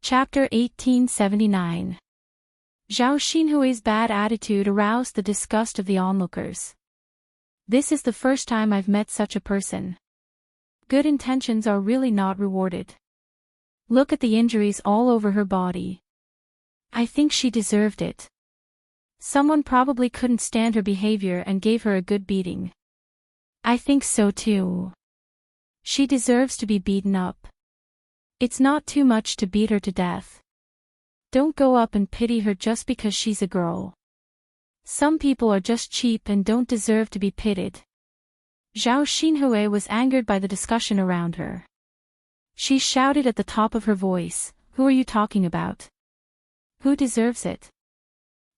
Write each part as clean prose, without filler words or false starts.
Chapter 1879. Zhao Xinhui's bad attitude aroused the disgust of the onlookers. This is the first time I've met such a person. Good intentions are really not rewarded. Look at the injuries all over her body. I think she deserved it. Someone probably couldn't stand her behavior and gave her a good beating. I think so too. She deserves to be beaten up. It's not too much to beat her to death. Don't go up and pity her just because she's a girl. Some people are just cheap and don't deserve to be pitied. Zhao Xinhui was angered by the discussion around her. She shouted at the top of her voice, "Who are you talking about? Who deserves it?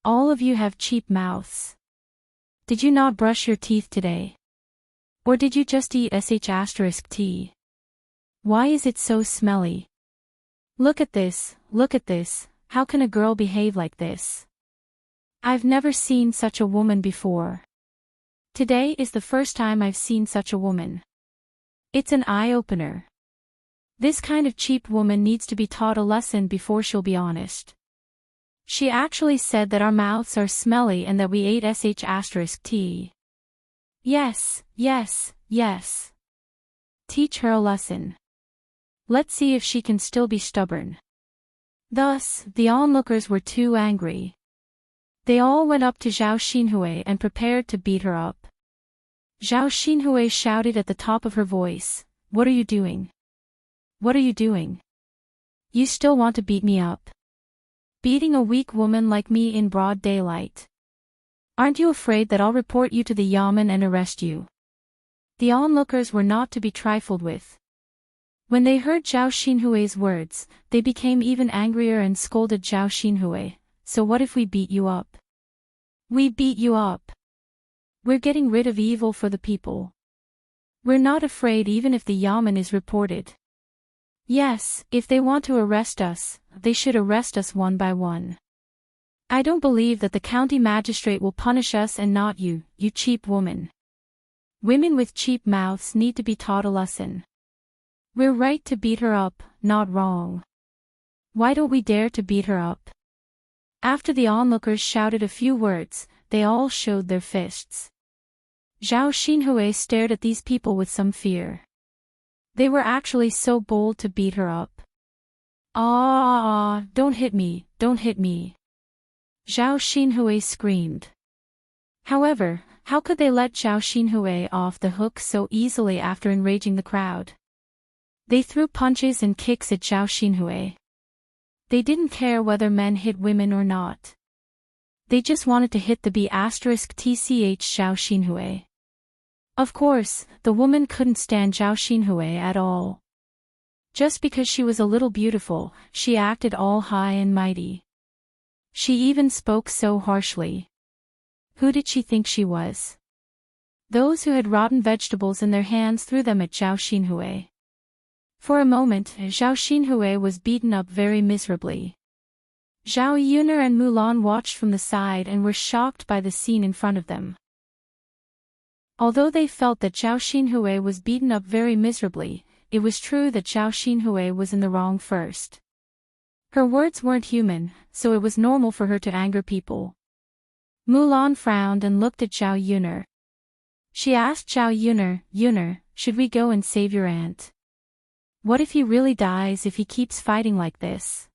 All of you have cheap mouths. Did you not brush your teeth today? Or did you just eat sh*t? Why is it so smelly? Look at this, how can a girl behave like this? I've never seen such a woman before. Today is the first time I've seen such a woman. It's an eye-opener. This kind of cheap woman needs to be taught a lesson before she'll be honest. She actually said that our mouths are smelly and that we ate sh*t. Yes. Teach her a lesson. Let's see if she can still be stubborn." Thus, the onlookers were too angry. They all went up to Zhao Xinhui and prepared to beat her up. Zhao Xinhui shouted at the top of her voice, "What are you doing? What are you doing? You still want to beat me up? Beating a weak woman like me in broad daylight? Aren't you afraid that I'll report you to the yamen and arrest you?" The onlookers were not to be trifled with. When they heard Zhao Xinhui's words, they became even angrier and scolded Zhao Xinhui, "So what if we beat you up? We beat you up. We're getting rid of evil for the people. We're not afraid even if the yamen is reported. Yes, if they want to arrest us, they should arrest us one by one. I don't believe that the county magistrate will punish us and not you, you cheap woman. Women with cheap mouths need to be taught a lesson. We're right to beat her up, not wrong. Why don't we dare to beat her up?" After the onlookers shouted a few words, they all showed their fists. Zhao Xinhui stared at these people with some fear. They were actually so bold to beat her up. Don't hit me, don't hit me!" Zhao Xinhui screamed. However, how could they let Zhao Xinhui off the hook so easily after enraging the crowd? They threw punches and kicks at Zhao Xinhui. They didn't care whether men hit women or not. They just wanted to hit the B*tch Zhao Xinhui. Of course, the woman couldn't stand Zhao Xinhui at all. Just because she was a little beautiful, she acted all high and mighty. She even spoke so harshly. Who did she think she was? Those who had rotten vegetables in their hands threw them at Zhao Xinhui. For a moment, Zhao Xinhui was beaten up very miserably. Zhao Yuner and Mulan watched from the side and were shocked by the scene in front of them. Although they felt that Zhao Xinhui was beaten up very miserably, it was true that Zhao Xinhui was in the wrong first. Her words weren't human, so it was normal for her to anger people. Mulan frowned and looked at Zhao Yuner. She asked Zhao Yuner, "Yuner, should we go and save your aunt? What if he really dies if he keeps fighting like this?"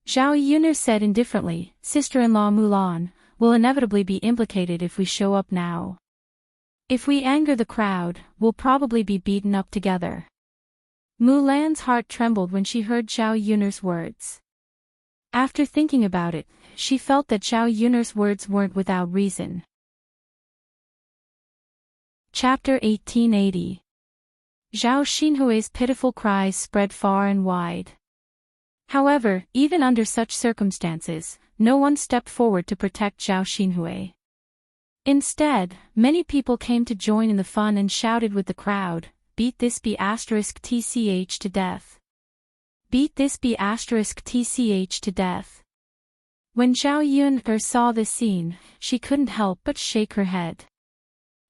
Zhao Yuner said indifferently, "Sister-in-law Mulan will inevitably be implicated if we show up now. If we anger the crowd, we'll probably be beaten up together." Mulan's heart trembled when she heard Zhao Yuner's words. After thinking about it, she felt that Zhao Yuner's words weren't without reason. Chapter 1880. Zhao Xinhui's pitiful cries spread far and wide. However, even under such circumstances, no one stepped forward to protect Zhao Xinhui. Instead, many people came to join in the fun and shouted with the crowd, "Beat this B*tch to death! Beat this B*tch to death!" When Zhao Yuner saw this scene, she couldn't help but shake her head.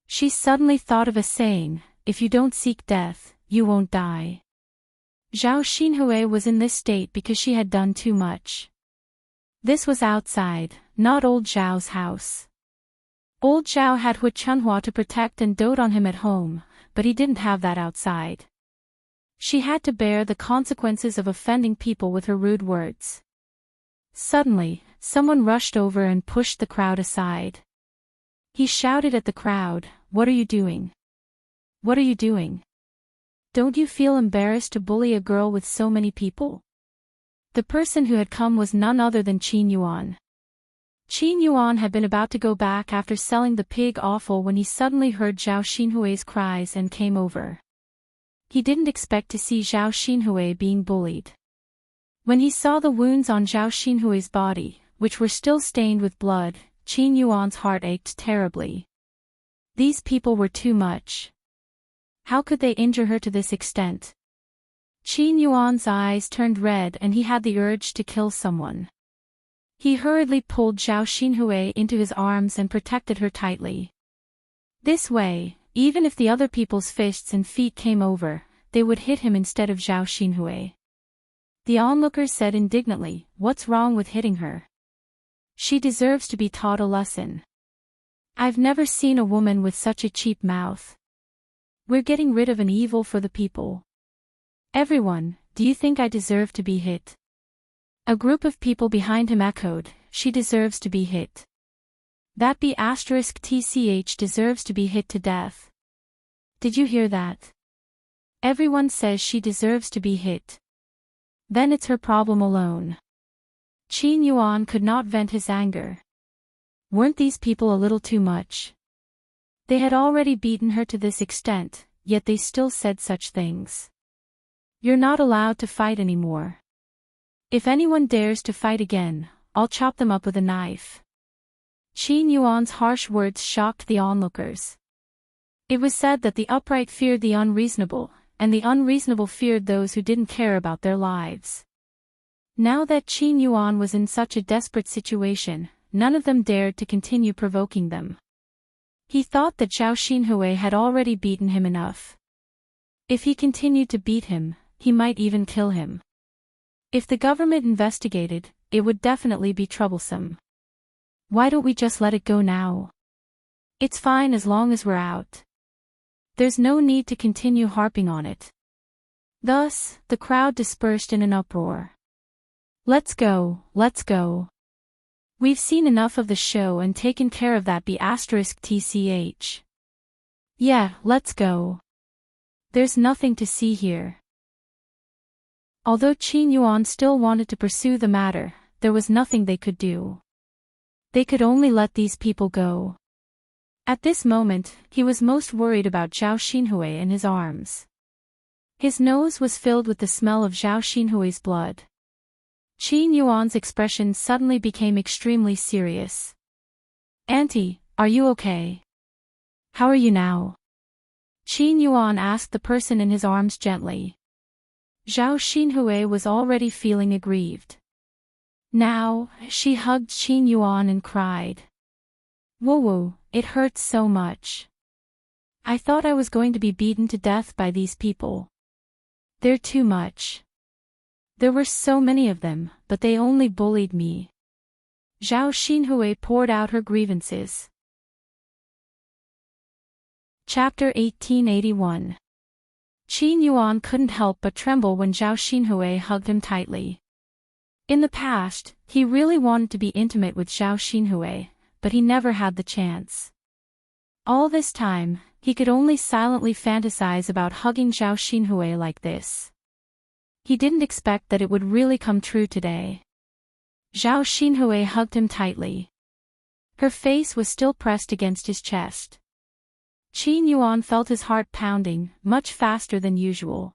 She suddenly thought of a saying, "If you don't seek death, you won't die." Zhao Xinhui was in this state because she had done too much. This was outside, not old Zhao's house. Old Zhao had Hu Chunhua to protect and dote on him at home, but he didn't have that outside. She had to bear the consequences of offending people with her rude words. Suddenly, someone rushed over and pushed the crowd aside. He shouted at the crowd, "What are you doing? What are you doing? Don't you feel embarrassed to bully a girl with so many people?" The person who had come was none other than Qin Yuan. Qin Yuan had been about to go back after selling the pig offal when he suddenly heard Zhao Xinhui's cries and came over. He didn't expect to see Zhao Xinhui being bullied. When he saw the wounds on Zhao Xinhui's body, which were still stained with blood, Qin Yuan's heart ached terribly. These people were too much. How could they injure her to this extent? Qin Yuan's eyes turned red and he had the urge to kill someone. He hurriedly pulled Zhao Xinhui into his arms and protected her tightly. This way, even if the other people's fists and feet came over, they would hit him instead of Zhao Xinhui. The onlookers said indignantly, "What's wrong with hitting her? She deserves to be taught a lesson. I've never seen a woman with such a cheap mouth. We're getting rid of an evil for the people. Everyone, do you think I deserve to be hit?" A group of people behind him echoed, "She deserves to be hit. That B*TCH deserves to be hit to death. Did you hear that? Everyone says she deserves to be hit. Then it's her problem alone." Qin Yuan could not vent his anger. Weren't these people a little too much? They had already beaten her to this extent, yet they still said such things. "You're not allowed to fight anymore. If anyone dares to fight again, I'll chop them up with a knife." Qin Yuan's harsh words shocked the onlookers. It was said that the upright feared the unreasonable, and the unreasonable feared those who didn't care about their lives. Now that Qin Yuan was in such a desperate situation, none of them dared to continue provoking them. He thought that Zhao Xinhui had already beaten him enough. If he continued to beat him, he might even kill him. If the government investigated, it would definitely be troublesome. Why don't we just let it go now? It's fine as long as we're out. There's no need to continue harping on it. Thus, the crowd dispersed in an uproar. Let's go, let's go. We've seen enough of the show and taken care of that B*TCH. Yeah, let's go. There's nothing to see here. Although Qin Yuan still wanted to pursue the matter, there was nothing they could do. They could only let these people go. At this moment, he was most worried about Zhao Xinhui in his arms. His nose was filled with the smell of Zhao Xinhui's blood. Qin Yuan's expression suddenly became extremely serious. "Auntie, are you okay? How are you now?" Qin Yuan asked the person in his arms gently. Zhao Xinhui was already feeling aggrieved. Now, she hugged Qin Yuan and cried. "Woo, it hurts so much. I thought I was going to be beaten to death by these people. They're too much. There were so many of them, but they only bullied me." Zhao Xinhui poured out her grievances. Chapter 1881. Qin Yuan couldn't help but tremble when Zhao Xinhui hugged him tightly. In the past, he really wanted to be intimate with Zhao Xinhui, but he never had the chance. All this time, he could only silently fantasize about hugging Zhao Xinhui like this. He didn't expect that it would really come true today. Zhao Xinhui hugged him tightly. Her face was still pressed against his chest. Qin Yuan felt his heart pounding, much faster than usual.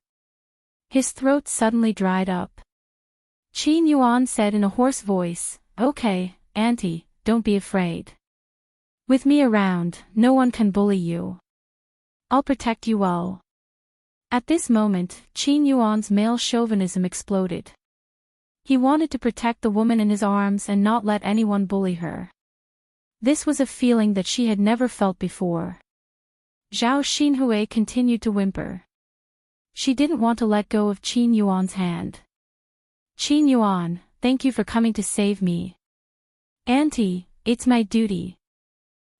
His throat suddenly dried up. Qin Yuan said in a hoarse voice, "Okay, Auntie, don't be afraid. With me around, no one can bully you. I'll protect you well." At this moment, Qin Yuan's male chauvinism exploded. He wanted to protect the woman in his arms and not let anyone bully her. This was a feeling that she had never felt before. Zhao Xinhui continued to whimper. She didn't want to let go of Qin Yuan's hand. Qin Yuan, thank you for coming to save me. Auntie, it's my duty.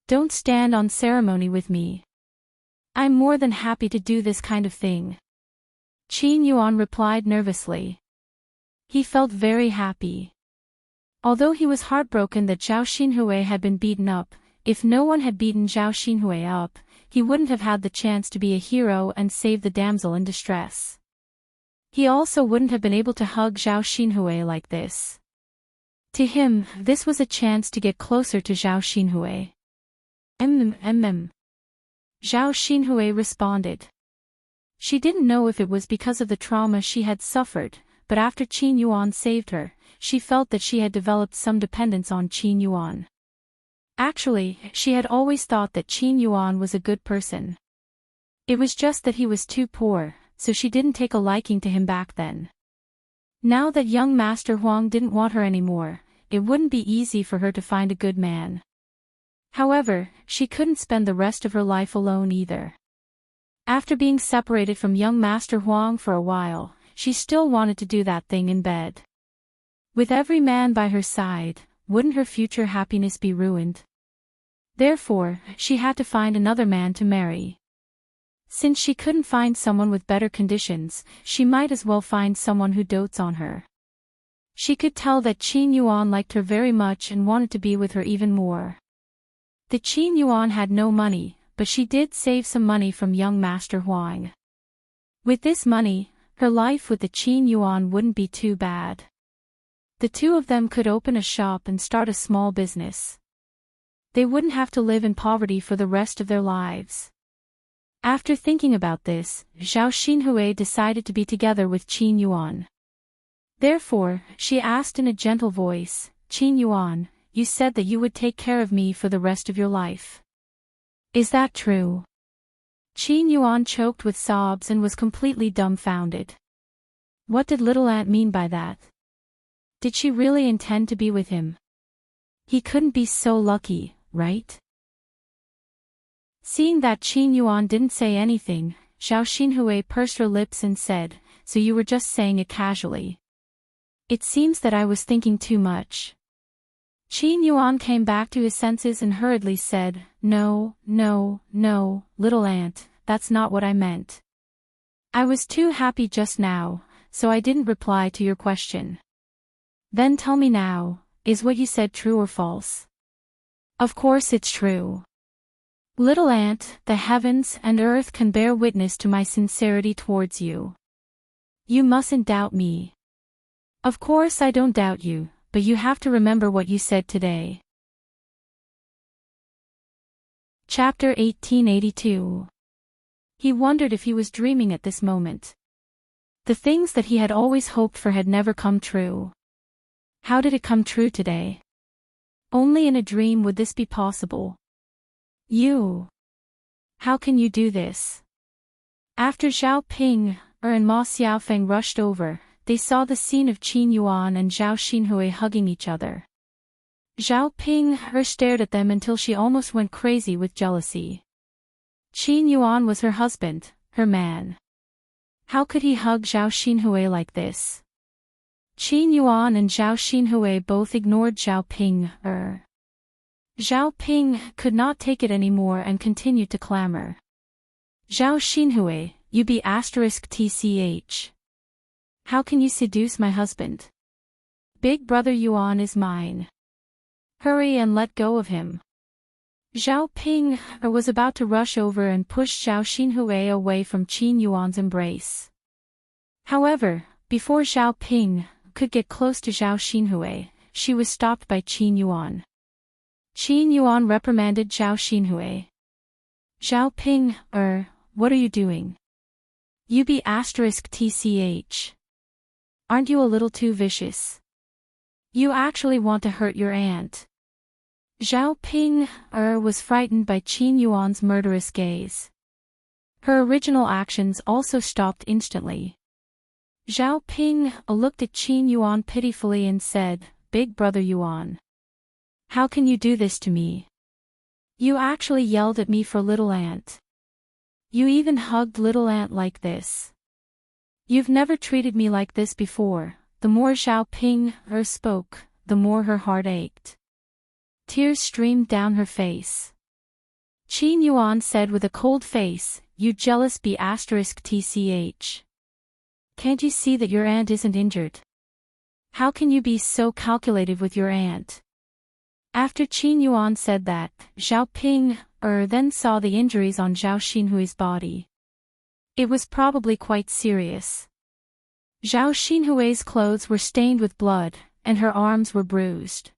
Don't stand on ceremony with me. I'm more than happy to do this kind of thing. Qin Yuan replied nervously. He felt very happy. Although he was heartbroken that Zhao Xinhui had been beaten up, if no one had beaten Zhao Xinhui up, he wouldn't have had the chance to be a hero and save the damsel in distress. He also wouldn't have been able to hug Zhao Xinhui like this. To him, this was a chance to get closer to Zhao Xinhui. Zhao Xinhui responded. She didn't know if it was because of the trauma she had suffered, but after Qin Yuan saved her, she felt that she had developed some dependence on Qin Yuan. Actually, she had always thought that Qin Yuan was a good person. It was just that he was too poor, so she didn't take a liking to him back then. Now that young Master Huang didn't want her anymore, it wouldn't be easy for her to find a good man. However, she couldn't spend the rest of her life alone either. After being separated from young Master Huang for a while, she still wanted to do that thing in bed. With every man by her side, wouldn't her future happiness be ruined? Therefore, she had to find another man to marry. Since she couldn't find someone with better conditions, she might as well find someone who dotes on her. She could tell that Qin Yuan liked her very much and wanted to be with her even more. The Qin Yuan had no money, but she did save some money from young Master Huang. With this money, her life with the Qin Yuan wouldn't be too bad. The two of them could open a shop and start a small business. They wouldn't have to live in poverty for the rest of their lives. After thinking about this, Zhao Xinhui decided to be together with Qin Yuan. Therefore, she asked in a gentle voice, Qin Yuan, you said that you would take care of me for the rest of your life. Is that true? Qin Yuan choked with sobs and was completely dumbfounded. What did little aunt mean by that? Did she really intend to be with him? He couldn't be so lucky, right? Seeing that Qin Yuan didn't say anything, Zhao Xinhui pursed her lips and said, so you were just saying it casually. It seems that I was thinking too much. Qin Yuan came back to his senses and hurriedly said, No, little aunt, that's not what I meant. I was too happy just now, so I didn't reply to your question. Then tell me now, is what you said true or false? Of course it's true. Little aunt, the heavens and earth can bear witness to my sincerity towards you. You mustn't doubt me. Of course I don't doubt you, but you have to remember what you said today. Chapter 1882. He wondered if he was dreaming at this moment. The things that he had always hoped for had never come true. How did it come true today? Only in a dream would this be possible. You. How can you do this? After Zhao Ping, and Ma Xiaofeng rushed over, they saw the scene of Qin Yuan and Zhao Xinhui hugging each other. Zhao Ping stared at them until she almost went crazy with jealousy. Qin Yuan was her husband, her man. How could he hug Zhao Xinhui like this? Qin Yuan and Zhao Xinhui both ignored Zhao Ping. Zhao Ping could not take it anymore and continued to clamor. Zhao Xinhui, you be *tch. How can you seduce my husband? Big brother Yuan is mine. Hurry and let go of him. Zhao Ping was about to rush over and push Zhao Xinhui away from Qin Yuan's embrace. However, before Zhao Ping could get close to Zhao Xinhui, she was stopped by Qin Yuan. Qin Yuan reprimanded Zhao Xinhui. Zhao Ping, what are you doing? You be *tch. Aren't you a little too vicious? You actually want to hurt your aunt. Zhao Ping, was frightened by Qin Yuan's murderous gaze. Her original actions also stopped instantly. Zhao Ping looked at Qin Yuan pitifully and said, Big brother Yuan. How can you do this to me? You actually yelled at me for little aunt. You even hugged little aunt like this. You've never treated me like this before." The more Zhao Ping spoke, the more her heart ached. Tears streamed down her face. Qin Yuan said with a cold face, "You jealous B***tch. Can't you see that your aunt isn't injured? How can you be so calculative with your aunt?" After Qin Yuan said that, Zhao Ping then saw the injuries on Zhao Xinhui's body. It was probably quite serious. Zhao Xinhui's clothes were stained with blood, and her arms were bruised.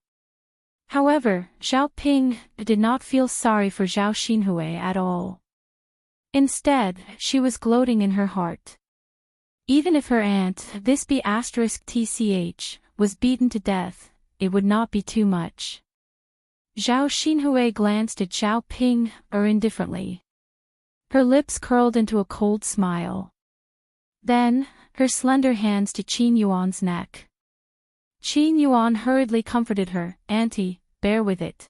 However, Zhao Ping did not feel sorry for Zhao Xinhui at all. Instead, she was gloating in her heart. Even if her aunt, this B***tch, was beaten to death, it would not be too much. Zhao Xinhui glanced at Zhao Ping indifferently. Her lips curled into a cold smile. Then, her slender hands to Qin Yuan's neck. Qin Yuan hurriedly comforted her, "Auntie, bear with it.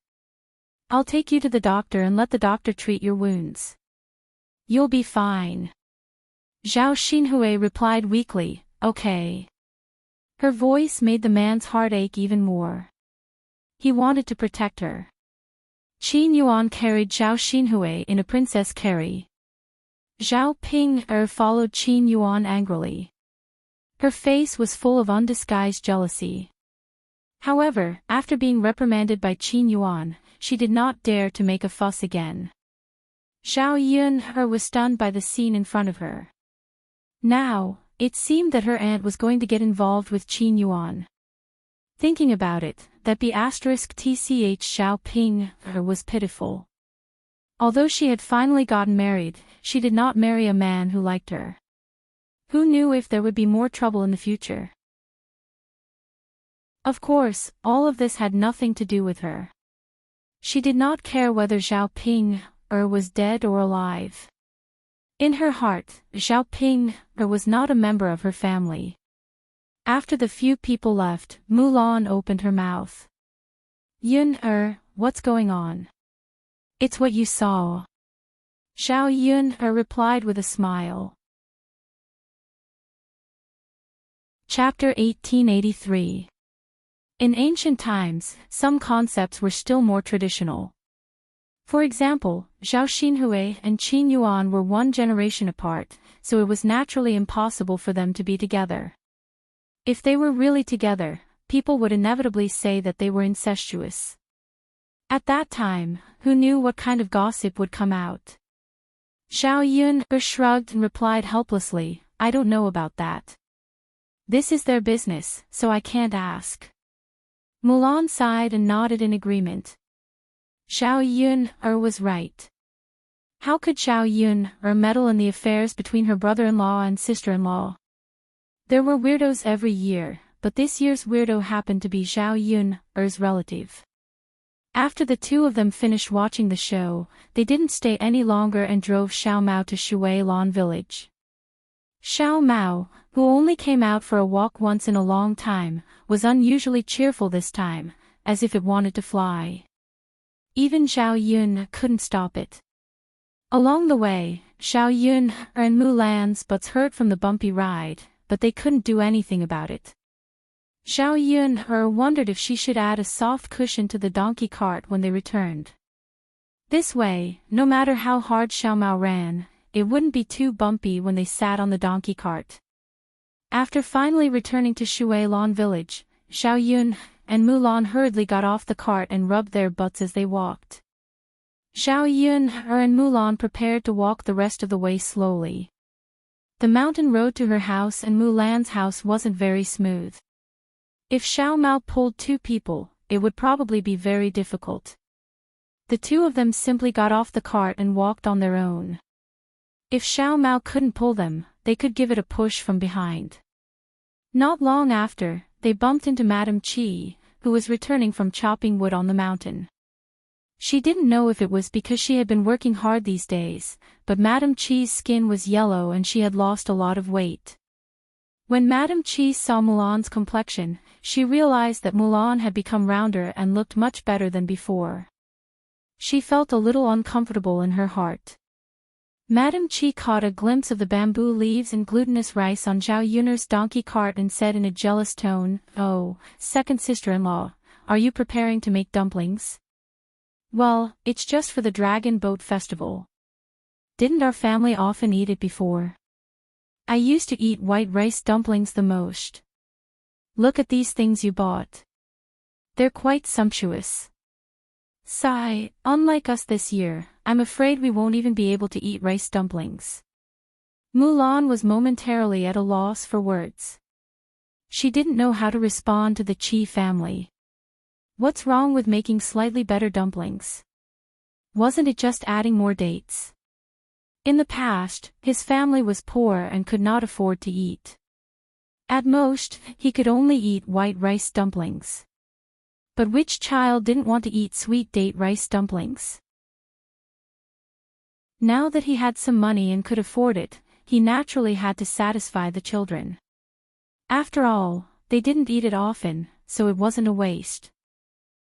I'll take you to the doctor and let the doctor treat your wounds. You'll be fine." Zhao Xinhui replied weakly, "Okay." Her voice made the man's heart ache even more. He wanted to protect her. Qin Yuan carried Zhao Xinhui in a princess carry. Zhao Ping followed Qin Yuan angrily. Her face was full of undisguised jealousy. However, after being reprimanded by Qin Yuan, she did not dare to make a fuss again. Zhao Yun was stunned by the scene in front of her. Now, it seemed that her aunt was going to get involved with Qin Yuan. Thinking about it, that B***tch Zhao Ping was pitiful. Although she had finally gotten married, she did not marry a man who liked her. Who knew if there would be more trouble in the future? Of course, all of this had nothing to do with her. She did not care whether Zhao Ping was dead or alive. In her heart, Zhao Ping was not a member of her family. After the few people left, Mulan opened her mouth. "Yun what's going on?" "It's what you saw." Zhao Yun replied with a smile. Chapter 1883. In ancient times, some concepts were still more traditional. For example, Zhao Xinhui and Qin Yuan were one generation apart, so it was naturally impossible for them to be together. If they were really together, people would inevitably say that they were incestuous. At that time, who knew what kind of gossip would come out? Zhao Yun shrugged and replied helplessly, "I don't know about that. This is their business, so I can't ask." Mulan sighed and nodded in agreement. Zhao Yun was right. How could Zhao Yun meddle in the affairs between her brother-in-law and sister-in-law? There were weirdos every year, but this year's weirdo happened to be Zhao Yun's relative. After the two of them finished watching the show, they didn't stay any longer and drove Xiao Mao to Shui Lan village. Xiao Mao, who only came out for a walk once in a long time, was unusually cheerful this time, as if it wanted to fly. Even Zhao Yun couldn't stop it. Along the way, Zhao Yun and Mulan's butts hurt from the bumpy ride, but they couldn't do anything about it. Zhao Yun wondered if she should add a soft cushion to the donkey cart when they returned. This way, no matter how hard Xiao Mao ran, it wouldn't be too bumpy when they sat on the donkey cart. After finally returning to Shui Lan village, Zhao Yun and Mulan hurriedly got off the cart and rubbed their butts as they walked. Zhao Yun and Mulan prepared to walk the rest of the way slowly. The mountain road to her house and Mulan's house wasn't very smooth. If Xiao Mao pulled two people, it would probably be very difficult. The two of them simply got off the cart and walked on their own. If Xiao Mao couldn't pull them, they could give it a push from behind. Not long after, they bumped into Madame Qi, who was returning from chopping wood on the mountain. She didn't know if it was because she had been working hard these days, but Madame Qi's skin was yellow and she had lost a lot of weight. When Madame Qi saw Mulan's complexion, she realized that Mulan had become rounder and looked much better than before. She felt a little uncomfortable in her heart. Madame Chi caught a glimpse of the bamboo leaves and glutinous rice on Zhao Yun'er's donkey cart and said in a jealous tone, "Oh, second sister-in-law, are you preparing to make dumplings?" "Well, it's just for the Dragon Boat Festival. Didn't our family often eat it before? I used to eat white rice dumplings the most. Look at these things you bought. They're quite sumptuous." Sigh, unlike us this year, I'm afraid we won't even be able to eat rice dumplings. Mulan was momentarily at a loss for words. She didn't know how to respond to the Qi family. What's wrong with making slightly better dumplings? Wasn't it just adding more dates? In the past, his family was poor and could not afford to eat. At most, he could only eat white rice dumplings. But which child didn't want to eat sweet date rice dumplings? Now that he had some money and could afford it, he naturally had to satisfy the children. After all, they didn't eat it often, so it wasn't a waste.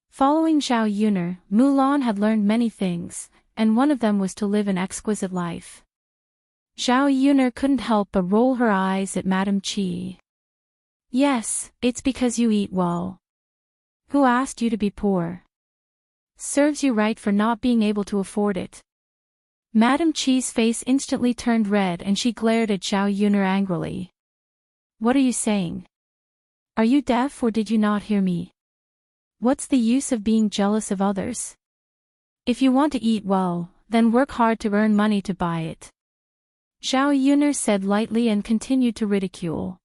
Following Zhao Yun'er, Mulan had learned many things, and one of them was to live an exquisite life. Zhao Yun'er couldn't help but roll her eyes at Madame Qi. "Yes, it's because you eat well. Who asked you to be poor? Serves you right for not being able to afford it." Madame Qi's face instantly turned red and she glared at Zhao Yun'er angrily. "What are you saying? Are you deaf or did you not hear me? What's the use of being jealous of others? If you want to eat well, then work hard to earn money to buy it." Zhao Yun'er said lightly and continued to ridicule.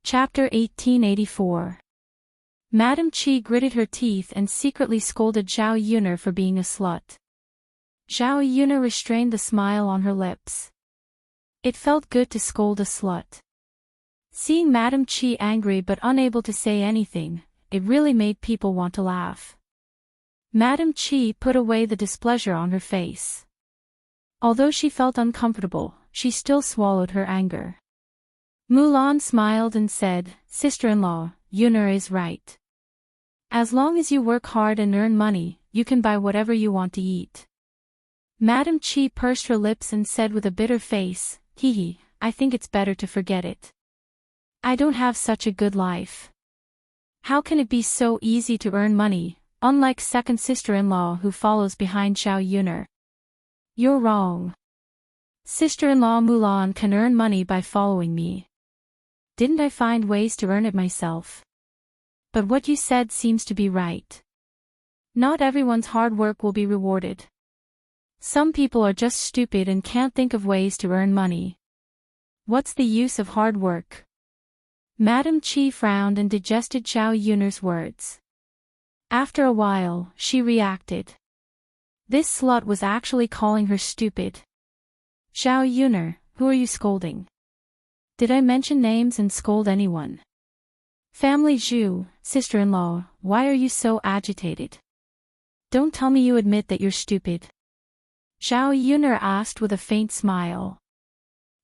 Chapter 1884. Madame Qi gritted her teeth and secretly scolded Zhao Yun'er for being a slut. Zhao Yun'er restrained the smile on her lips. It felt good to scold a slut. Seeing Madame Qi angry but unable to say anything, it really made people want to laugh. Madame Qi put away the displeasure on her face. Although she felt uncomfortable, she still swallowed her anger. Mulan smiled and said, "Sister-in-law, Yun'er is right. As long as you work hard and earn money, you can buy whatever you want to eat." Madame Qi pursed her lips and said with a bitter face, "Hee, I think it's better to forget it. I don't have such a good life. How can it be so easy to earn money, unlike second sister-in-law who follows behind Zhao Yun'er?" "You're wrong. Sister-in-law Mulan can earn money by following me. Didn't I find ways to earn it myself? But what you said seems to be right. Not everyone's hard work will be rewarded. Some people are just stupid and can't think of ways to earn money. What's the use of hard work?" Madame Qi frowned and digested Zhao Yun'er's words. After a while, she reacted. This slut was actually calling her stupid. "Zhao Yun'er, who are you scolding? Did I mention names and scold anyone? Family Zhu, sister-in-law, why are you so agitated? Don't tell me you admit that you're stupid." Zhao Yun'er asked with a faint smile.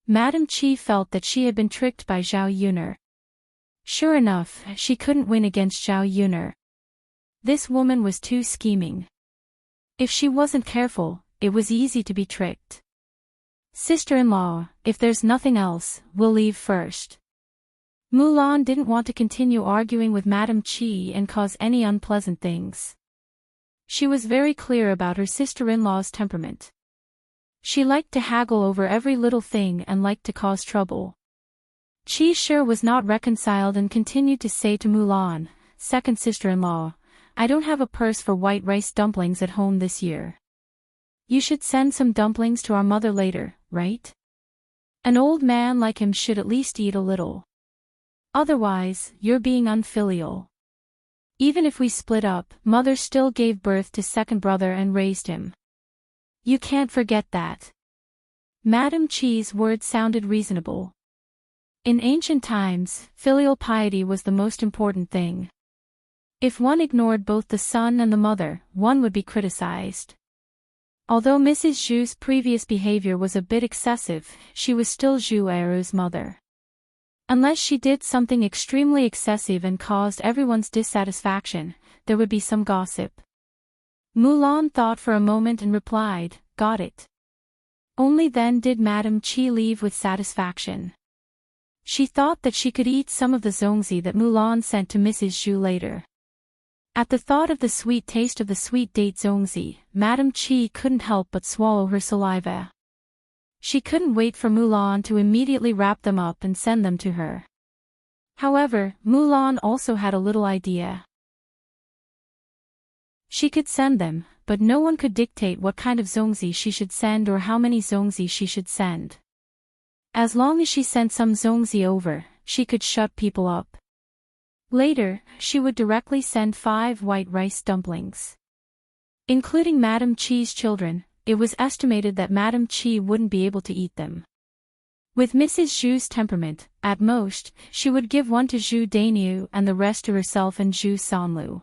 Madame Qi felt that she had been tricked by Zhao Yun'er. Sure enough, she couldn't win against Zhao Yun'er. This woman was too scheming. If she wasn't careful, it was easy to be tricked. "Sister-in-law, if there's nothing else, we'll leave first." Mulan didn't want to continue arguing with Madame Qi and cause any unpleasant things. She was very clear about her sister-in-law's temperament. She liked to haggle over every little thing and liked to cause trouble. Qi sure was not reconciled and continued to say to Mulan, "Second sister-in-law, I don't have a purse for white rice dumplings at home this year. You should send some dumplings to our mother later, right? An old man like him should at least eat a little. Otherwise, you're being unfilial. Even if we split up, mother still gave birth to second brother and raised him. You can't forget that." Madame Qi's words sounded reasonable. In ancient times, filial piety was the most important thing. If one ignored both the son and the mother, one would be criticized. Although Mrs. Zhu's previous behavior was a bit excessive, she was still Zhu Erru's mother. Unless she did something extremely excessive and caused everyone's dissatisfaction, there would be some gossip. Mulan thought for a moment and replied, "Got it." Only then did Madame Chi leave with satisfaction. She thought that she could eat some of the zongzi that Mulan sent to Mrs. Zhu later. At the thought of the sweet taste of the sweet date zongzi, Madame Chi couldn't help but swallow her saliva. She couldn't wait for Mulan to immediately wrap them up and send them to her. However, Mulan also had a little idea. She could send them, but no one could dictate what kind of zongzi she should send or how many zongzi she should send. As long as she sent some zongzi over, she could shut people up. Later, she would directly send 5 white rice dumplings. Including Madame Chi's children, it was estimated that Madame Chi wouldn't be able to eat them. With Mrs. Zhu's temperament, at most, she would give one to Zhu Dainyu and the rest to herself and Zhu Sanlu.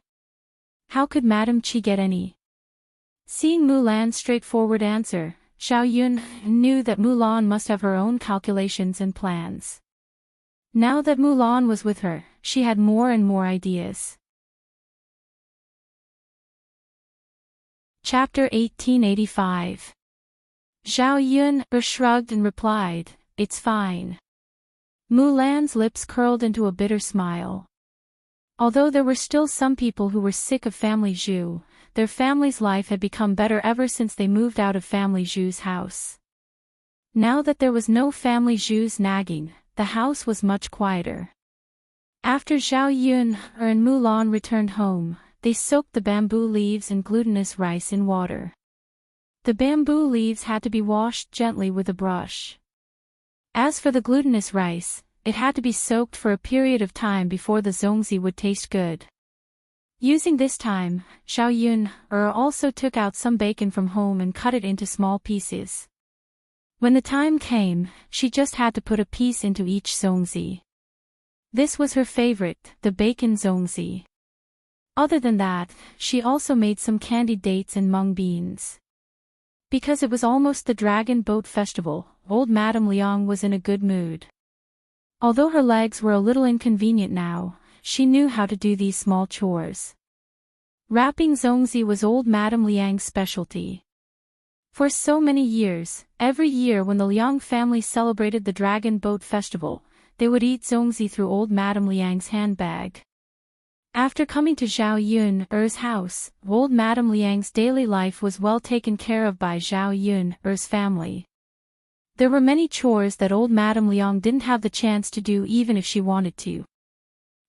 How could Madame Chi get any? Seeing Mulan's straightforward answer, Zhao Yun knew that Mulan must have her own calculations and plans. Now that Mulan was with her, she had more and more ideas. Chapter 1885. Zhao Yun shrugged and replied, "It's fine." Mulan's lips curled into a bitter smile. Although there were still some people who were sick of Family Zhu, their family's life had become better ever since they moved out of Family Zhu's house. Now that there was no Family Zhu's nagging, the house was much quieter. After Zhao Yun and Mulan returned home, they soaked the bamboo leaves and glutinous rice in water. The bamboo leaves had to be washed gently with a brush. As for the glutinous rice, it had to be soaked for a period of time before the zongzi would taste good. Using this time, Zhao Yun also took out some bacon from home and cut it into small pieces. When the time came, she just had to put a piece into each zongzi. This was her favorite, the bacon zongzi. Other than that, she also made some candied dates and mung beans. Because it was almost the Dragon Boat Festival, old Madame Liang was in a good mood. Although her legs were a little inconvenient now, she knew how to do these small chores. Wrapping zongzi was old Madame Liang's specialty. For so many years, every year when the Liang family celebrated the Dragon Boat Festival, they would eat zongzi through old Madame Liang's handbag. After coming to Zhao Yun's house, old Madame Liang's daily life was well taken care of by Zhao Yun's family. There were many chores that old Madame Liang didn't have the chance to do even if she wanted to.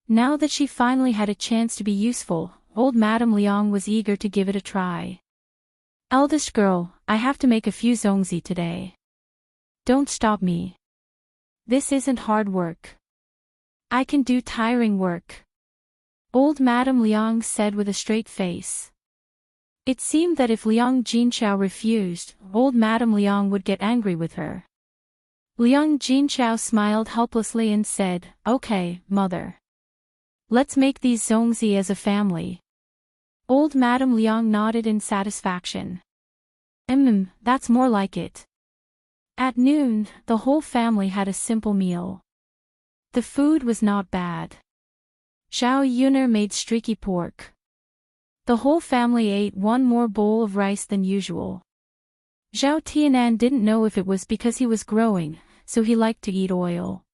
Now that she finally had a chance to be useful, old Madame Liang was eager to give it a try. "Eldest girl, I have to make a few zongzi today. Don't stop me. This isn't hard work. I can do tiring work," old Madame Liang said with a straight face. It seemed that if Liang Jinchao refused, old Madame Liang would get angry with her. Liang Jinchao smiled helplessly and said, "Okay, mother. Let's make these zongzi as a family." Old Madame Liang nodded in satisfaction. That's more like it." At noon, the whole family had a simple meal. The food was not bad. Zhao Yun'er made streaky pork. The whole family ate one more bowl of rice than usual. Zhao Tianan didn't know if it was because he was growing, so he liked to eat oil.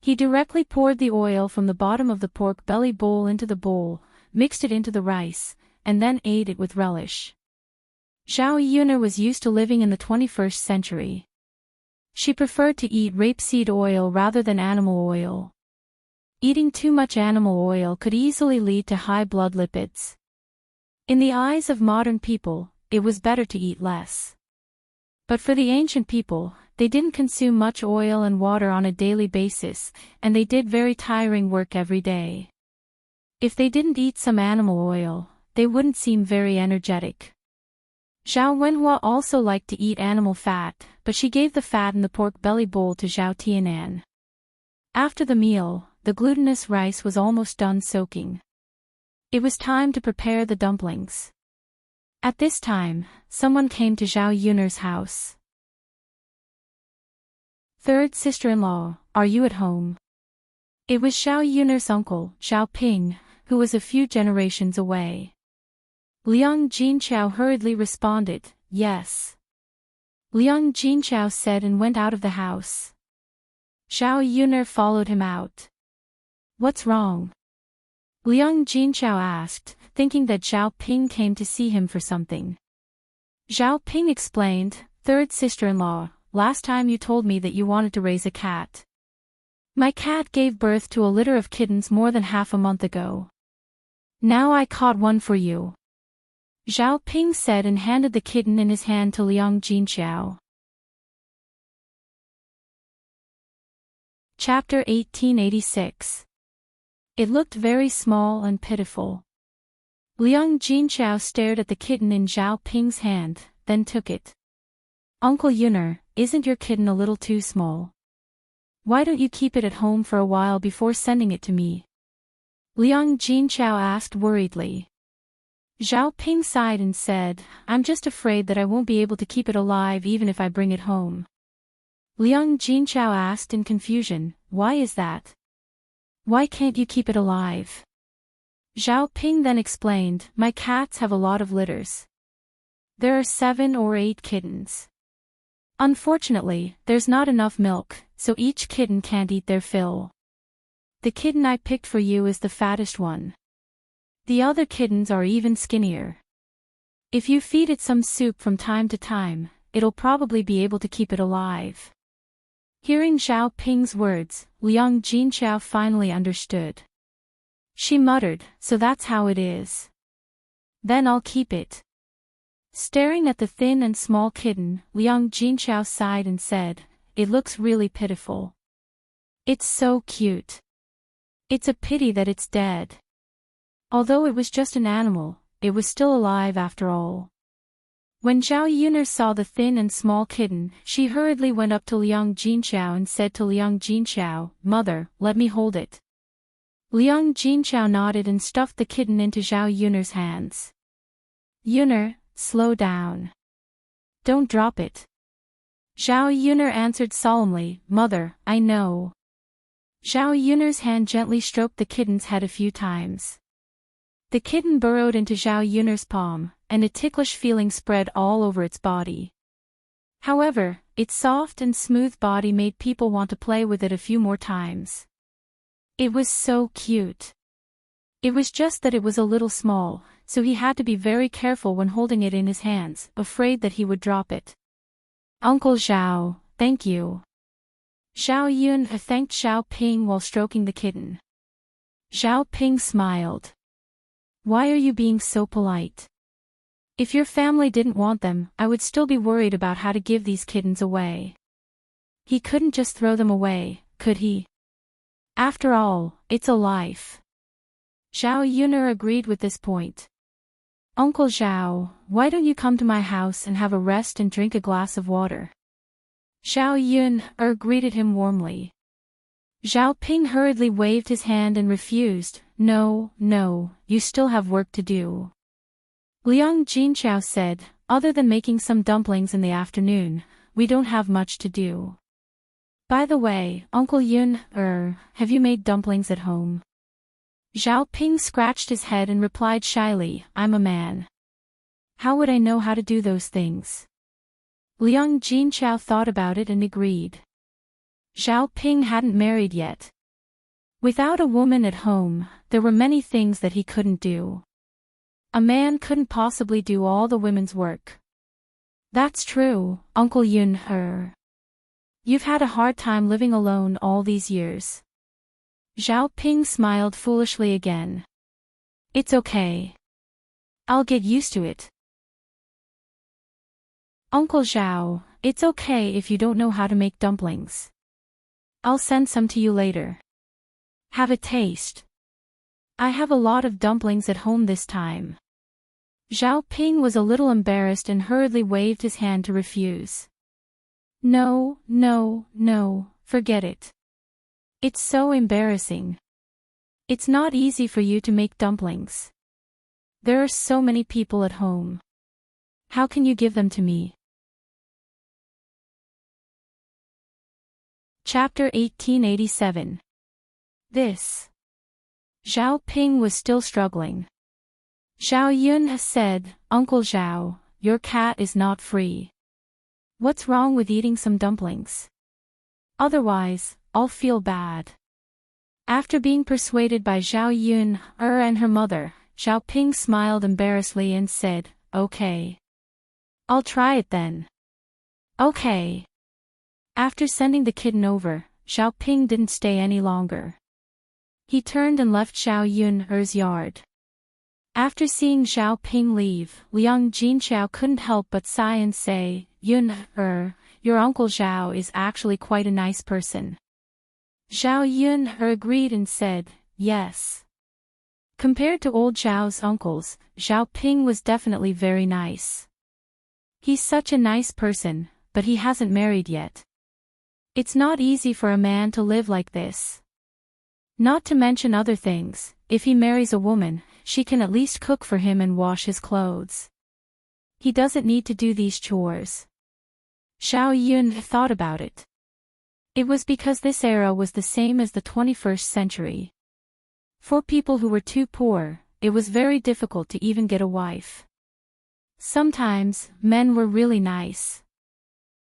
He directly poured the oil from the bottom of the pork belly bowl into the bowl, mixed it into the rice, and then ate it with relish. Zhao Yun'er was used to living in the 21st century. She preferred to eat rapeseed oil rather than animal oil. Eating too much animal oil could easily lead to high blood lipids. In the eyes of modern people, it was better to eat less. But for the ancient people, they didn't consume much oil and water on a daily basis, and they did very tiring work every day. If they didn't eat some animal oil, they wouldn't seem very energetic. Zhao Wenhua also liked to eat animal fat, but she gave the fat in the pork belly bowl to Zhao Tianan. After the meal, the glutinous rice was almost done soaking. It was time to prepare the dumplings. At this time, someone came to Zhao Yun'er's house. "Third sister-in-law, are you at home?" It was Zhao Yun'er's uncle, Zhao Ping, who was a few generations away. Liang Jinchao hurriedly responded, yes. Liang Jinchao said and went out of the house. Zhao Yuner followed him out. What's wrong? Liang Jinchao asked, thinking that Zhao Ping came to see him for something. Zhao Ping explained, third sister-in-law, last time you told me that you wanted to raise a cat. My cat gave birth to a litter of kittens more than half a month ago. Now I caught one for you. Zhao Ping said and handed the kitten in his hand to Liang Jinchao. Chapter 1886. It looked very small and pitiful. Liang Jinchao stared at the kitten in Zhao Ping's hand, then took it. Uncle Yuner, isn't your kitten a little too small? Why don't you keep it at home for a while before sending it to me? Liang Jinchao asked worriedly. Zhao Ping sighed and said, I'm just afraid that I won't be able to keep it alive even if I bring it home. Liang Jinchao asked in confusion, why is that? Why can't you keep it alive? Zhao Ping then explained, my cats have a lot of litters. There are 7 or 8 kittens. Unfortunately, there's not enough milk, so each kitten can't eat their fill. The kitten I picked for you is the fattest one. The other kittens are even skinnier. If you feed it some soup from time to time, it'll probably be able to keep it alive. Hearing Zhao Ping's words, Liang Jinchao finally understood. She muttered, so that's how it is. Then I'll keep it. Staring at the thin and small kitten, Liang Jinchao sighed and said, it looks really pitiful. It's so cute. It's a pity that it's dead. Although it was just an animal, it was still alive after all. When Zhao Yuner saw the thin and small kitten, she hurriedly went up to Liang Jinchao and said to Liang Jinchao, Mother, let me hold it. Liang Jinchao nodded and stuffed the kitten into Zhao Yuner's hands. Yuner, slow down. Don't drop it. Zhao Yuner answered solemnly, Mother, I know. Zhao Yuner's hand gently stroked the kitten's head a few times. The kitten burrowed into Zhao Yuner's palm, and a ticklish feeling spread all over its body. However, its soft and smooth body made people want to play with it a few more times. It was so cute. It was just that it was a little small, so he had to be very careful when holding it in his hands, afraid that he would drop it. Uncle Zhao, thank you. Zhao Yun thanked Zhao Ping while stroking the kitten. Zhao Ping smiled. Why are you being so polite? If your family didn't want them, I would still be worried about how to give these kittens away. He couldn't just throw them away, could he? After all, it's a life. Zhao Yuner agreed with this point. Uncle Zhao, why don't you come to my house and have a rest and drink a glass of water? Zhao Yun greeted him warmly. Zhao Ping hurriedly waved his hand and refused, no, you still have work to do. Liang Jinchao said, other than making some dumplings in the afternoon, we don't have much to do. By the way, Uncle Yun, have you made dumplings at home? Zhao Ping scratched his head and replied shyly, I'm a man. How would I know how to do those things? Liang Jinchao thought about it and agreed. Zhao Ping hadn't married yet. Without a woman at home, there were many things that he couldn't do. A man couldn't possibly do all the women's work. That's true, Uncle Yun. You've had a hard time living alone all these years. Zhao Ping smiled foolishly again. It's okay. I'll get used to it. Uncle Zhao, it's okay if you don't know how to make dumplings. I'll send some to you later. Have a taste. I have a lot of dumplings at home this time. Zhao Ping was a little embarrassed and hurriedly waved his hand to refuse. No, forget it. It's so embarrassing. It's not easy for you to make dumplings. There are so many people at home. How can you give them to me? Chapter 1887. This. Zhao Ping was still struggling. Zhao Yun said, Uncle Zhao, your cat is not free. What's wrong with eating some dumplings? Otherwise, I'll feel bad. After being persuaded by Zhao Yun and her mother, Zhao Ping smiled embarrassedly and said, okay. I'll try it then. Okay. After sending the kitten over, Zhao Ping didn't stay any longer. He turned and left Zhao Yun's yard. After seeing Zhao Ping leave, Liang Jinqiao couldn't help but sigh and say, Yun, your Uncle Zhao is actually quite a nice person. Zhao Yun agreed and said, yes. Compared to old Zhao's uncles, Zhao Ping was definitely very nice. He's such a nice person, but he hasn't married yet. It's not easy for a man to live like this. Not to mention other things, if he marries a woman, she can at least cook for him and wash his clothes. He doesn't need to do these chores. Zhao Yun thought about it. It was because this era was the same as the 21st century. For people who were too poor, it was very difficult to even get a wife. Sometimes, men were really nice.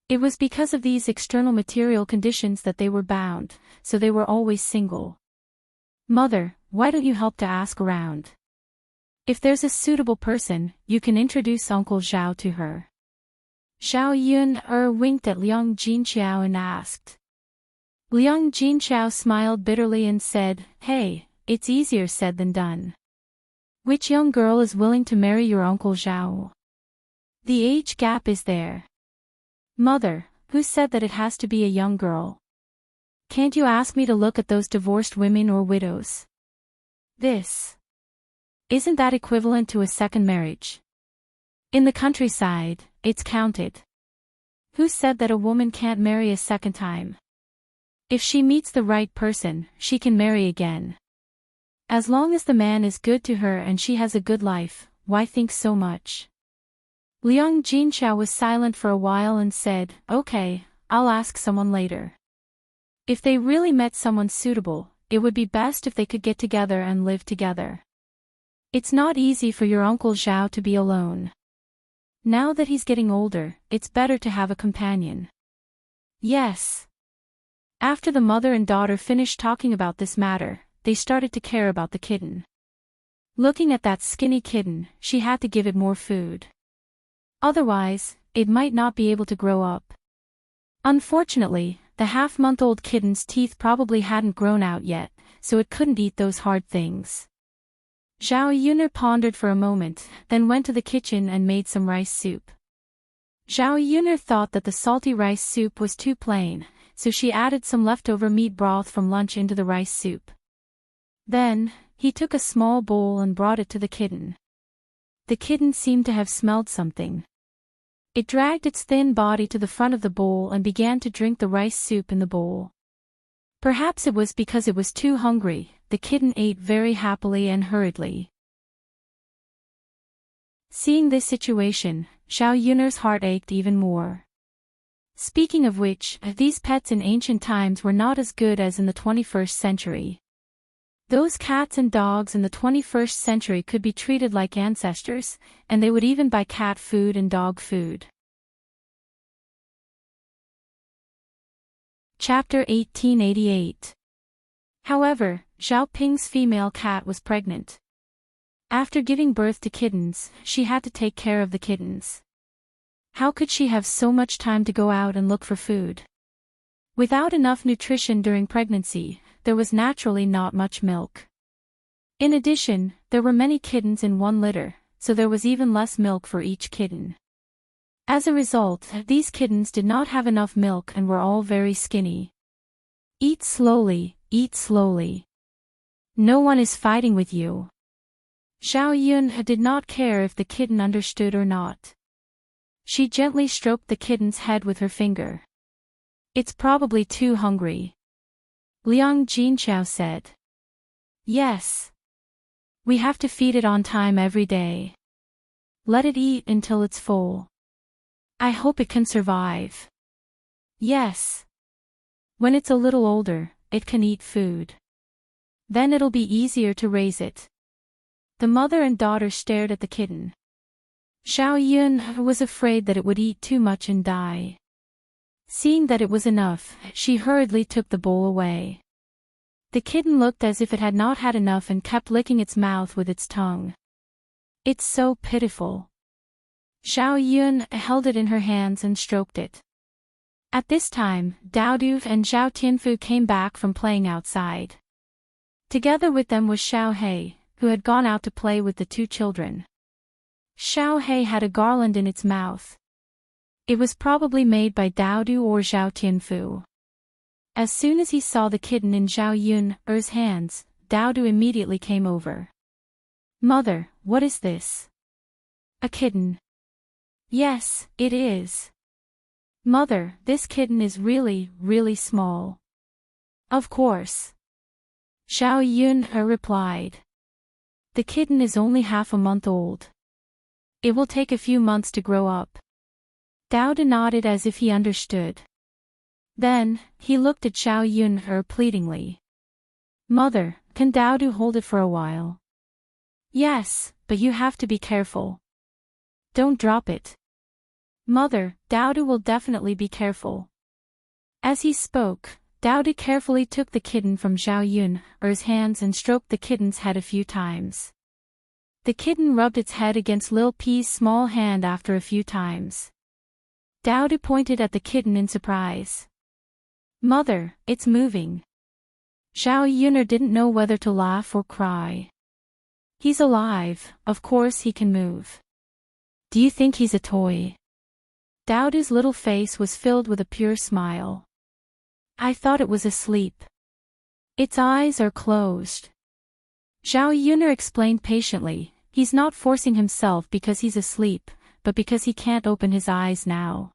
It was because of these external material conditions that they were bound, so they were always single. Mother, why don't you help to ask around? If there's a suitable person, you can introduce Uncle Zhao to her. Zhao Yun winked at Liang Jinqiao and asked. Liang Jinqiao smiled bitterly and said, hey, it's easier said than done. Which young girl is willing to marry your Uncle Zhao? The age gap is there. Mother, who said that it has to be a young girl? Can't you ask me to look at those divorced women or widows? Isn't that equivalent to a second marriage? In the countryside, it's counted. Who said that a woman can't marry a second time? If she meets the right person, she can marry again. As long as the man is good to her and she has a good life, why think so much? Liang Jinqiao was silent for a while and said, okay, I'll ask someone later. If they really met someone suitable, it would be best if they could get together and live together. It's not easy for your Uncle Zhao to be alone. Now that he's getting older, it's better to have a companion. Yes. After the mother and daughter finished talking about this matter, they started to care about the kitten. Looking at that skinny kitten, she had to give it more food. Otherwise, it might not be able to grow up. Unfortunately, the half-month-old kitten's teeth probably hadn't grown out yet, so it couldn't eat those hard things. Zhao Yun pondered for a moment, then went to the kitchen and made some rice soup. Zhao Yun thought that the salty rice soup was too plain, so she added some leftover meat broth from lunch into the rice soup. Then, he took a small bowl and brought it to the kitten. The kitten seemed to have smelled something. It dragged its thin body to the front of the bowl and began to drink the rice soup in the bowl. Perhaps it was because it was too hungry. The kitten ate very happily and hurriedly. Seeing this situation, Zhao Yun's heart ached even more. Speaking of which, these pets in ancient times were not as good as in the 21st century. Those cats and dogs in the 21st century could be treated like ancestors, and they would even buy cat food and dog food. Chapter 1888. However, Zhao Ping's female cat was pregnant. After giving birth to kittens, she had to take care of the kittens. How could she have so much time to go out and look for food? Without enough nutrition during pregnancy, there was naturally not much milk. In addition, there were many kittens in one litter, so there was even less milk for each kitten. As a result, these kittens did not have enough milk and were all very skinny. Eat slowly, eat slowly. No one is fighting with you. Zhao Yun did not care if the kitten understood or not. She gently stroked the kitten's head with her finger. It's probably too hungry. Liang Jinqiao said. Yes. We have to feed it on time every day. Let it eat until it's full. I hope it can survive. Yes. When it's a little older, it can eat food. Then it'll be easier to raise it. The mother and daughter stared at the kitten. Zhao Yun was afraid that it would eat too much and die. Seeing that it was enough, she hurriedly took the bowl away. The kitten looked as if it had not had enough and kept licking its mouth with its tongue. It's so pitiful. Zhao Yun held it in her hands and stroked it. At this time, Daodu and Zhao Tianfu came back from playing outside. Together with them was Xiao He, who had gone out to play with the two children. Xiao He had a garland in its mouth. It was probably made by Daodu or Zhao Tianfu. As soon as he saw the kitten in Zhao Yun's hands, Daodu immediately came over. Mother, what is this? A kitten. Yes, it is. Mother, this kitten is really, really small. Of course. Zhao Yun replied. The kitten is only half a month old. It will take a few months to grow up. Daodu nodded as if he understood. Then, he looked at Zhao Yun pleadingly. Mother, can Daodu hold it for a while? Yes, but you have to be careful. Don't drop it. Mother, Daodu will definitely be careful. As he spoke, Daodu carefully took the kitten from Zhao Yun's hands and stroked the kitten's head a few times. The kitten rubbed its head against Lil P's small hand after a few times. Daodu pointed at the kitten in surprise. Mother, it's moving. Zhao Yun didn't know whether to laugh or cry. He's alive, of course he can move. Do you think he's a toy? Daodu's little face was filled with a pure smile. I thought it was asleep. Its eyes are closed. Zhao Yun explained patiently, he's not forcing himself because he's asleep, but because he can't open his eyes now.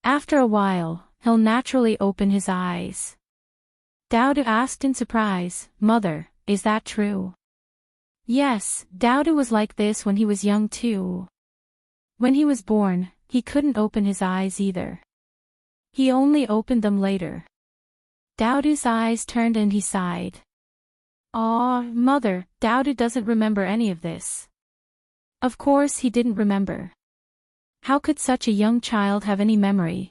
After a while, he'll naturally open his eyes. Daodu asked in surprise, Mother, is that true? Yes, Daodu was like this when he was young too. When he was born, he couldn't open his eyes either. He only opened them later. Daodu's eyes turned and he sighed. Aw, Mother, Daodu doesn't remember any of this. Of course he didn't remember. How could such a young child have any memory?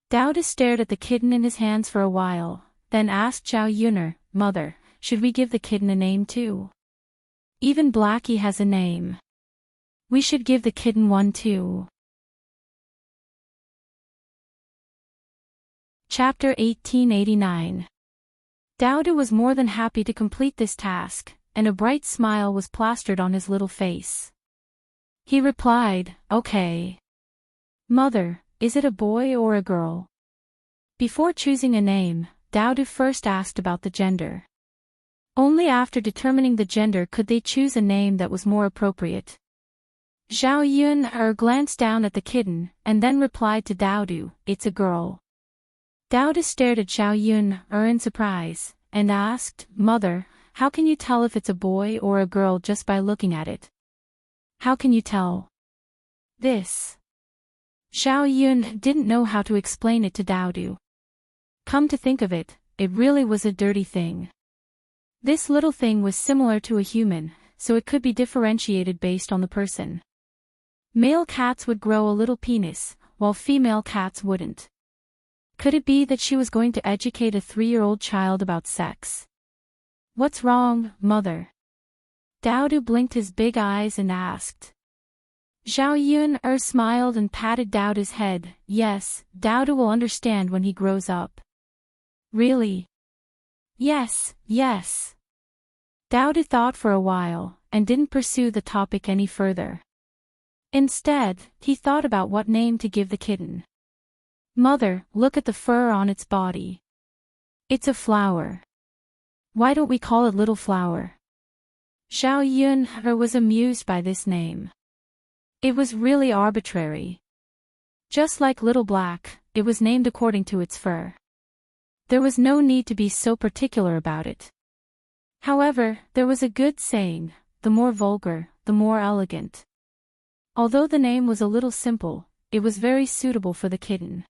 Daodu stared at the kitten in his hands for a while, then asked Zhao Yun, Mother, should we give the kitten a name too? Even Blackie has a name. We should give the kitten one too. Chapter 1889. Daodu was more than happy to complete this task, and a bright smile was plastered on his little face. He replied, Okay. Mother, is it a boy or a girl? Before choosing a name, Daodu first asked about the gender. Only after determining the gender could they choose a name that was more appropriate. Zhao Yun glanced down at the kitten, and then replied to Daodu, It's a girl. Daodu stared at Zhao Yun in surprise, and asked, Mother, how can you tell if it's a boy or a girl just by looking at it? How can you tell? This. Zhao Yun didn't know how to explain it to Daodu. Come to think of it, it really was a dirty thing. This little thing was similar to a human, so it could be differentiated based on the person. Male cats would grow a little penis, while female cats wouldn't. Could it be that she was going to educate a 3-year-old child about sex? What's wrong, Mother? Daodu blinked his big eyes and asked. Zhao Yun smiled and patted Daodu's head. Yes, Daodu will understand when he grows up. Really? Yes, yes. Daodu thought for a while, and didn't pursue the topic any further. Instead, he thought about what name to give the kitten. Mother, look at the fur on its body. It's a flower. Why don't we call it Little Flower? Zhao Yun was amused by this name. It was really arbitrary. Just like Little Black, it was named according to its fur. There was no need to be so particular about it. However, there was a good saying, the more vulgar, the more elegant. Although the name was a little simple, it was very suitable for the kitten.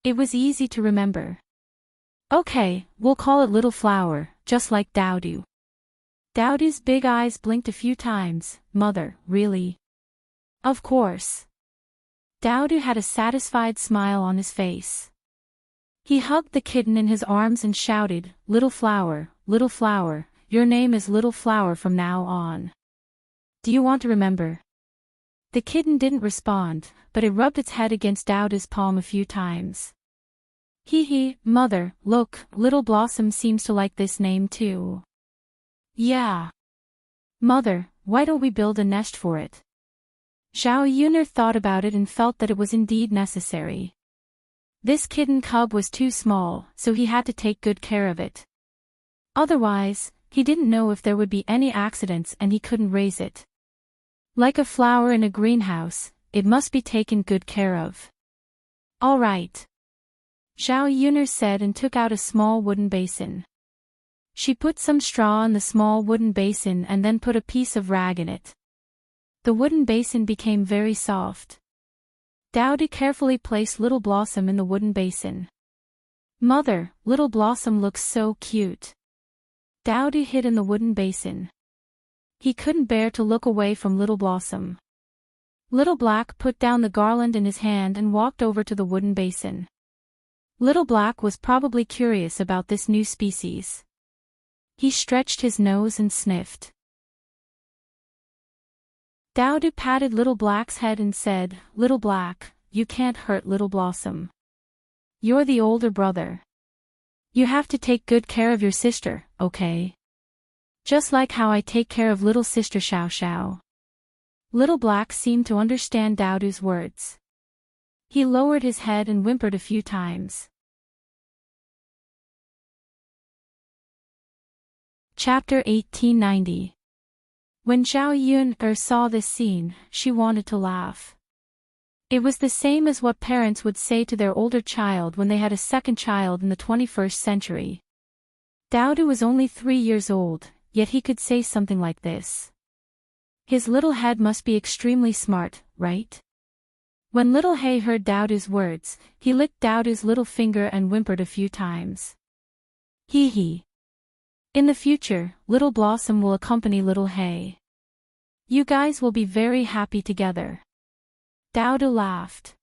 It was easy to remember. Okay, we'll call it Little Flower, just like Daodu. Dowdy's big eyes blinked a few times. Mother, really? Of course. Dowdy had a satisfied smile on his face. He hugged the kitten in his arms and shouted, Little Flower, your name is Little Flower from now on. Do you want to remember? The kitten didn't respond, but it rubbed its head against Dowdy's palm a few times. Hee, Mother, look, Little Blossom seems to like this name too. Yeah. Mother, why don't we build a nest for it? Zhao Yun'er thought about it and felt that it was indeed necessary. This kitten cub was too small, so he had to take good care of it. Otherwise, he didn't know if there would be any accidents and he couldn't raise it. Like a flower in a greenhouse, it must be taken good care of. All right. Zhao Yun'er said and took out a small wooden basin. She put some straw in the small wooden basin and then put a piece of rag in it. The wooden basin became very soft. Dowdy carefully placed Little Blossom in the wooden basin. Mother, Little Blossom looks so cute. Dowdy hid in the wooden basin. He couldn't bear to look away from Little Blossom. Little Black put down the garland in his hand and walked over to the wooden basin. Little Black was probably curious about this new species. He stretched his nose and sniffed. Dowdy patted Little Black's head and said, Little Black, you can't hurt Little Blossom. You're the older brother. You have to take good care of your sister, okay? Just like how I take care of little sister Xiao Xiao. Little Black seemed to understand Dowdy's words. He lowered his head and whimpered a few times. Chapter 1890. When Zhao Yun'er saw this scene, she wanted to laugh. It was the same as what parents would say to their older child when they had a second child in the 21st century. Dowdy was only 3 years old, yet he could say something like this. His little head must be extremely smart, right? When Little Hay heard Dowdy's words, he licked Dowdy's little finger and whimpered a few times. Hee. In the future, Little Blossom will accompany Little Hay. You guys will be very happy together. Dowdy laughed.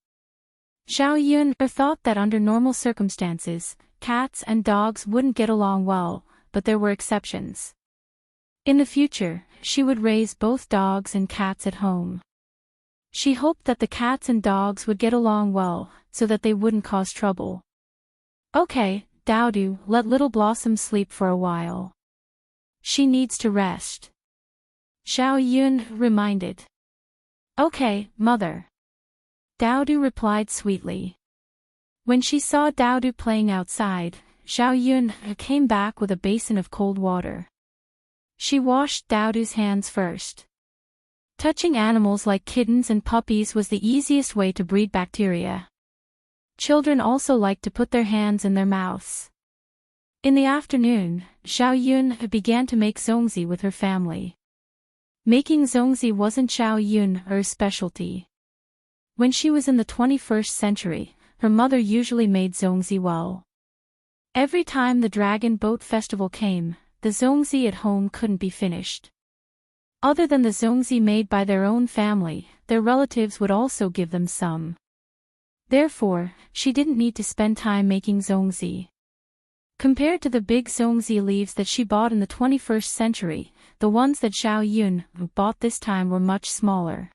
Zhao Yun'er thought that under normal circumstances, cats and dogs wouldn't get along well, but there were exceptions. In the future, she would raise both dogs and cats at home. She hoped that the cats and dogs would get along well, so that they wouldn't cause trouble. Okay, Dowdy, let Little Blossom sleep for a while. She needs to rest. Zhao Yun'er reminded. Okay, Mother. Dowdy replied sweetly. When she saw Dowdy playing outside, Zhao Yun'er came back with a basin of cold water. She washed Dowdy's hands first. Touching animals like kittens and puppies was the easiest way to breed bacteria. Children also like to put their hands in their mouths. In the afternoon, Zhao Yun'er began to make zongzi with her family. Making zongzi wasn't Zhao Yun'er's specialty. When she was in the 21st century, her mother usually made zongzi well. Every time the Dragon Boat Festival came, the zongzi at home couldn't be finished. Other than the zongzi made by their own family, their relatives would also give them some. Therefore, she didn't need to spend time making zongzi. Compared to the big zongzi leaves that she bought in the 21st century, the ones that Zhao Yun'er bought this time were much smaller.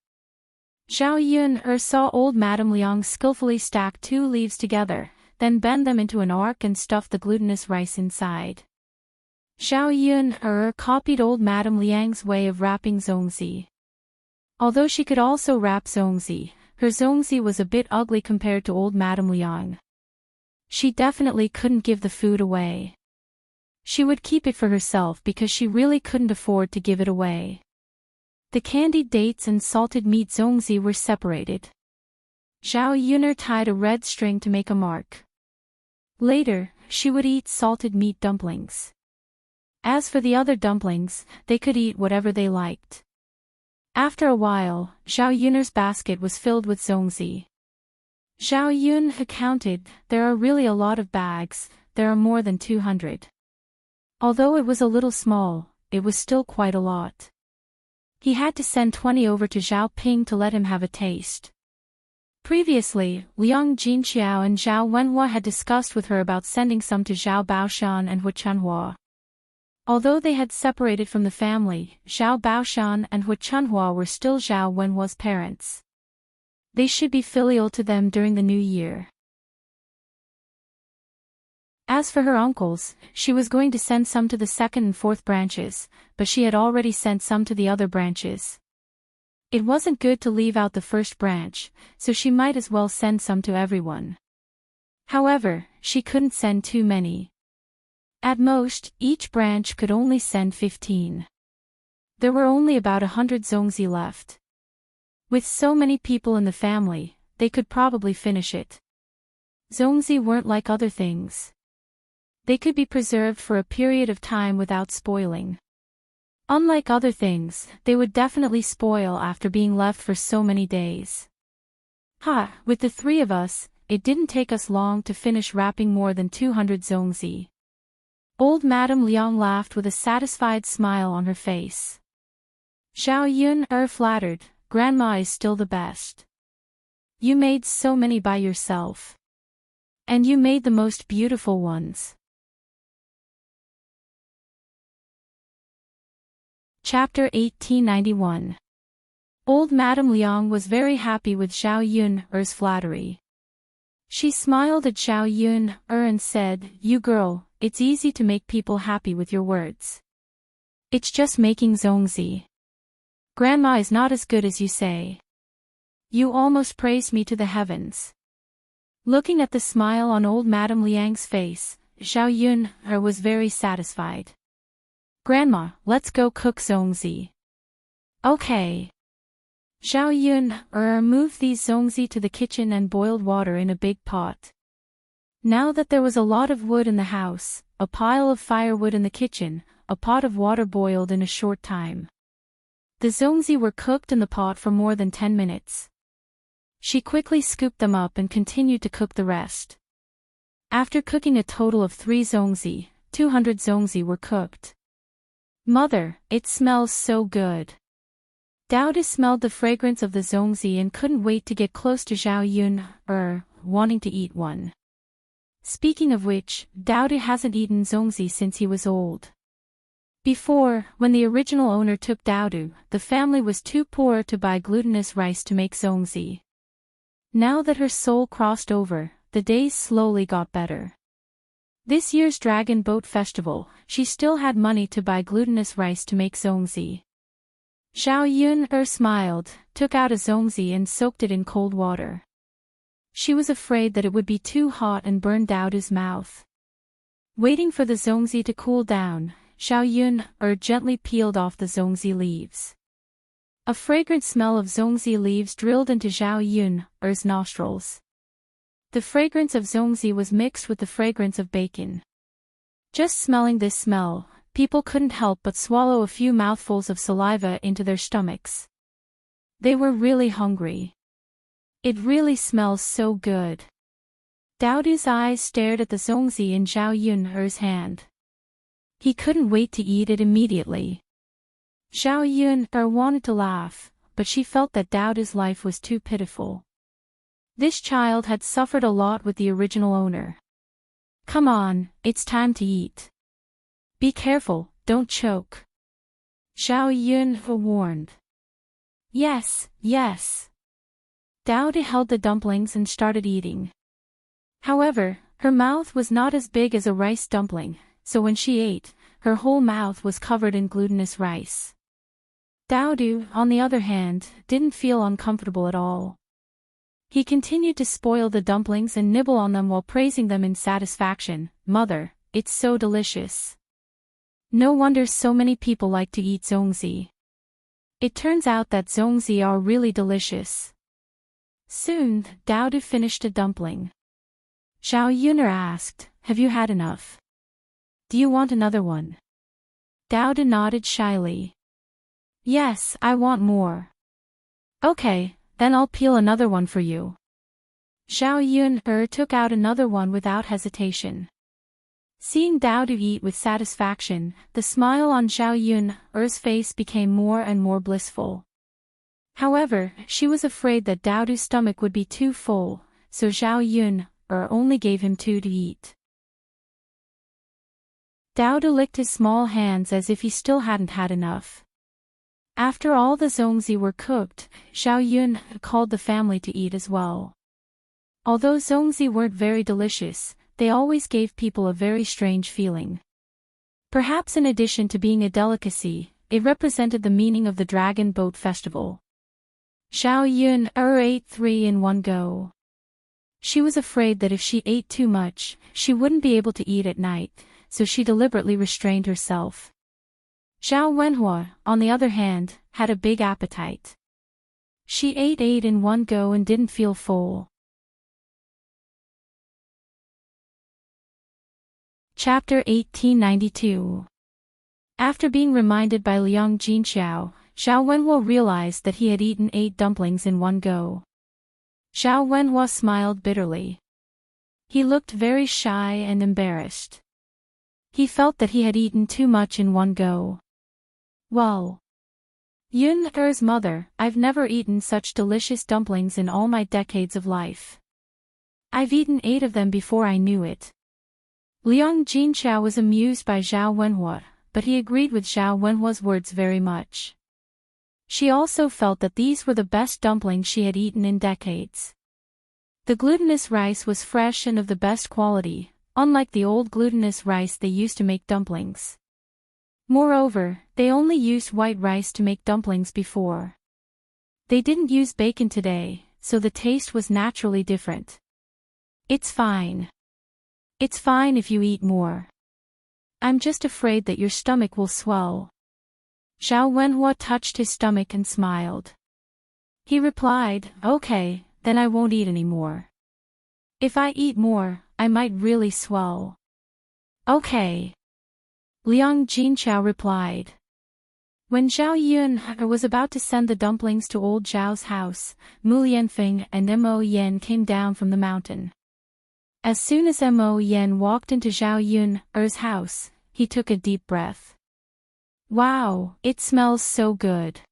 Zhao Yun'er saw old Madame Liang skillfully stack 2 leaves together, then bend them into an arc and stuff the glutinous rice inside. Zhao Yun'er copied old Madame Liang's way of wrapping zongzi. Although she could also wrap zongzi, her zongzi was a bit ugly compared to old Madame Liang. She definitely couldn't give the food away. She would keep it for herself because she really couldn't afford to give it away. The candied dates and salted meat zongzi were separated. Zhao Yun'er tied a red string to make a mark. Later, she would eat salted meat dumplings. As for the other dumplings, they could eat whatever they liked. After a while, Zhao Yun'er's basket was filled with zongzi. Zhao Yun'er counted, there are really a lot of bags, there are more than 200. Although it was a little small, it was still quite a lot. He had to send 20 over to Zhao Ping to let him have a taste. Previously, Liang Jinqiao and Zhao Wenhua had discussed with her about sending some to Zhao Baoshan and Hu Chunhua. Although they had separated from the family, Zhao Baoshan and Hu Chunhua were still Zhao Wenhua's parents. They should be filial to them during the new year. As for her uncles, she was going to send some to the second and fourth branches, but she had already sent some to the other branches. It wasn't good to leave out the first branch, so she might as well send some to everyone. However, she couldn't send too many. At most, each branch could only send 15. There were only about 100 zongzi left. With so many people in the family, they could probably finish it. Zongzi weren't like other things. They could be preserved for a period of time without spoiling. Unlike other things, they would definitely spoil after being left for so many days. With the three of us, it didn't take us long to finish wrapping more than 200 zongzi. Old Madame Liang laughed with a satisfied smile on her face. Zhao Yun flattered, Grandma is still the best. You made so many by yourself. And you made the most beautiful ones. Chapter 1891. Old Madame Liang was very happy with Zhao Yun's flattery. She smiled at Zhao Yun and said, "You girl, it's easy to make people happy with your words. It's just making zongzi. Grandma is not as good as you say. You almost praised me to the heavens." Looking at the smile on old Madame Liang's face, Zhao Yun was very satisfied. "Grandma, let's go cook zongzi." "Okay." Zhao Yun moved these zongzi to the kitchen and boiled water in a big pot. Now that there was a lot of wood in the house, a pile of firewood in the kitchen, a pot of water boiled in a short time. The zongzi were cooked in the pot for more than 10 minutes. She quickly scooped them up and continued to cook the rest. After cooking a total of 3 zongzi, 200 zongzi were cooked. "Mother, it smells so good." Dowdy smelled the fragrance of the zongzi and couldn't wait to get close to Zhao Yun, wanting to eat one. Speaking of which, Dowdy hasn't eaten zongzi since he was old. Before, when the original owner took Dowdy, the family was too poor to buy glutinous rice to make zongzi. Now that her soul crossed over, the days slowly got better. This year's Dragon Boat Festival, she still had money to buy glutinous rice to make zongzi. Zhao Yun smiled, took out a zongzi and soaked it in cold water. She was afraid that it would be too hot and burn Dowdy's mouth. Waiting for the zongzi to cool down, Zhao Yun gently peeled off the zongzi leaves. A fragrant smell of zongzi leaves drilled into Zhao Yun's nostrils. The fragrance of zongzi was mixed with the fragrance of bacon. Just smelling this smell, people couldn't help but swallow a few mouthfuls of saliva into their stomachs. They were really hungry. It really smells so good. Dowdy's eyes stared at the zongzi in Zhao Yun's hand. He couldn't wait to eat it immediately. Zhao Yun wanted to laugh, but she felt that Dowdy's life was too pitiful. This child had suffered a lot with the original owner. "Come on, it's time to eat. Be careful, don't choke," Zhao Yun warned. Yes. Dowdy held the dumplings and started eating. However, her mouth was not as big as a rice dumpling, so when she ate, her whole mouth was covered in glutinous rice. Dowdy, on the other hand, didn't feel uncomfortable at all. He continued to spoil the dumplings and nibble on them while praising them in satisfaction. "Mother, it's so delicious. No wonder so many people like to eat zongzi. It turns out that zongzi are really delicious." Soon, Dowdy finished a dumpling. Zhao Yun asked, "Have you had enough? Do you want another one?" Dowdy nodded shyly. "Yes, I want more." "Okay, then I'll peel another one for you." Zhao Yun took out another one without hesitation. Seeing Dao Du eat with satisfaction, the smile on Zhao Yun's face became more and more blissful. However, she was afraid that Dao Du's stomach would be too full, so Zhao Yun only gave him two to eat. Dao Du licked his small hands as if he still hadn't had enough. After all the zongzi were cooked, Zhao Yun called the family to eat as well. Although zongzi weren't very delicious, they always gave people a very strange feeling. Perhaps in addition to being a delicacy, it represented the meaning of the Dragon Boat Festival. Zhao Yun ate 3 in one go. She was afraid that if she ate too much, she wouldn't be able to eat at night, so she deliberately restrained herself. Zhao Wenhua, on the other hand, had a big appetite. She ate 8 in one go and didn't feel full. Chapter 1892. After being reminded by Liang Jinxiao, Zhao Wenhua realized that he had eaten 8 dumplings in one go. Zhao Wenhua smiled bitterly. He looked very shy and embarrassed. He felt that he had eaten too much in one go. Well, Yun's mother, I've never eaten such delicious dumplings in all my decades of life. I've eaten 8 of them before I knew it. Liang Jinxiao was amused by Zhao Wenhua, but he agreed with Zhao Wenhua's words very much. She also felt that these were the best dumplings she had eaten in decades. The glutinous rice was fresh and of the best quality, unlike the old glutinous rice they used to make dumplings. Moreover, they only used white rice to make dumplings before. They didn't use bacon today, so the taste was naturally different. It's fine. It's fine if you eat more. I'm just afraid that your stomach will swell. Zhao Wenhua touched his stomach and smiled. He replied, okay, then I won't eat any more. If I eat more, I might really swell. Okay. Liang Jinxiao replied. When Zhao Yun was about to send the dumplings to old Zhao's house, Mu Lianfeng and Mo Yan came down from the mountain. As soon as Mo Yan walked into Zhao Yun's house, he took a deep breath. Wow, it smells so good.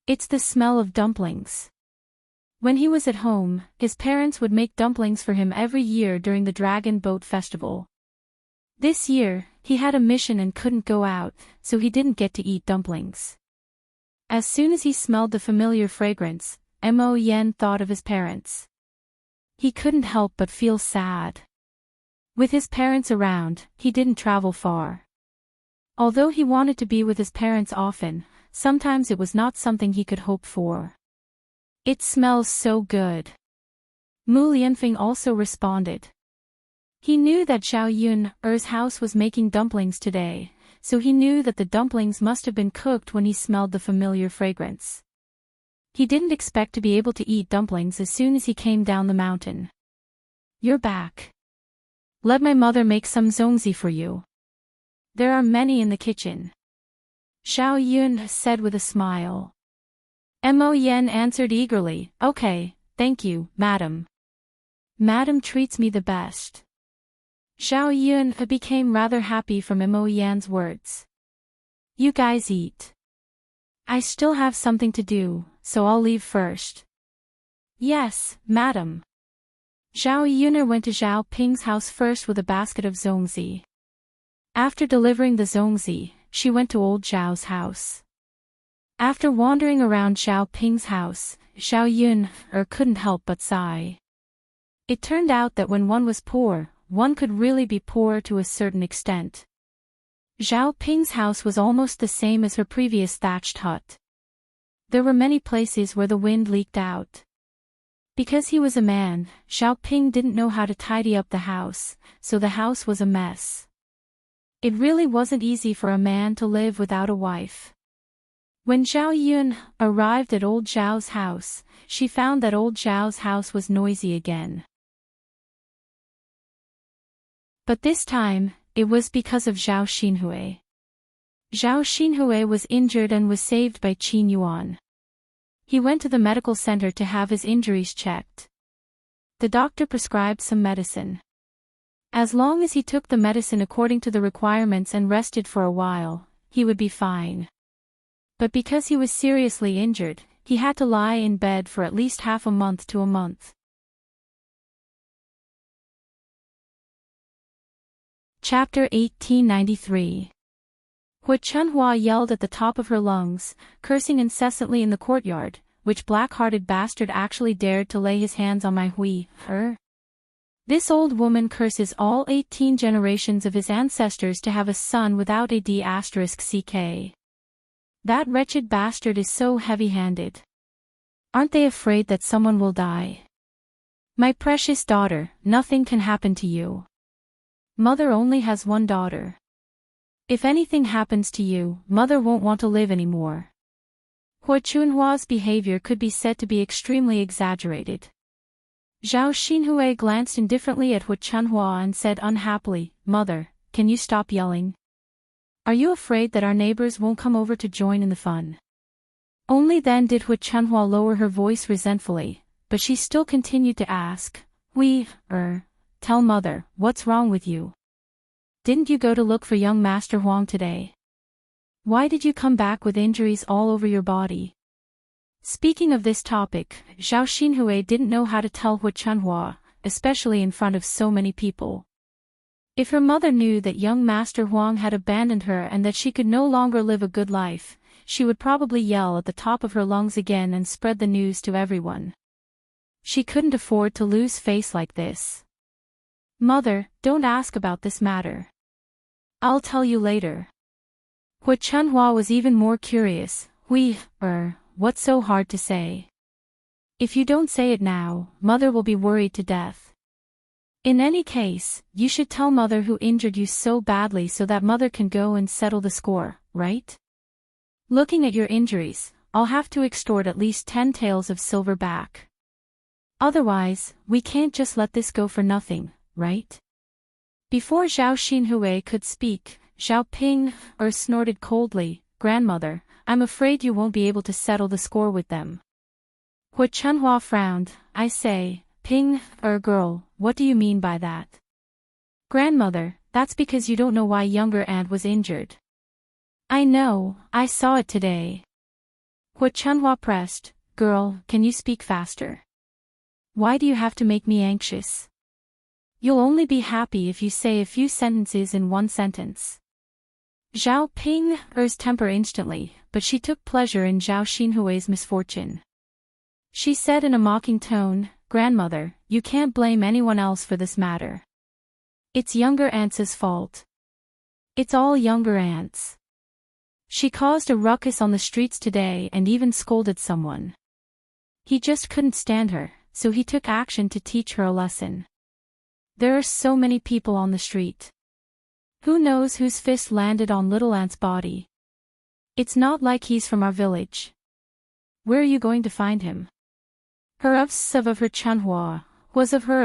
It's the smell of dumplings. When he was at home, his parents would make dumplings for him every year during the Dragon Boat Festival. This year, he had a mission and couldn't go out, so he didn't get to eat dumplings. As soon as he smelled the familiar fragrance, Mo Yan thought of his parents. He couldn't help but feel sad. With his parents around, he didn't travel far. Although he wanted to be with his parents often, sometimes it was not something he could hope for. It smells so good. Mu Lianfeng also responded. He knew that Zhao Yun's house was making dumplings today, so he knew that the dumplings must have been cooked when he smelled the familiar fragrance. He didn't expect to be able to eat dumplings as soon as he came down the mountain. You're back. Let my mother make some zongzi for you. There are many in the kitchen. Zhao Yun said with a smile. Mo Yan answered eagerly, okay, thank you, madam. Madam treats me the best. Zhao Yun became rather happy from Mo Yan's words. You guys eat. I still have something to do, so I'll leave first. Yes, madam. Zhao Yun went to Zhao Ping's house first with a basket of zongzi. After delivering the zongzi, she went to old Zhao's house. After wandering around Zhao Ping's house, Zhao Yun couldn't help but sigh. It turned out that when one was poor, one could really be poor to a certain extent. Zhao Ping's house was almost the same as her previous thatched hut. There were many places where the wind leaked out. Because he was a man, Zhao Ping didn't know how to tidy up the house, so the house was a mess. It really wasn't easy for a man to live without a wife. When Zhao Yun arrived at old Zhao's house, she found that old Zhao's house was noisy again. But this time, it was because of Zhao Xinhui. Zhao Xinhui was injured and was saved by Qin Yuan. He went to the medical center to have his injuries checked. The doctor prescribed some medicine. As long as he took the medicine according to the requirements and rested for a while, he would be fine. But because he was seriously injured, he had to lie in bed for at least half a month to a month. Chapter 1893. Hui Chunhua yelled at the top of her lungs, cursing incessantly in the courtyard, which black-hearted bastard actually dared to lay his hands on my her. This old woman curses all 18 generations of his ancestors to have a son without a D***ck. That wretched bastard is so heavy-handed. Aren't they afraid that someone will die? My precious daughter, nothing can happen to you. Mother only has one daughter. If anything happens to you, Mother won't want to live anymore. Hui Chunhua's behavior could be said to be extremely exaggerated. Zhao Xinhui glanced indifferently at Hui Chunhua and said unhappily, Mother, can you stop yelling? Are you afraid that our neighbors won't come over to join in the fun? Only then did Hui Chunhua lower her voice resentfully, but she still continued to ask, tell Mother, what's wrong with you? Didn't you go to look for young Master Huang today? Why did you come back with injuries all over your body? Speaking of this topic, Zhao Xinhui didn't know how to tell Hui Chunhua, especially in front of so many people. If her mother knew that young Master Huang had abandoned her and that she could no longer live a good life, she would probably yell at the top of her lungs again and spread the news to everyone. She couldn't afford to lose face like this. Mother, don't ask about this matter. I'll tell you later. Hui Chunhua was even more curious. What's so hard to say? If you don't say it now, Mother will be worried to death. In any case, you should tell Mother who injured you so badly so that Mother can go and settle the score, right? Looking at your injuries, I'll have to extort at least 10 taels of silver back. Otherwise, we can't just let this go for nothing, right? Before Zhao Xinhui could speak, Zhao Ping snorted coldly, Grandmother, I'm afraid you won't be able to settle the score with them. Hui Chunhua frowned, I say, Ping, girl, what do you mean by that? Grandmother, that's because you don't know why younger aunt was injured. I know, I saw it today. Hui Chunhua pressed, Girl, can you speak faster? Why do you have to make me anxious? You'll only be happy if you say a few sentences in one sentence. Zhao Ping's temper instantly, but she took pleasure in Zhao Xinhui's misfortune. She said in a mocking tone, Grandmother, you can't blame anyone else for this matter. It's younger aunt's fault. It's all younger aunt's. She caused a ruckus on the streets today and even scolded someone. He just couldn't stand her, so he took action to teach her a lesson. There are so many people on the street. Who knows whose fist landed on little aunt's body? It's not like he's from our village. Where are you going to find him? Her of her Chunhua, was of her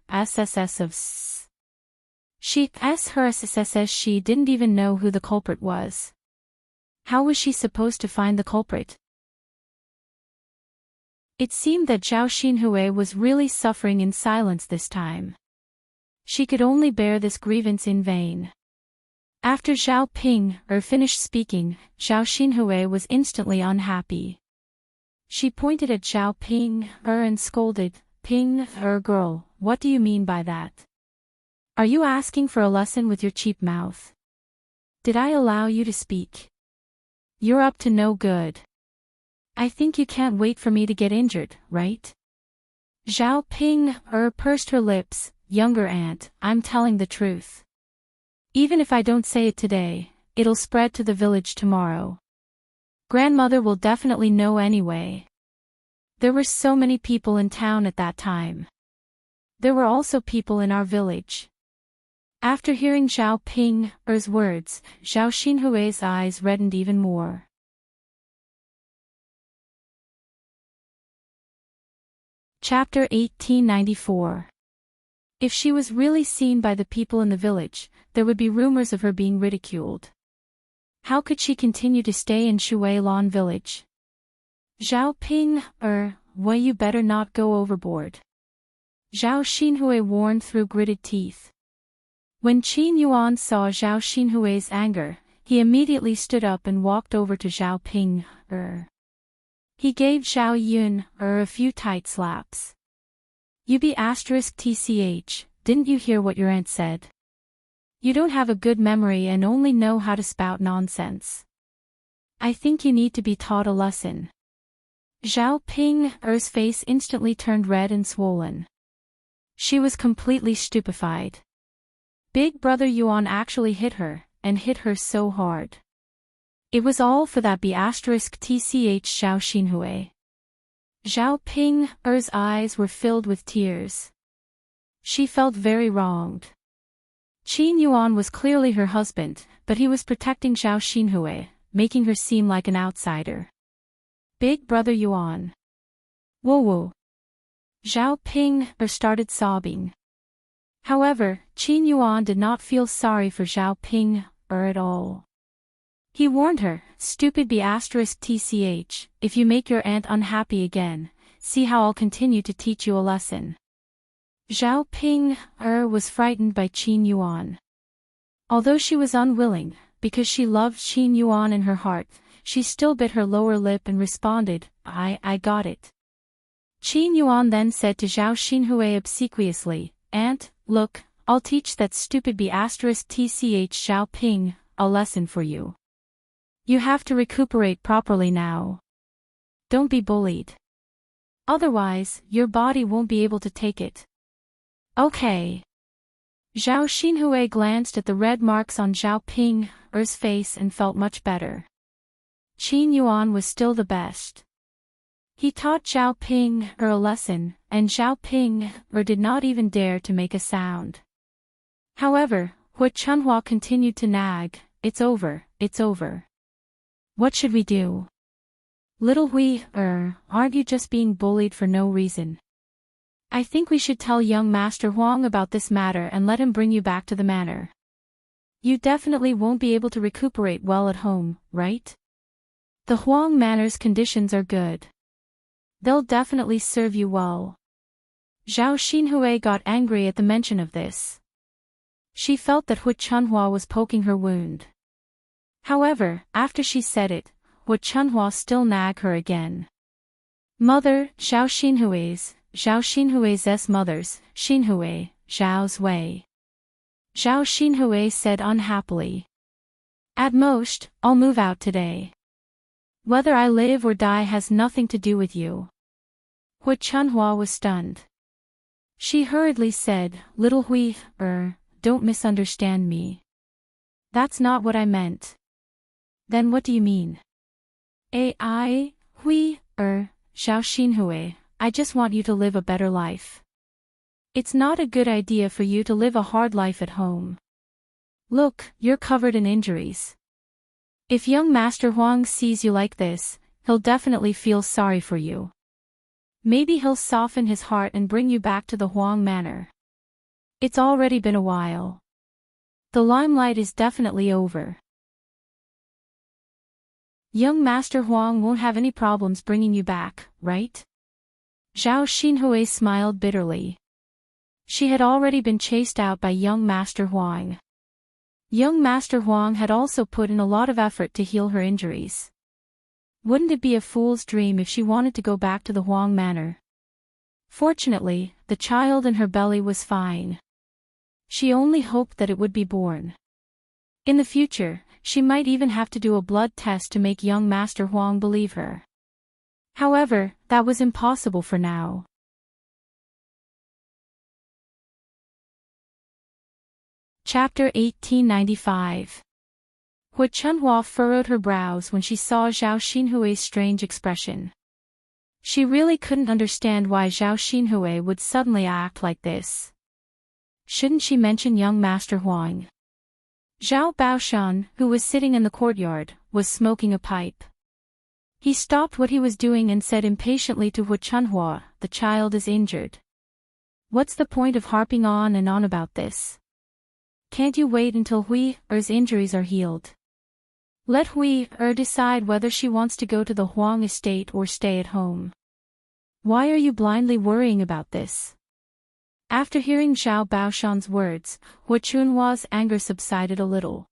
SSS of s. She her SSS she didn't even know who the culprit was. How was she supposed to find the culprit? It seemed that Zhao Xinhui was really suffering in silence this time. She could only bear this grievance in vain. After Zhao Ping finished speaking, Zhao Xinhui was instantly unhappy. She pointed at Zhao Ping and scolded, Ping, girl, what do you mean by that? Are you asking for a lesson with your cheap mouth? Did I allow you to speak? You're up to no good. I think you can't wait for me to get injured, right? Zhao Ping pursed her lips, Younger aunt, I'm telling the truth. Even if I don't say it today, it'll spread to the village tomorrow. Grandmother will definitely know anyway. There were so many people in town at that time. There were also people in our village. After hearing Zhao Ping's words, Zhao Xinhui's eyes reddened even more. Chapter 1894. If she was really seen by the people in the village, there would be rumors of her being ridiculed. How could she continue to stay in Shuilan village? Zhao Ping, well, you better not go overboard. Zhao Xinhui warned through gritted teeth. When Qin Yuan saw Zhao Xinhui's anger, he immediately stood up and walked over to Zhao Ping. He gave Zhao Yun a few tight slaps. You be *tch, didn't you hear what your aunt said? You don't have a good memory and only know how to spout nonsense. I think you need to be taught a lesson. Zhao Ping's face instantly turned red and swollen. She was completely stupefied. Big brother Yuan actually hit her, and hit her so hard. It was all for that B*tch Zhao Xinhui. Zhao Ping's eyes were filled with tears. She felt very wronged. Qin Yuan was clearly her husband, but he was protecting Zhao Xinhui, making her seem like an outsider. Big brother Yuan. Whoa. Zhao Ping started sobbing. However, Qin Yuan did not feel sorry for Zhao Ping at all. He warned her, stupid B*tch, if you make your aunt unhappy again, see how I'll continue to teach you a lesson. Zhao Ping was frightened by Qin Yuan. Although she was unwilling, because she loved Qin Yuan in her heart, she still bit her lower lip and responded, I got it. Qin Yuan then said to Zhao Xinhui obsequiously, Aunt, look, I'll teach that stupid B*tch Zhao Ping a lesson for you. You have to recuperate properly now. Don't be bullied. Otherwise, your body won't be able to take it. Okay. Zhao Xinhui glanced at the red marks on Zhao Ping's face and felt much better. Qin Yuan was still the best. He taught Zhao Ping a lesson, and Zhao Ping did not even dare to make a sound. However, Hu Chunhua continued to nag, it's over. What should we do? Little Hui, aren't you just being bullied for no reason? I think we should tell young Master Huang about this matter and let him bring you back to the manor. You definitely won't be able to recuperate well at home, right? The Huang Manor's conditions are good. They'll definitely serve you well. Zhao Xinhui got angry at the mention of this. She felt that Hu Chunhua was poking her wound. However, after she said it, Hu Chunhua still nagged her again. Mother, Zhao Xinhui's mother's, Xinhui, Zhao's way. Zhao Xinhui said unhappily. At most, I'll move out today. Whether I live or die has nothing to do with you. Hu Chunhua was stunned. She hurriedly said, Little Hui, don't misunderstand me. That's not what I meant. Then what do you mean? Hui, Zhao Xinhui, I just want you to live a better life. It's not a good idea for you to live a hard life at home. Look, you're covered in injuries. If young Master Huang sees you like this, he'll definitely feel sorry for you. Maybe he'll soften his heart and bring you back to the Huang Manor. It's already been a while. The limelight is definitely over. Young Master Huang won't have any problems bringing you back, right? Zhao Xinhui smiled bitterly. She had already been chased out by young Master Huang. Young Master Huang had also put in a lot of effort to heal her injuries. Wouldn't it be a fool's dream if she wanted to go back to the Huang Manor? Fortunately, the child in her belly was fine. She only hoped that it would be born. In the future, she might even have to do a blood test to make young Master Huang believe her. However, that was impossible for now. Chapter 1895. Hu Chunhua furrowed her brows when she saw Zhao Xinhui's strange expression. She really couldn't understand why Zhao Xinhui would suddenly act like this. Shouldn't she mention young Master Huang? Zhao Baoshan, who was sitting in the courtyard, was smoking a pipe. He stopped what he was doing and said impatiently to Hu Chunhua, the child is injured. What's the point of harping on and on about this? Can't you wait until Hui's injuries are healed? Let Hui decide whether she wants to go to the Huang estate or stay at home. Why are you blindly worrying about this? After hearing Zhao Baoshan's words, Hu Chunhua's anger subsided a little.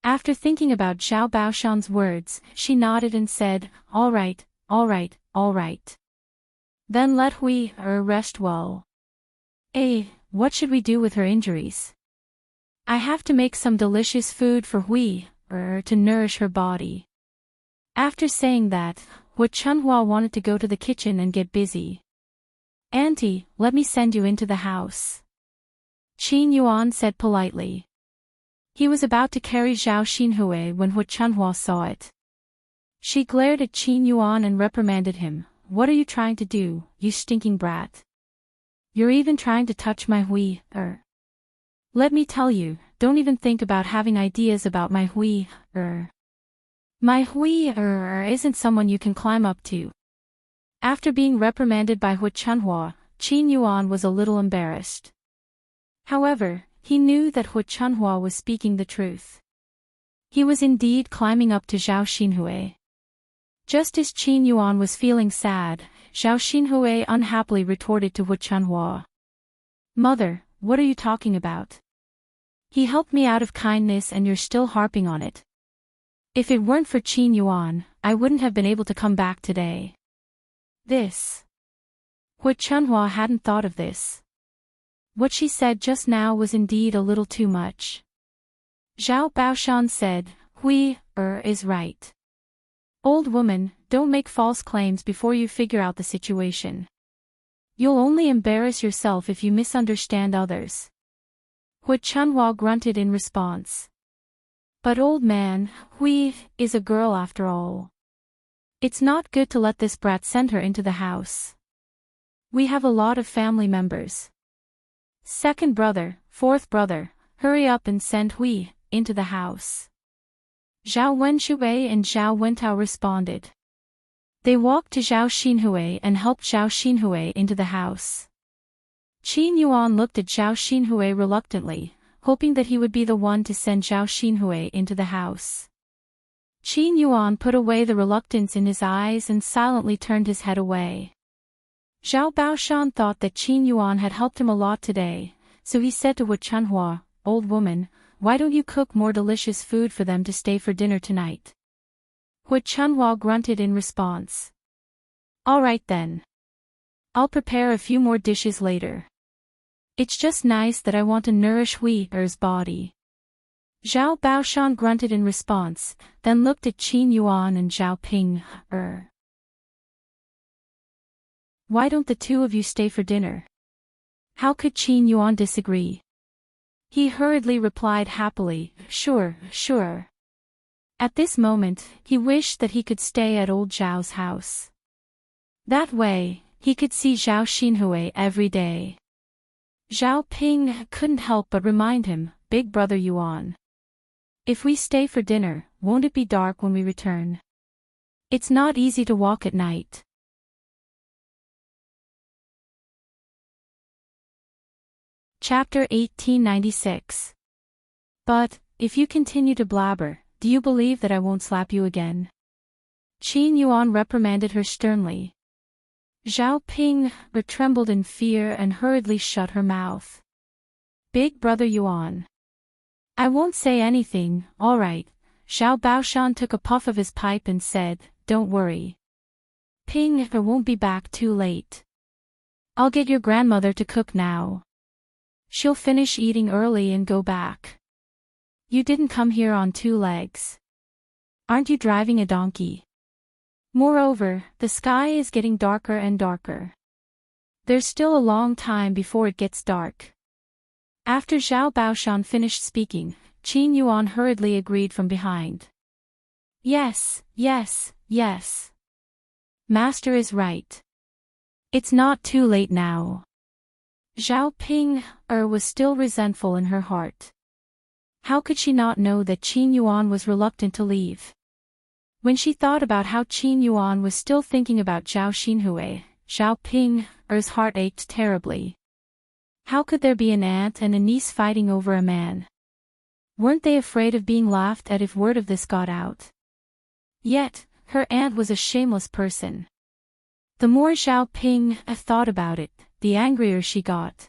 After thinking about Zhao Baoshan's words, she nodded and said, "All right, all right, all right. Then let Hui rest well. What should we do with her injuries? I have to make some delicious food for Hui to nourish her body." After saying that, Hu Chunhua wanted to go to the kitchen and get busy. "Auntie, let me send you into the house," Qin Yuan said politely. He was about to carry Zhao Xinhui when Hu Chunhua saw it. She glared at Qin Yuan and reprimanded him. "What are you trying to do, you stinking brat? You're even trying to touch my Hui. Let me tell you, don't even think about having ideas about my Hui. My Hui isn't someone you can climb up to." After being reprimanded by Hu Chunhua, Qin Yuan was a little embarrassed. However, he knew that Hu Chunhua was speaking the truth. He was indeed climbing up to Zhao Xinhui. Just as Qin Yuan was feeling sad, Zhao Xinhui unhappily retorted to Hu Chunhua. "Mother, what are you talking about? He helped me out of kindness and you're still harping on it. If it weren't for Qin Yuan, I wouldn't have been able to come back today." This. Hu Chunhua hadn't thought of this. What she said just now was indeed a little too much. Zhao Baoshan said, "Hui is right. Old woman, don't make false claims before you figure out the situation. You'll only embarrass yourself if you misunderstand others." Hu Chunhua grunted in response. "But old man, Hui is a girl after all. It's not good to let this brat send her into the house. We have a lot of family members. Second brother, fourth brother, hurry up and send Hui into the house." Zhao Wenshui and Zhao Wentao responded. They walked to Zhao Xinhui and helped Zhao Xinhui into the house. Qin Yuan looked at Zhao Xinhui reluctantly, hoping that he would be the one to send Zhao Xinhui into the house. Qin Yuan put away the reluctance in his eyes and silently turned his head away. Zhao Baoshan thought that Qin Yuan had helped him a lot today, so he said to Hu Chunhua, "Old woman, why don't you cook more delicious food for them to stay for dinner tonight?" Hu Chunhua grunted in response. "All right then. I'll prepare a few more dishes later. It's just nice that I want to nourish Hui's body." Zhao Baoshan grunted in response, then looked at Qin Yuan and Zhao Ping. Why don't the two of you stay for dinner?" How could Qin Yuan disagree? He hurriedly replied happily, "Sure, sure." At this moment, he wished that he could stay at old Zhao's house. That way, he could see Zhao Xinhui every day. Zhao Ping couldn't help but remind him, "Big brother Yuan. If we stay for dinner, won't it be dark when we return? It's not easy to walk at night." Chapter 1896. "But, if you continue to blabber, do you believe that I won't slap you again?" Qin Yuan reprimanded her sternly. Zhao Ping trembled in fear and hurriedly shut her mouth. "Big brother Yuan. I won't say anything, all right." Zhao Baoshan took a puff of his pipe and said, "Don't worry. Ping won't be back too late. I'll get your grandmother to cook now. She'll finish eating early and go back. You didn't come here on two legs. Aren't you driving a donkey? Moreover, the sky is getting darker and darker. There's still a long time before it gets dark." After Zhao Baoshan finished speaking, Qin Yuan hurriedly agreed from behind. Yes, yes, yes. Master is right. It's not too late now." Zhao Ping was still resentful in her heart. How could she not know that Qin Yuan was reluctant to leave? When she thought about how Qin Yuan was still thinking about Zhao Xinhui, Zhao Ping's heart ached terribly. How could there be an aunt and a niece fighting over a man? Weren't they afraid of being laughed at if word of this got out? Yet, her aunt was a shameless person. The more Zhao Ping thought about it, the angrier she got.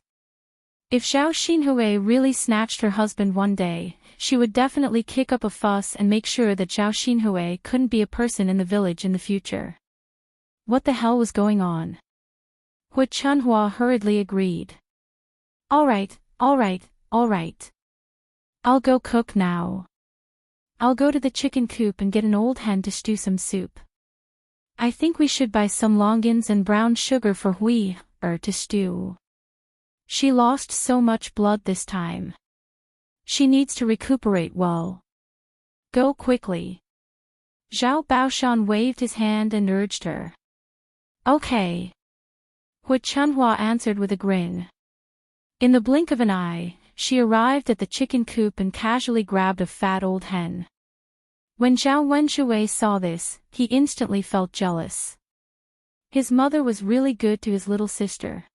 If Zhao Xinhui really snatched her husband one day, she would definitely kick up a fuss and make sure that Zhao Xinhui couldn't be a person in the village in the future. What the hell was going on? Hu Chunhua hurriedly agreed. Alright, alright, alright. I'll go cook now. I'll go to the chicken coop and get an old hen to stew some soup. I think we should buy some longans and brown sugar for to stew. She lost so much blood this time. She needs to recuperate well. Go quickly. Zhao Baoshan waved his hand and urged her. Okay. Hu Chunhua answered with a grin. In the blink of an eye, she arrived at the chicken coop and casually grabbed a fat old hen. When Zhao Wenshui saw this, he instantly felt jealous. His mother was really good to his little sister.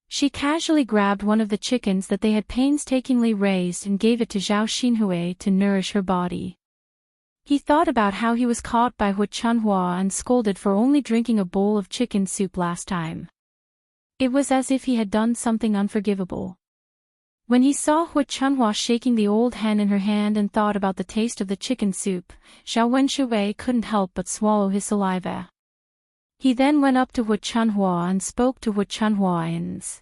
She casually grabbed one of the chickens that they had painstakingly raised and gave it to Zhao Xinhui to nourish her body. He thought about how he was caught by Hu Chunhua and scolded for only drinking a bowl of chicken soup last time. It was as if he had done something unforgivable. When he saw Hu Chunhua shaking the old hen in her hand and thought about the taste of the chicken soup, Zhao Wenshui couldn't help but swallow his saliva. He then went up to Hu Chunhua and spoke to Hu Chunhua.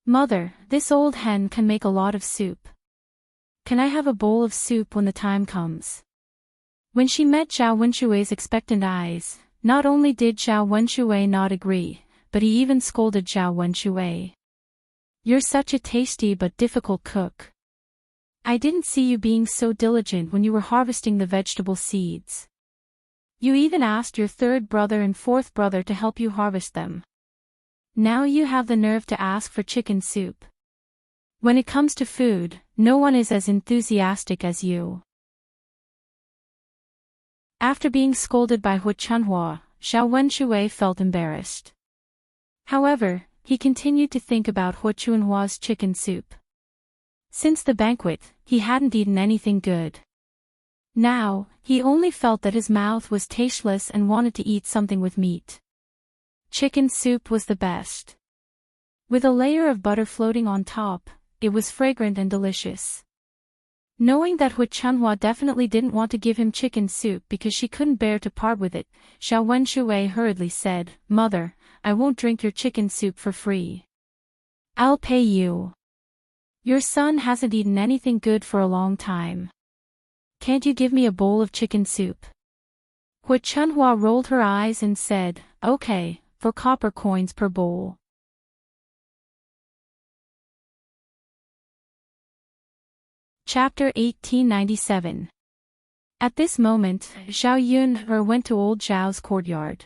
Mother, this old hen can make a lot of soup. Can I have a bowl of soup when the time comes? When she met Zhao Wenshui's expectant eyes, not only did Zhao Wenshui not agree, but he even scolded Zhao Wenshui. You're such a tasty but difficult cook. I didn't see you being so diligent when you were harvesting the vegetable seeds. You even asked your third brother and fourth brother to help you harvest them. Now you have the nerve to ask for chicken soup. When it comes to food, no one is as enthusiastic as you. After being scolded by Hu Chunhua, Zhao Wenshui felt embarrassed. However, he continued to think about Hu Chunhua's chicken soup. Since the banquet, he hadn't eaten anything good. Now, he only felt that his mouth was tasteless and wanted to eat something with meat. Chicken soup was the best. With a layer of butter floating on top, it was fragrant and delicious. Knowing that Hu Chunhua definitely didn't want to give him chicken soup because she couldn't bear to part with it, Zhao Wenshui hurriedly said, Mother, I won't drink your chicken soup for free. I'll pay you. Your son hasn't eaten anything good for a long time. Can't you give me a bowl of chicken soup? Hu Chunhua rolled her eyes and said, Okay, for copper coins per bowl. Chapter 1897. At this moment, Zhao Yun went to old Zhao's courtyard.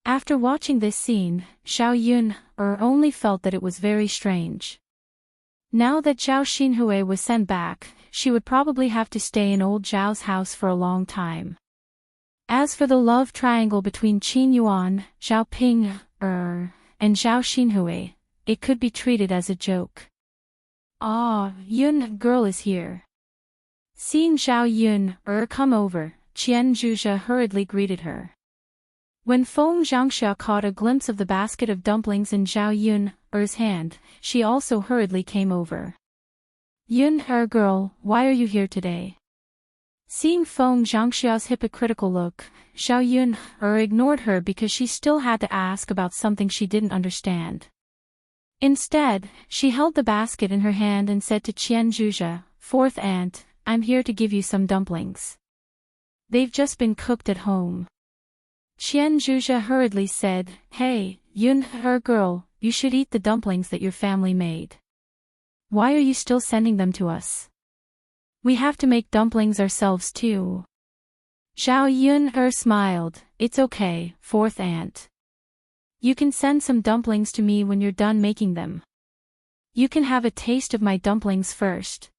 After watching this scene, Zhao Yun only felt that it was very strange. Now that Zhao Xinhui was sent back, she would probably have to stay in old Zhao's house for a long time. As for the love triangle between Qin Yuan, Zhao Ping, and Zhao Xinhui, it could be treated as a joke. Ah, Yun girl is here. Seeing Zhao Yun come over, Qian Zhuzhe hurriedly greeted her. When Feng Zhangxia caught a glimpse of the basket of dumplings in Zhao Yun's hand, she also hurriedly came over. Yun girl, why are you here today? Seeing Feng Zhangxia's hypocritical look, Zhao Yun ignored her because she still had to ask about something she didn't understand. Instead, she held the basket in her hand and said to Qian Zhuzhe, Fourth aunt, I'm here to give you some dumplings. They've just been cooked at home. Qian Zhuzhe hurriedly said, Hey, Yun girl, you should eat the dumplings that your family made. Why are you still sending them to us? We have to make dumplings ourselves too. Zhao Yun smiled, It's okay, fourth aunt. You can send some dumplings to me when you're done making them. You can have a taste of my dumplings first.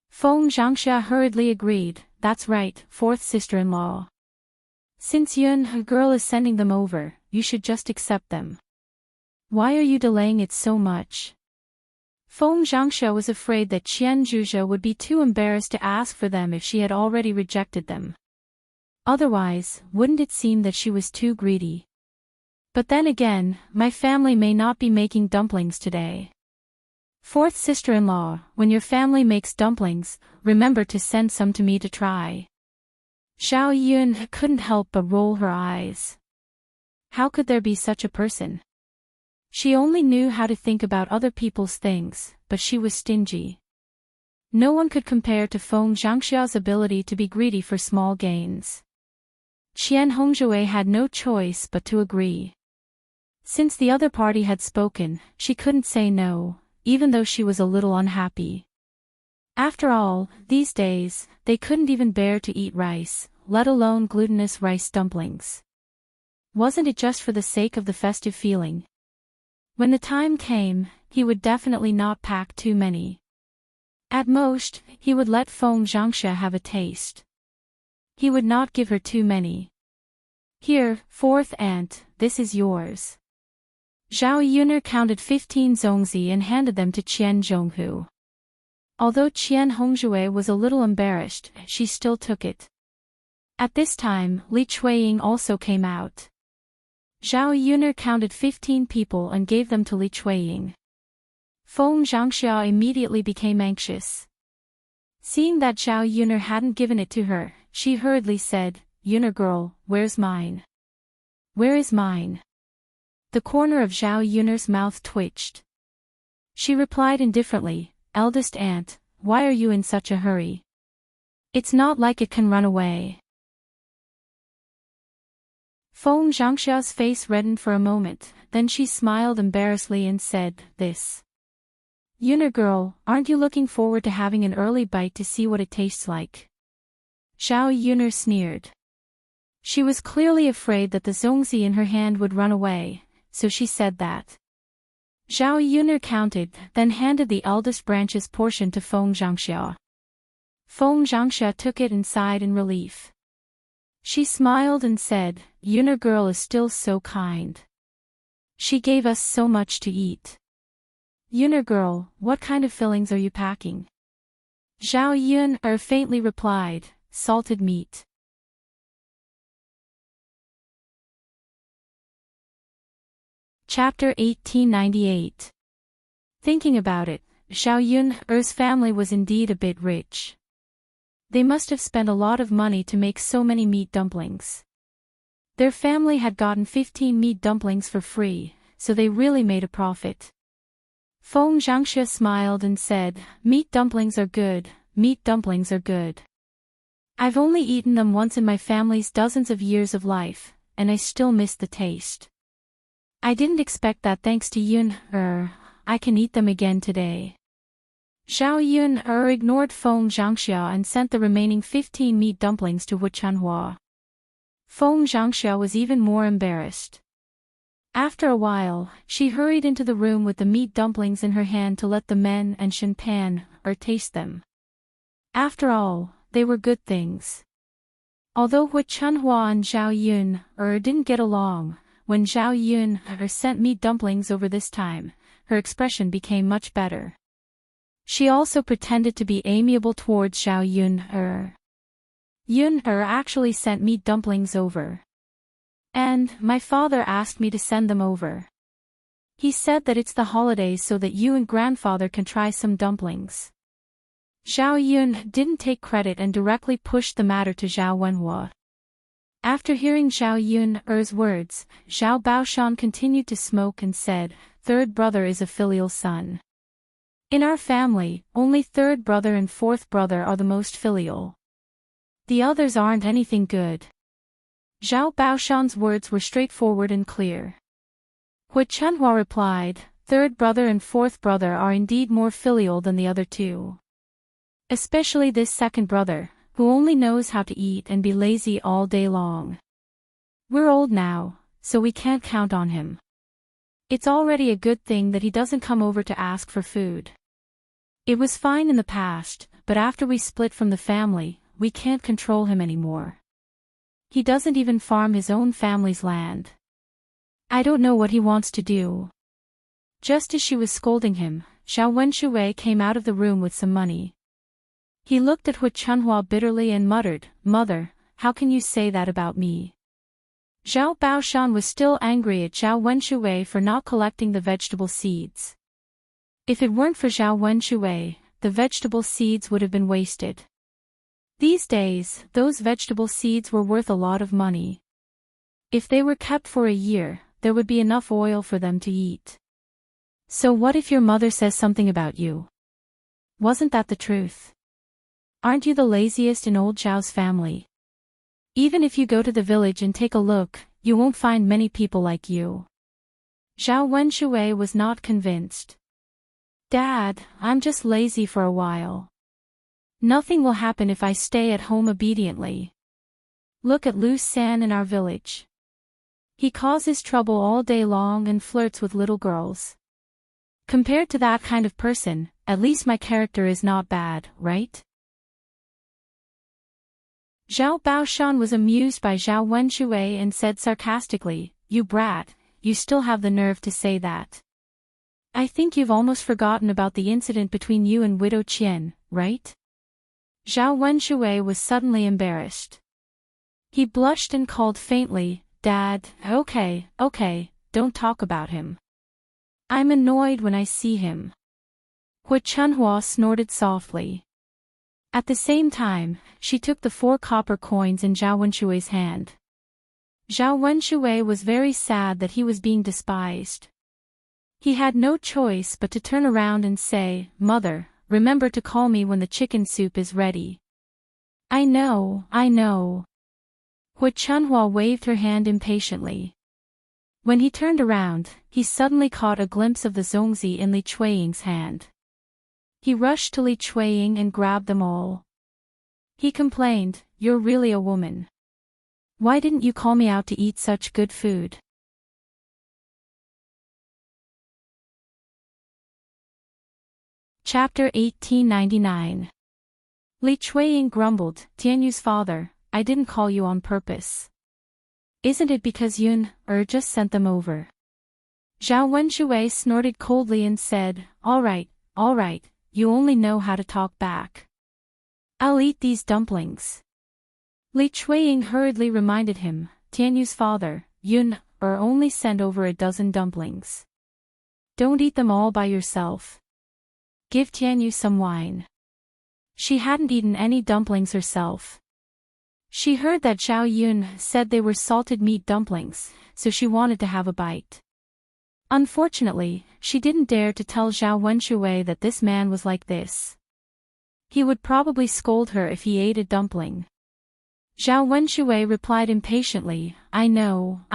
Feng Zhangxia hurriedly agreed, That's right, fourth sister-in-law. Since Yun girl is sending them over, you should just accept them. Why are you delaying it so much? Feng Zhangxia was afraid that Qian Zhuzhe would be too embarrassed to ask for them if she had already rejected them. Otherwise, wouldn't it seem that she was too greedy? But then again, my family may not be making dumplings today. Fourth sister-in-law, when your family makes dumplings, remember to send some to me to try. Zhao Yun couldn't help but roll her eyes. How could there be such a person? She only knew how to think about other people's things, but she was stingy. No one could compare to Feng Zhangxia's ability to be greedy for small gains. Qian Hongzhui had no choice but to agree. Since the other party had spoken, she couldn't say no, even though she was a little unhappy. After all, these days, they couldn't even bear to eat rice, let alone glutinous rice dumplings. Wasn't it just for the sake of the festive feeling? When the time came, he would definitely not pack too many. At most, he would let Feng Zhangxia have a taste. He would not give her too many. Here, fourth aunt, this is yours. Zhao Yuner counted 15 zongzi and handed them to Qian Zhonghu. Although Qian Hongzhui was a little embarrassed, she still took it. At this time, Li Chuiying also came out. Zhao Yuner counted 15 people and gave them to Li Chuiying. Feng Zhangxia immediately became anxious. Seeing that Zhao Yuner hadn't given it to her, she hurriedly said, "Yuner girl, where's mine? Where is mine?" The corner of Zhao Yuner's mouth twitched. She replied indifferently, "Eldest aunt, why are you in such a hurry? It's not like it can run away." Feng Zhangxia's face reddened for a moment, then she smiled embarrassedly and said, "This. Yuner girl, aren't you looking forward to having an early bite to see what it tastes like?" Zhao Yuner sneered. She was clearly afraid that the zongzi in her hand would run away, so she said that. Zhao Yuner counted, then handed the eldest branch's portion to Feng Zhangxia. Feng Zhangxia took it and sighed in relief. She smiled and said, "Yuner girl is still so kind. She gave us so much to eat." "Yuner girl, what kind of fillings are you packing?" Zhao Yun faintly replied, "Salted meat." Chapter 1898. Thinking about it, Zhao Yun's family was indeed a bit rich. They must have spent a lot of money to make so many meat dumplings. Their family had gotten 15 meat dumplings for free, so they really made a profit. Feng Zhangxia smiled and said, "Meat dumplings are good, meat dumplings are good. I've only eaten them once in my family's dozens of years of life, and I still miss the taste. I didn't expect that thanks to Yun, I can eat them again today." Zhao Yun ignored Feng Zhangxia and sent the remaining 15 meat dumplings to Wu Chanhua. Feng Zhangxia was even more embarrassed. After a while, she hurried into the room with the meat dumplings in her hand to let the men and Shen Pan taste them. After all, they were good things. Although Wu Chanhua and Zhao Yun didn't get along, when Zhao Yun sent meat dumplings over this time, her expression became much better. She also pretended to be amiable towards Zhao Yun. Yun actually sent meat dumplings over. And my father asked me to send them over. He said that it's the holidays so that you and grandfather can try some dumplings. Zhao Yun didn't take credit and directly pushed the matter to Zhao Wenhua. After hearing Zhao Yun's words, Zhao Baoshan continued to smoke and said, "Third brother is a filial son. In our family, only third brother and fourth brother are the most filial. The others aren't anything good." Zhao Baoshan's words were straightforward and clear. Hu Chenhua replied, "Third brother and fourth brother are indeed more filial than the other two. Especially this second brother, who only knows how to eat and be lazy all day long. We're old now, so we can't count on him. It's already a good thing that he doesn't come over to ask for food. It was fine in the past, but after we split from the family, we can't control him anymore. He doesn't even farm his own family's land. I don't know what he wants to do." Just as she was scolding him, Zhao Wenshui came out of the room with some money. He looked at Hu Chunhua bitterly and muttered, "Mother, how can you say that about me?" Zhao Baoshan was still angry at Zhao Wenshui for not collecting the vegetable seeds. If it weren't for Zhao Wenshui, the vegetable seeds would have been wasted. These days, those vegetable seeds were worth a lot of money. If they were kept for a year, there would be enough oil for them to eat. So what if your mother says something about you? Wasn't that the truth? Aren't you the laziest in old Zhao's family? Even if you go to the village and take a look, you won't find many people like you. Zhao Wenshui was not convinced. Dad, I'm just lazy for a while. Nothing will happen if I stay at home obediently. Look at Lu San in our village. He causes trouble all day long and flirts with little girls. Compared to that kind of person, at least my character is not bad, right? Zhao Baoshan was amused by Zhao Wenshui and said sarcastically, "You brat, you still have the nerve to say that. I think you've almost forgotten about the incident between you and Widow Qian, right?" Zhao Wenshui was suddenly embarrassed. He blushed and called faintly, "Dad, okay, don't talk about him. I'm annoyed when I see him." Hu Chunhua snorted softly. At the same time, she took the 4 copper coins in Zhao Wenshui's hand. Zhao Wenshui was very sad that he was being despised. He had no choice but to turn around and say, "Mother, remember to call me when the chicken soup is ready." I know. Hu Chunhua waved her hand impatiently. When he turned around, he suddenly caught a glimpse of the zongzi in Li Chuiying's hand. He rushed to Li Chuiying and grabbed them all. He complained, "You're really a woman. Why didn't you call me out to eat such good food?" Chapter 1899. Li Chuiying grumbled, "Tianyu's father, I didn't call you on purpose. Isn't it because Yun just sent them over?" Zhao Wenshui snorted coldly and said, all right, you only know how to talk back. I'll eat these dumplings." Li Chuiying hurriedly reminded him, "Tianyu's father, Yun only sent over a dozen dumplings. Don't eat them all by yourself. Give Tianyu some wine." She hadn't eaten any dumplings herself. She heard that Zhao Yun said they were salted meat dumplings, so she wanted to have a bite. Unfortunately, she didn't dare to tell Zhao Wenshui that this man was like this. He would probably scold her if he ate a dumpling. Zhao Wenshui replied impatiently, I know.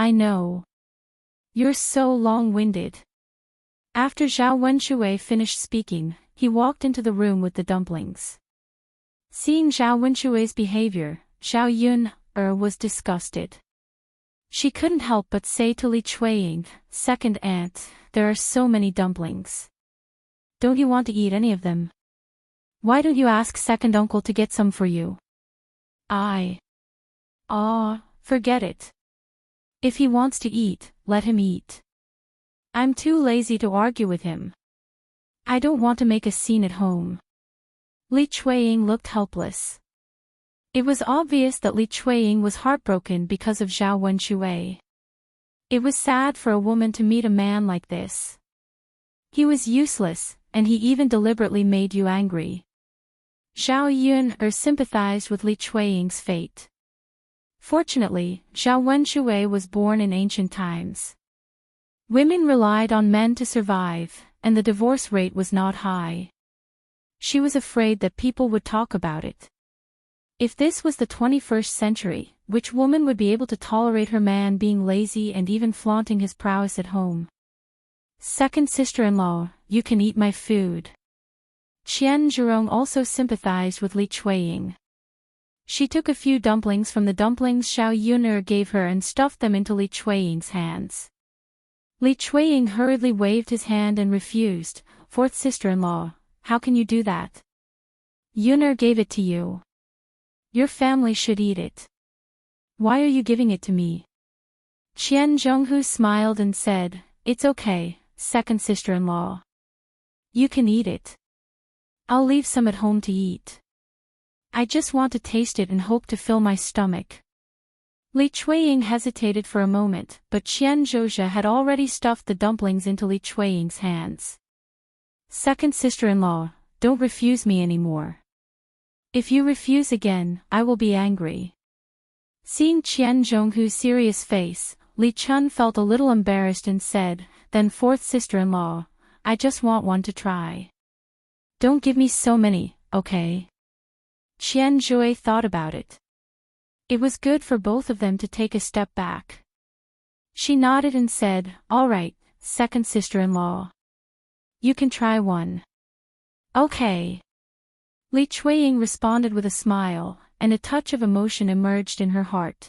You're so long-winded." After Zhao Wenshui finished speaking, he walked into the room with the dumplings. Seeing Zhao Wenshui's behavior, Zhao Yun was disgusted. She couldn't help but say to Li Chuiying, "Second aunt, there are so many dumplings. Don't you want to eat any of them? Why don't you ask second uncle to get some for you?" Forget it. If he wants to eat, let him eat. I'm too lazy to argue with him. I don't want to make a scene at home." Li Chuiying looked helpless. It was obvious that Li Chuiying was heartbroken because of Zhao Wenshui. It was sad for a woman to meet a man like this. He was useless, and he even deliberately made you angry. Zhao Yun sympathized with Li Chuiying's fate. Fortunately, Zhao Wenshui was born in ancient times. Women relied on men to survive, and the divorce rate was not high. She was afraid that people would talk about it. If this was the 21st century, which woman would be able to tolerate her man being lazy and even flaunting his prowess at home? "Second sister-in-law, you can eat my food." Qian Zhurong also sympathized with Li Chuiying. She took a few dumplings from the dumplings Zhao Yun gave her and stuffed them into Li Chuiying's hands. Li Chuiying hurriedly waved his hand and refused. "Fourth sister-in-law, how can you do that? Yun gave it to you. Your family should eat it. Why are you giving it to me?" Qian Zhonghu smiled and said, "It's okay, second sister-in-law. You can eat it. I'll leave some at home to eat. I just want to taste it and hope to fill my stomach." Li Chuiying hesitated for a moment, but Qian Zhozha had already stuffed the dumplings into Li Chuiying's hands. Second sister-in-law, don't refuse me anymore. If you refuse again, I will be angry. Seeing Qian Zhonghu's serious face, Li Chun felt a little embarrassed and said, then fourth sister-in-law, I just want one to try. Don't give me so many, okay? Qian Zhui thought about it. It was good for both of them to take a step back. She nodded and said, all right, second sister-in-law. You can try one. Okay. Li Chuiying responded with a smile, and a touch of emotion emerged in her heart.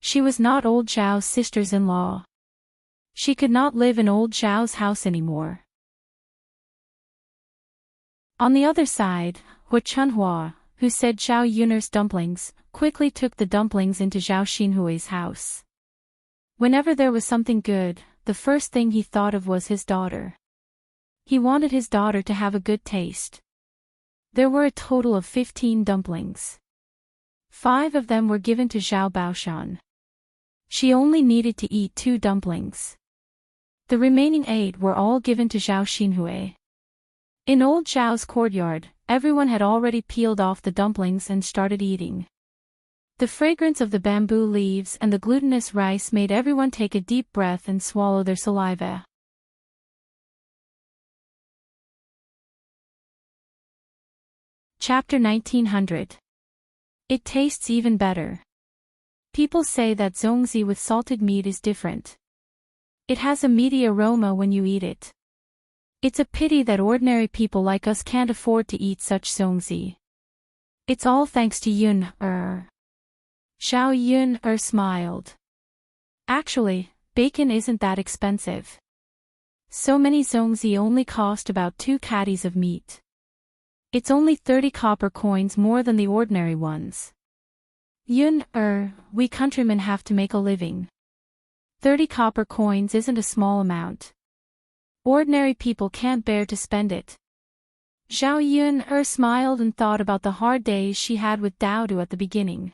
She was not old Zhao's sisters-in-law. She could not live in old Zhao's house anymore. On the other side, Hu Chunhua, who said Zhao Yun'er's dumplings, quickly took the dumplings into Zhao Xinhui's house. Whenever there was something good, the first thing he thought of was his daughter. He wanted his daughter to have a good taste. There were a total of 15 dumplings. 5 of them were given to Zhao Baoshan. She only needed to eat 2 dumplings. The remaining 8 were all given to Zhao Xinhui. In old Zhao's courtyard, everyone had already peeled off the dumplings and started eating. The fragrance of the bamboo leaves and the glutinous rice made everyone take a deep breath and swallow their saliva. Chapter 1900. It tastes even better. People say that zongzi with salted meat is different. It has a meaty aroma when you eat it. It's a pity that ordinary people like us can't afford to eat such zongzi. It's all thanks to Yun-er. Zhao Yun-er smiled. Actually, bacon isn't that expensive. So many zongzi only cost about 2 caddies of meat. It's only 30 copper coins more than the ordinary ones. Yun-er, we countrymen have to make a living. 30 copper coins isn't a small amount. Ordinary people can't bear to spend it. Zhao Yun-er smiled and thought about the hard days she had with Daodu at the beginning.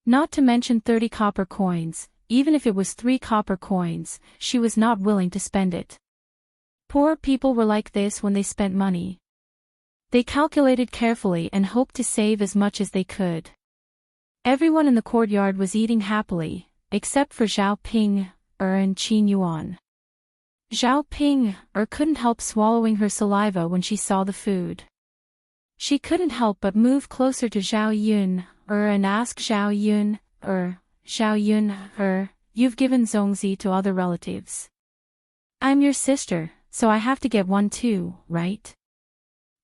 Not to mention 30 copper coins, even if it was 3 copper coins, she was not willing to spend it. Poor people were like this when they spent money. They calculated carefully and hoped to save as much as they could. Everyone in the courtyard was eating happily, except for Zhao Ping-er and Qin Yuan. Zhao Ping-er couldn't help swallowing her saliva when she saw the food. She couldn't help but move closer to Zhao Yun-er and ask Zhao Yun-er, you've given zongzi to other relatives. I'm your sister, so I have to get one too, right?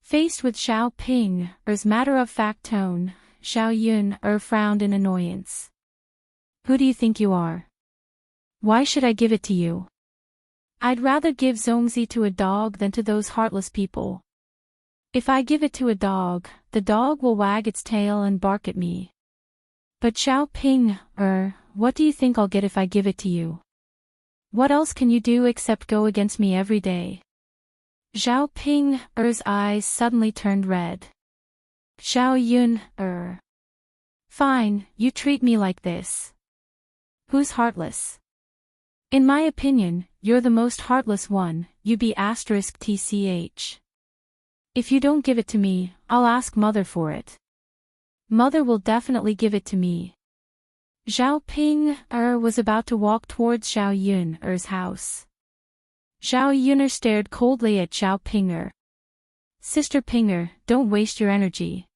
Faced with Zhao Ping-er's matter-of-fact tone, Zhao Yun-er frowned in annoyance. Who do you think you are? Why should I give it to you? I'd rather give zongzi to a dog than to those heartless people. If I give it to a dog, the dog will wag its tail and bark at me. But Zhao Ping-er, what do you think I'll get if I give it to you? What else can you do except go against me every day? Zhao Ping-er's eyes suddenly turned red. Zhao Yun-er. Fine, you treat me like this. Who's heartless? In my opinion, you're the most heartless one, you be *tch. If you don't give it to me, I'll ask Mother for it. Mother will definitely give it to me. Zhao Ping-er was about to walk towards Zhao Yun-er's house. Zhao Yun'er stared coldly at Zhao Ping-er. Sister Ping-er, don't waste your energy.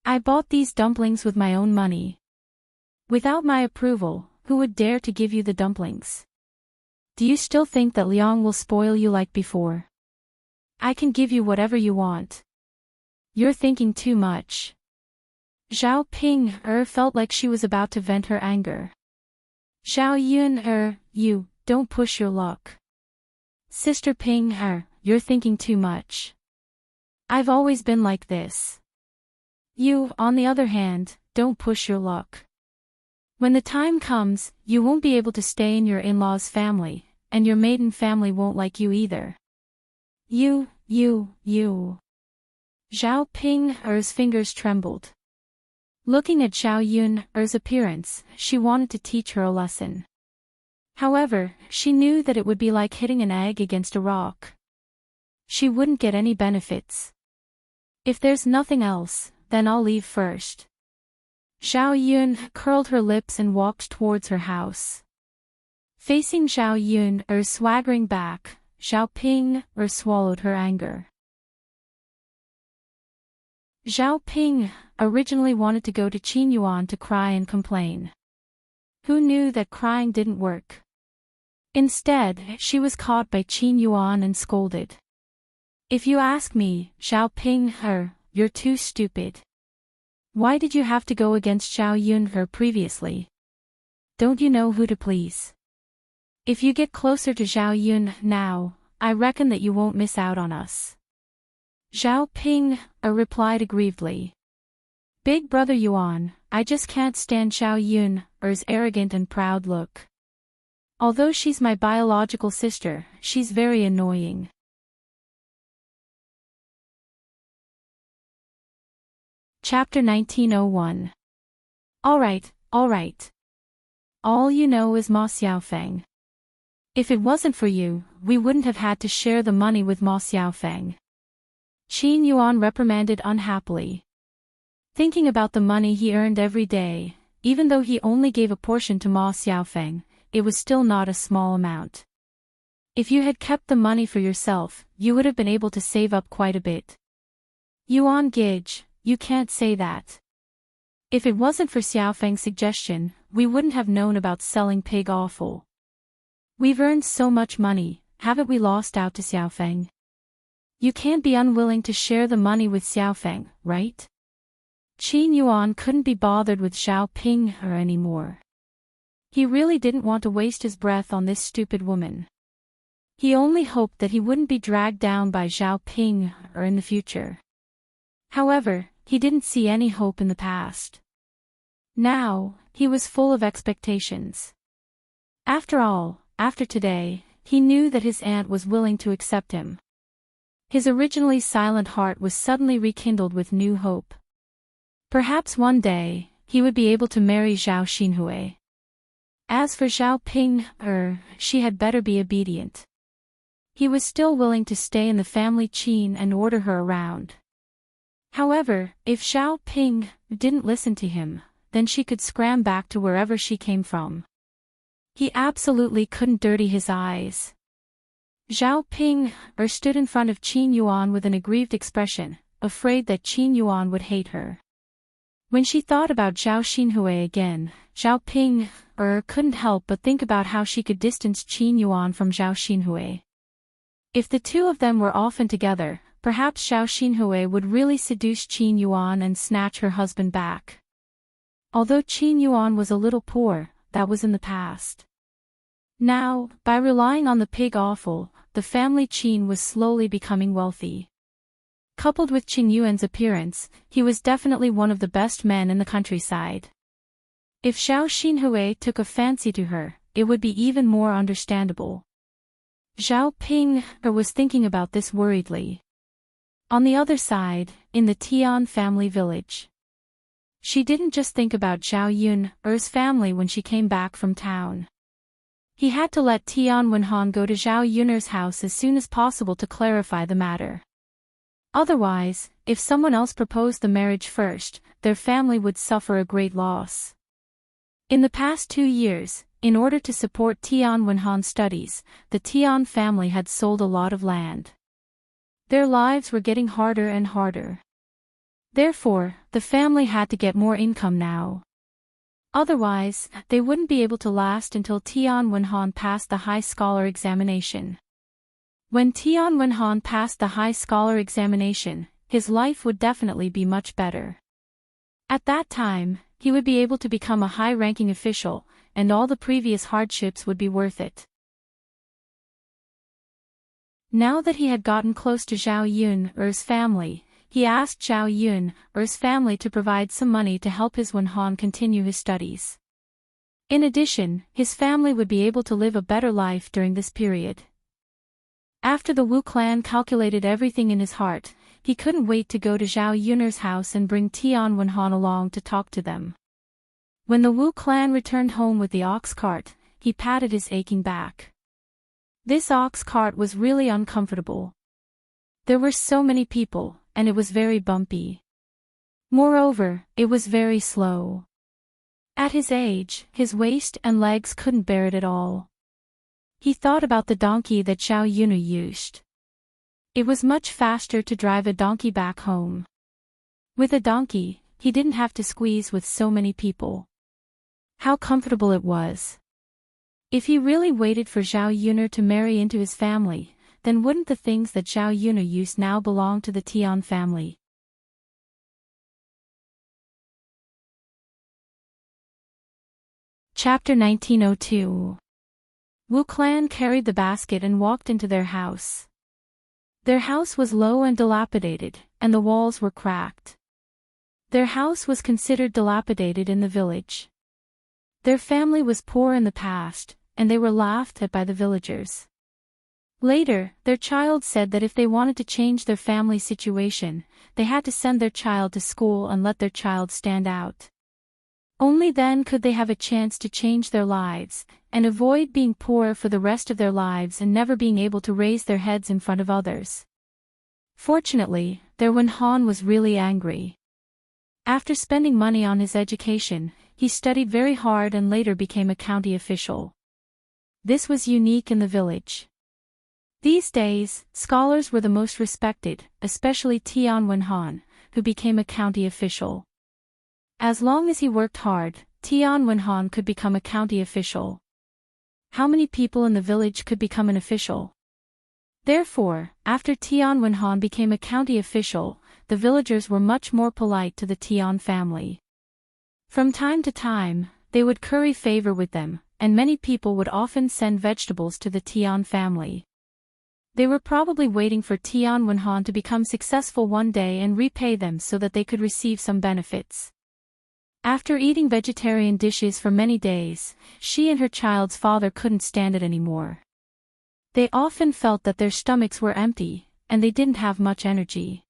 I bought these dumplings with my own money. Without my approval, who would dare to give you the dumplings? Do you still think that Liang will spoil you like before? I can give you whatever you want. You're thinking too much. Zhao Ping-er felt like she was about to vent her anger. Zhao Yun-er, you, don't push your luck. Sister Ping-er, you're thinking too much. I've always been like this. You, on the other hand, don't push your luck. When the time comes, you won't be able to stay in your in-laws' family, and your maiden family won't like you either. You. Zhao Ping-er's fingers trembled. Looking at Zhao Yun-er's appearance, she wanted to teach her a lesson. However, she knew that it would be like hitting an egg against a rock. She wouldn't get any benefits. If there's nothing else, then I'll leave first. Zhao Yun curled her lips and walked towards her house. Facing Zhao Yun swaggering back, Zhao Ping swallowed her anger. Zhao Ping originally wanted to go to Qin Yuan to cry and complain. Who knew that crying didn't work? Instead, she was caught by Qin Yuan and scolded. If you ask me, Zhao Ping, you're too stupid. Why did you have to go against Zhao Yun previously? Don't you know who to please? If you get closer to Zhao Yun now, I reckon that you won't miss out on us. Zhao Ping replied aggrievedly. Big brother Yuan, I just can't stand Zhao Yun's arrogant and proud look. Although she's my biological sister, she's very annoying. Chapter 1901. Alright. All you know is Ma Xiaofeng. If it wasn't for you, we wouldn't have had to share the money with Ma Xiaofeng. Qin Yuan reprimanded unhappily. Thinking about the money he earned every day, even though he only gave a portion to Ma Xiaofeng, it was still not a small amount. If you had kept the money for yourself, you would have been able to save up quite a bit. Yuan Gage, you can't say that. If it wasn't for Xiaofeng's suggestion, we wouldn't have known about selling pig offal. We've earned so much money, haven't we lost out to Xiaofeng? You can't be unwilling to share the money with Xiaofeng, right? Qin Yuan couldn't be bothered with Zhao Ping anymore. He really didn't want to waste his breath on this stupid woman. He only hoped that he wouldn't be dragged down by Zhao Ping in the future. However, he didn't see any hope in the past. Now, he was full of expectations. After all, after today, he knew that his aunt was willing to accept him. His originally silent heart was suddenly rekindled with new hope. Perhaps one day, he would be able to marry Zhao Xinhui. As for Zhao Ping, she had better be obedient. He was still willing to stay in the family Qin and order her around. However, if Zhao Ping didn't listen to him, then she could scram back to wherever she came from. He absolutely couldn't dirty his eyes. Zhao Ping stood in front of Qin Yuan with an aggrieved expression, afraid that Qin Yuan would hate her. When she thought about Zhao Xinhui again, Zhao Ping couldn't help but think about how she could distance Qin Yuan from Zhao Xinhui. If the two of them were often together, perhaps Zhao Xinhui would really seduce Qin Yuan and snatch her husband back. Although Qin Yuan was a little poor, that was in the past. Now, by relying on the pig offal, the family Qin was slowly becoming wealthy. Coupled with Qin Yuan's appearance, he was definitely one of the best men in the countryside. If Zhao Xinhui took a fancy to her, it would be even more understandable. Zhao Ping was thinking about this worriedly. On the other side, in the Tian family village. She didn't just think about Zhao Yun's family when she came back from town. He had to let Tian Wenhan go to Zhao Yun's house as soon as possible to clarify the matter. Otherwise, if someone else proposed the marriage first, their family would suffer a great loss. In the past 2 years, in order to support Tian Wenhan's studies, the Tian family had sold a lot of land. Their lives were getting harder and harder. Therefore, the family had to get more income now. Otherwise, they wouldn't be able to last until Tian Wenhan passed the high scholar examination. When Tian Wenhan passed the high scholar examination, his life would definitely be much better. At that time, he would be able to become a high-ranking official, and all the previous hardships would be worth it. Now that he had gotten close to Zhao Yun's family, he asked Zhao Yun's family to provide some money to help his Wenhan continue his studies. In addition, his family would be able to live a better life during this period. After the Wu clan calculated everything in his heart, he couldn't wait to go to Zhao Yun's house and bring Tian Wenhan along to talk to them. When the Wu clan returned home with the ox cart, he patted his aching back. This ox cart was really uncomfortable. There were so many people, and it was very bumpy. Moreover, it was very slow. At his age, his waist and legs couldn't bear it at all. He thought about the donkey that Zhao Yunui used. It was much faster to drive a donkey back home. With a donkey, he didn't have to squeeze with so many people. How comfortable it was. If he really waited for Zhao Yunui to marry into his family, then wouldn't the things that Zhao Yunui used now belong to the Tian family? Chapter 1902. Wu Clan carried the basket and walked into their house. Their house was low and dilapidated, and the walls were cracked. Their house was considered dilapidated in the village. Their family was poor in the past, and they were laughed at by the villagers. Later, their child said that if they wanted to change their family situation, they had to send their child to school and let their child stand out. Only then could they have a chance to change their lives, and avoid being poor for the rest of their lives and never being able to raise their heads in front of others. Fortunately, their Wen Han was really angry. After spending money on his education, he studied very hard and later became a county official. This was unique in the village. These days, scholars were the most respected, especially Tian Wen Han, who became a county official. As long as he worked hard, Tian Wen Han could become a county official. How many people in the village could become an official? Therefore, after Tian Wen Han became a county official, the villagers were much more polite to the Tian family. From time to time, they would curry favor with them, and many people would often send vegetables to the Tian family. They were probably waiting for Tian Wen Han to become successful one day and repay them so that they could receive some benefits. After eating vegetarian dishes for many days, she and her child's father couldn't stand it anymore. They often felt that their stomachs were empty, and they didn't have much energy.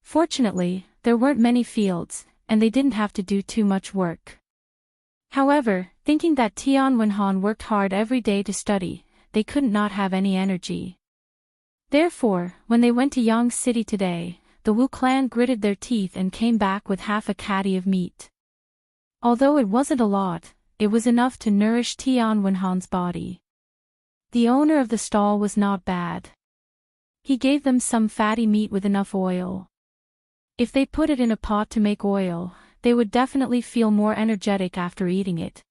Fortunately, there weren't many fields, and they didn't have to do too much work. However, thinking that Tian Wen Han worked hard every day to study, they couldn't not have any energy. Therefore, when they went to Yang City today, the Wu clan gritted their teeth and came back with half a caddy of meat. Although it wasn't a lot, it was enough to nourish Tian Wen Han's body. The owner of the stall was not bad. He gave them some fatty meat with enough oil. If they put it in a pot to make oil, they would definitely feel more energetic after eating it.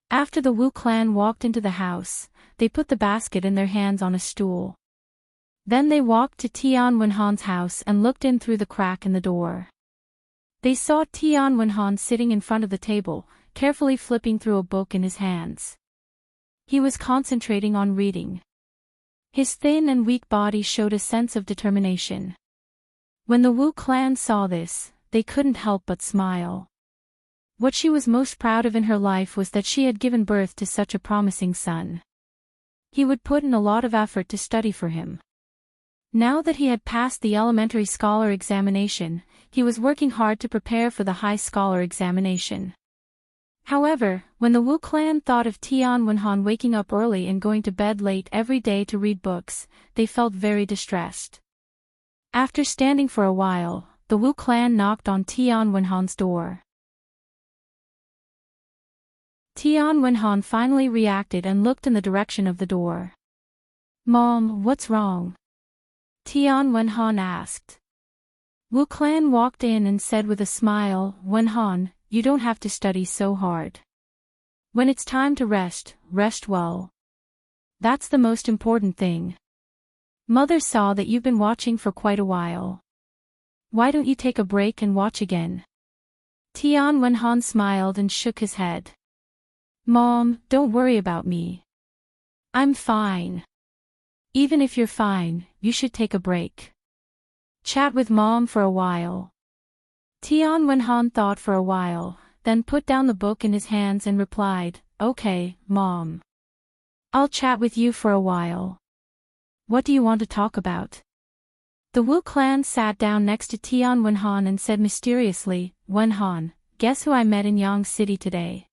After the Wu clan walked into the house, they put the basket in their hands on a stool. Then they walked to Tian Wen Han's house and looked in through the crack in the door. They saw Tian Wen Han sitting in front of the table, carefully flipping through a book in his hands. He was concentrating on reading. His thin and weak body showed a sense of determination. When the Wu clan saw this, they couldn't help but smile. What she was most proud of in her life was that she had given birth to such a promising son. He would put in a lot of effort to study for him. Now that he had passed the elementary scholar examination, he was working hard to prepare for the high scholar examination. However, when the Wu clan thought of Tian Wen Han waking up early and going to bed late every day to read books, they felt very distressed. After standing for a while, the Wu clan knocked on Tian Wen Han's door. Tian Wen Han finally reacted and looked in the direction of the door. "Mom, what's wrong?" Tian Wen Han asked. Wu clan walked in and said with a smile, "Wen Han, you don't have to study so hard. When it's time to rest, rest well. That's the most important thing. Mother saw that you've been watching for quite a while. Why don't you take a break and watch again?" Tian Wen Han smiled and shook his head. "Mom, don't worry about me. I'm fine. Even if you're fine, you should take a break. Chat with Mom for a while." Tian Wen Han thought for a while, then put down the book in his hands and replied, "Okay, Mom. I'll chat with you for a while. What do you want to talk about?" The Wu clan sat down next to Tian Wen Han and said mysteriously, "Wen Han, guess who I met in Yang City today?"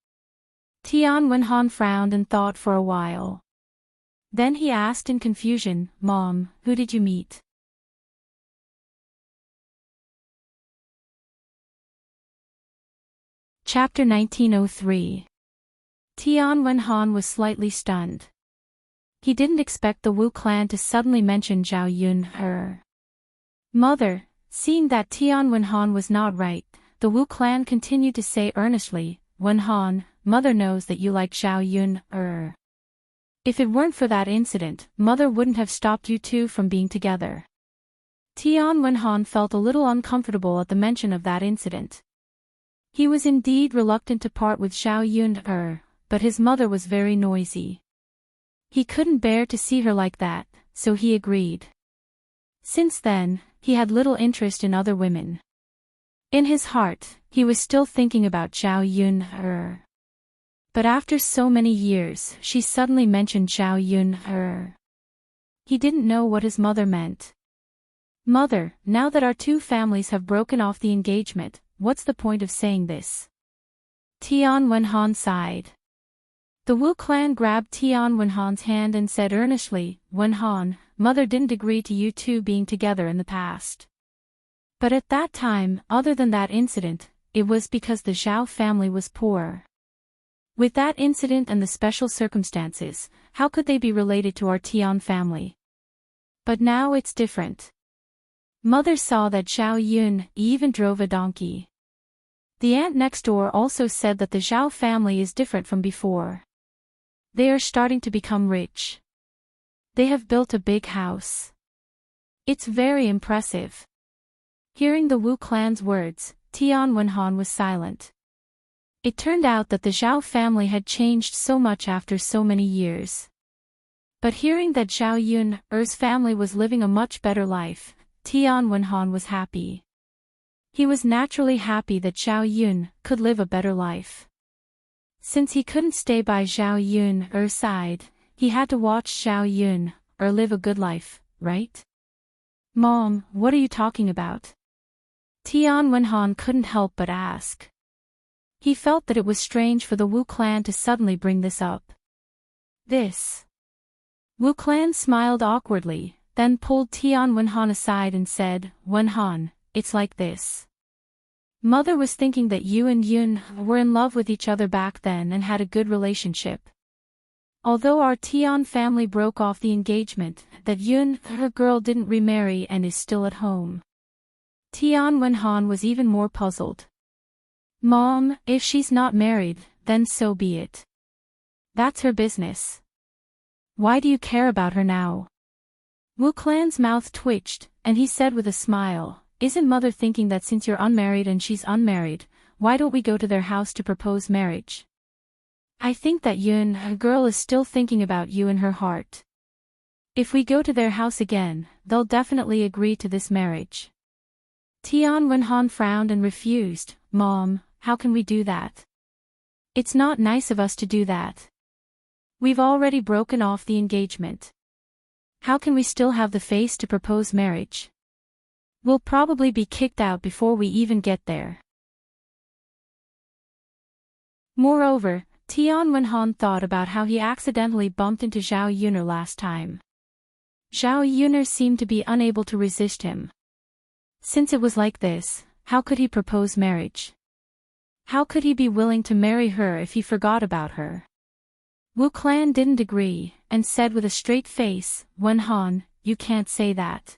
Tian Wen Han frowned and thought for a while. Then he asked in confusion, "Mom, who did you meet?" Chapter 1903. Tian Wenhan was slightly stunned. He didn't expect the Wu clan to suddenly mention Zhao Yun her mother. Seeing that Tian Wenhan was not right, the Wu clan continued to say earnestly, Wenhan, mother knows that you like Zhao Yun her. If it weren't for that incident, mother wouldn't have stopped you two from being together. Tian Wenhan felt a little uncomfortable at the mention of that incident. He was indeed reluctant to part with Zhao Yun her, but his mother was very noisy. He couldn't bear to see her like that, so he agreed. Since then, he had little interest in other women. In his heart, he was still thinking about Zhao Yun her. But after so many years, she suddenly mentioned Zhao Yun her. He didn't know what his mother meant. Mother, now that our two families have broken off the engagement, what's the point of saying this? Tian Wenhan sighed. The Wu clan grabbed Tian Wenhan's hand and said earnestly, Wenhan, mother didn't agree to you two being together in the past. But at that time, other than that incident, it was because the Zhao family was poor. With that incident and the special circumstances, how could they be related to our Tian family? But now it's different. Mother saw that Zhao Yun even drove a donkey. The aunt next door also said that the Zhao family is different from before. They are starting to become rich. They have built a big house. It's very impressive. Hearing the Wu clan's words, Tian Wenhan was silent. It turned out that the Zhao family had changed so much after so many years. But hearing that Zhao Yun er's family was living a much better life, Tian Wenhan was happy. He was naturally happy that Zhao Yun could live a better life. Since he couldn't stay by Zhao Yun er's side, he had to watch Zhao Yun er live a good life, right? Mom, what are you talking about? Tian Wenhan couldn't help but ask. He felt that it was strange for the Wu clan to suddenly bring this up. This. Wu clan smiled awkwardly, then pulled Tian Wenhan aside and said, Wenhan, it's like this. Mother was thinking that you and Yun were in love with each other back then and had a good relationship. Although our Tian family broke off the engagement, that Yun, her girl, didn't remarry and is still at home. Tian Wenhan was even more puzzled. Mom, if she's not married, then so be it. That's her business. Why do you care about her now? Wu clan's mouth twitched, and he said with a smile, Isn't mother thinking that since you're unmarried and she's unmarried, why don't we go to their house to propose marriage? I think that Yun, her girl, is still thinking about you in her heart. If we go to their house again, they'll definitely agree to this marriage. Tian Wenhan frowned and refused. Mom, how can we do that? It's not nice of us to do that. We've already broken off the engagement. How can we still have the face to propose marriage? We'll probably be kicked out before we even get there. Moreover, Tian Wenhan thought about how he accidentally bumped into Zhao Yun'er last time. Zhao Yun'er seemed to be unable to resist him. Since it was like this, how could he propose marriage? How could he be willing to marry her if he forgot about her? Wu clan didn't agree, and said with a straight face, Wenhan, you can't say that.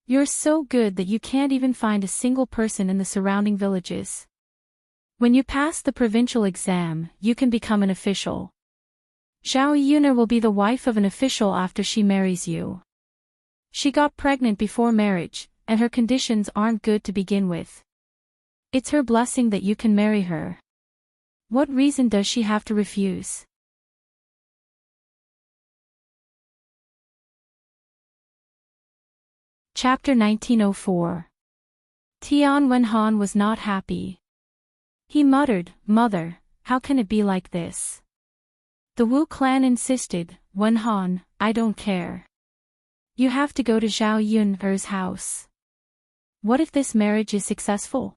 You're so good that you can't even find a single person in the surrounding villages. When you pass the provincial exam, you can become an official. Zhao Yun'er will be the wife of an official after she marries you. She got pregnant before marriage, and her conditions aren't good to begin with. It's her blessing that you can marry her. What reason does she have to refuse? Chapter 1904. Tian Wenhan was not happy. He muttered, Mother, how can it be like this? The Wu clan insisted, Wenhan, I don't care. You have to go to Zhao Yun'er's house. What if this marriage is successful?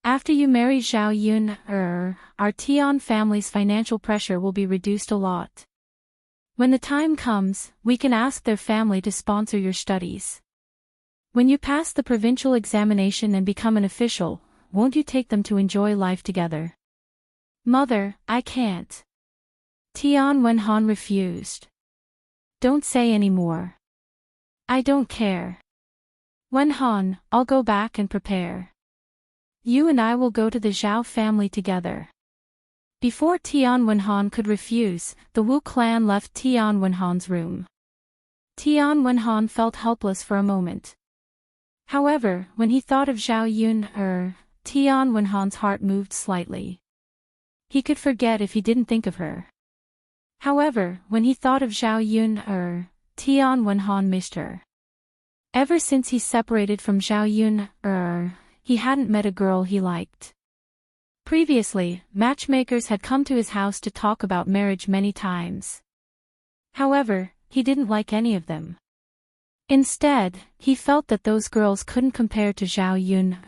After you marry Zhao Yun'er, our Tian family's financial pressure will be reduced a lot. When the time comes, we can ask their family to sponsor your studies. When you pass the provincial examination and become an official, won't you take them to enjoy life together? Mother, I can't. Tian Wenhan refused. Don't say any more. I don't care. Wenhan, I'll go back and prepare. You and I will go to the Zhao family together. Before Tian Wenhan could refuse, the Wu clan left Tian Wenhan's room. Tian Wenhan felt helpless for a moment. However, when he thought of Zhao Yun, Tian Wenhan's heart moved slightly. He could forget if he didn't think of her. However, when he thought of Zhao Yun, Tian Wenhan missed her. Ever since he separated from Zhao Yun, he hadn't met a girl he liked. Previously, matchmakers had come to his house to talk about marriage many times. However, he didn't like any of them. Instead, he felt that those girls couldn't compare to Zhao Yun,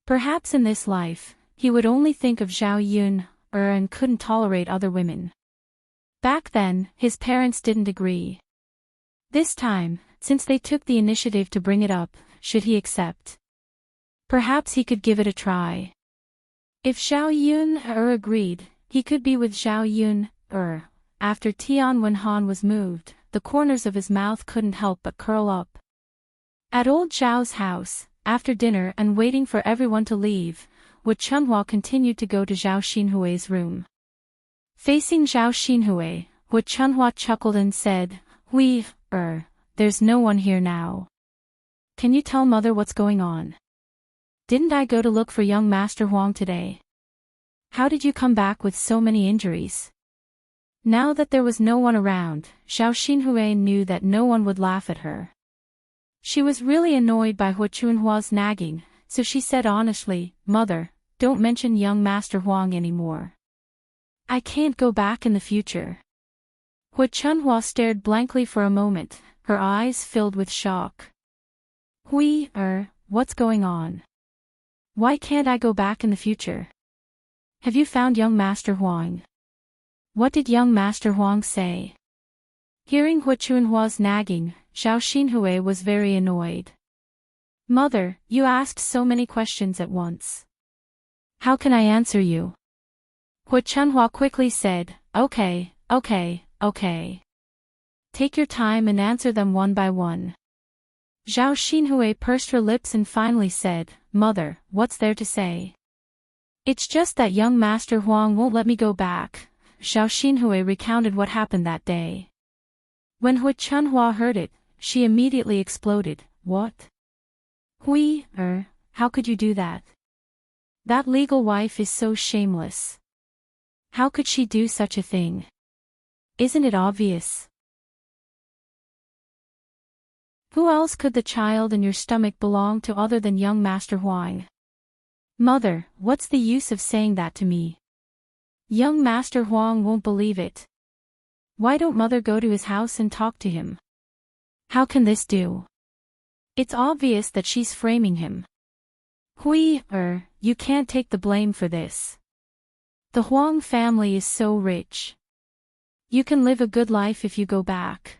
Perhaps in this life, he would only think of Zhao Yun, and couldn't tolerate other women. Back then, his parents didn't agree. This time, since they took the initiative to bring it up, should he accept? Perhaps he could give it a try. If Zhao Yun, agreed, he could be with Zhao Yun, After Tian Wenhan was moved, the corners of his mouth couldn't help but curl up. At old Zhao's house, after dinner and waiting for everyone to leave, Wu Chunhua continued to go to Zhao Xinhui's room. Facing Zhao Xinhui, Wu Chunhua chuckled and said, there's no one here now. Can you tell mother what's going on? Didn't I go to look for young Master Huang today? How did you come back with so many injuries? Now that there was no one around, Zhao Xinhui knew that no one would laugh at her. She was really annoyed by Wu Chunhua's nagging, so she said honestly, Mother, don't mention young Master Huang anymore. I can't go back in the future. Wu Chunhua stared blankly for a moment, her eyes filled with shock. What's going on? Why can't I go back in the future? Have you found young Master Huang? What did young Master Huang say? Hearing Wu Chunhua's nagging, Zhao Xinhui was very annoyed. Mother, you asked so many questions at once. How can I answer you? Wu Chunhua quickly said, Okay. Take your time and answer them one by one. Zhao Xinhui pursed her lips and finally said, Mother, what's there to say? It's just that young Master Huang won't let me go back. Zhao Xinhui recounted what happened that day. When Wu Chunhua heard it, she immediately exploded. What? How could you do that? That legal wife is so shameless. How could she do such a thing? Isn't it obvious? Who else could the child in your stomach belong to other than young Master Huang? Mother, what's the use of saying that to me? Young Master Huang won't believe it. Why don't Mother go to his house and talk to him? How can this do? It's obvious that she's framing him. You can't take the blame for this. The Huang family is so rich. You can live a good life if you go back.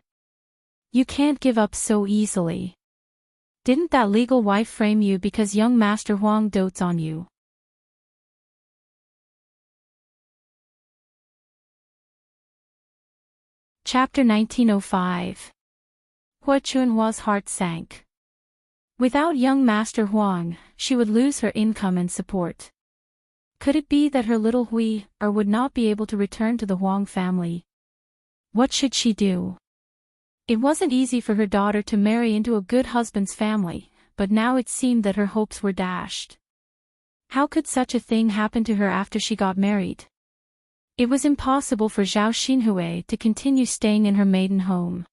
You can't give up so easily. Didn't that legal wife frame you because young Master Huang dotes on you? Chapter 1905. Wu Chunhua's heart sank. Without young Master Huang, she would lose her income and support. Could it be that her little Hui would not be able to return to the Huang family? What should she do? It wasn't easy for her daughter to marry into a good husband's family, but now it seemed that her hopes were dashed. How could such a thing happen to her after she got married? It was impossible for Zhao Xinhui to continue staying in her maiden home.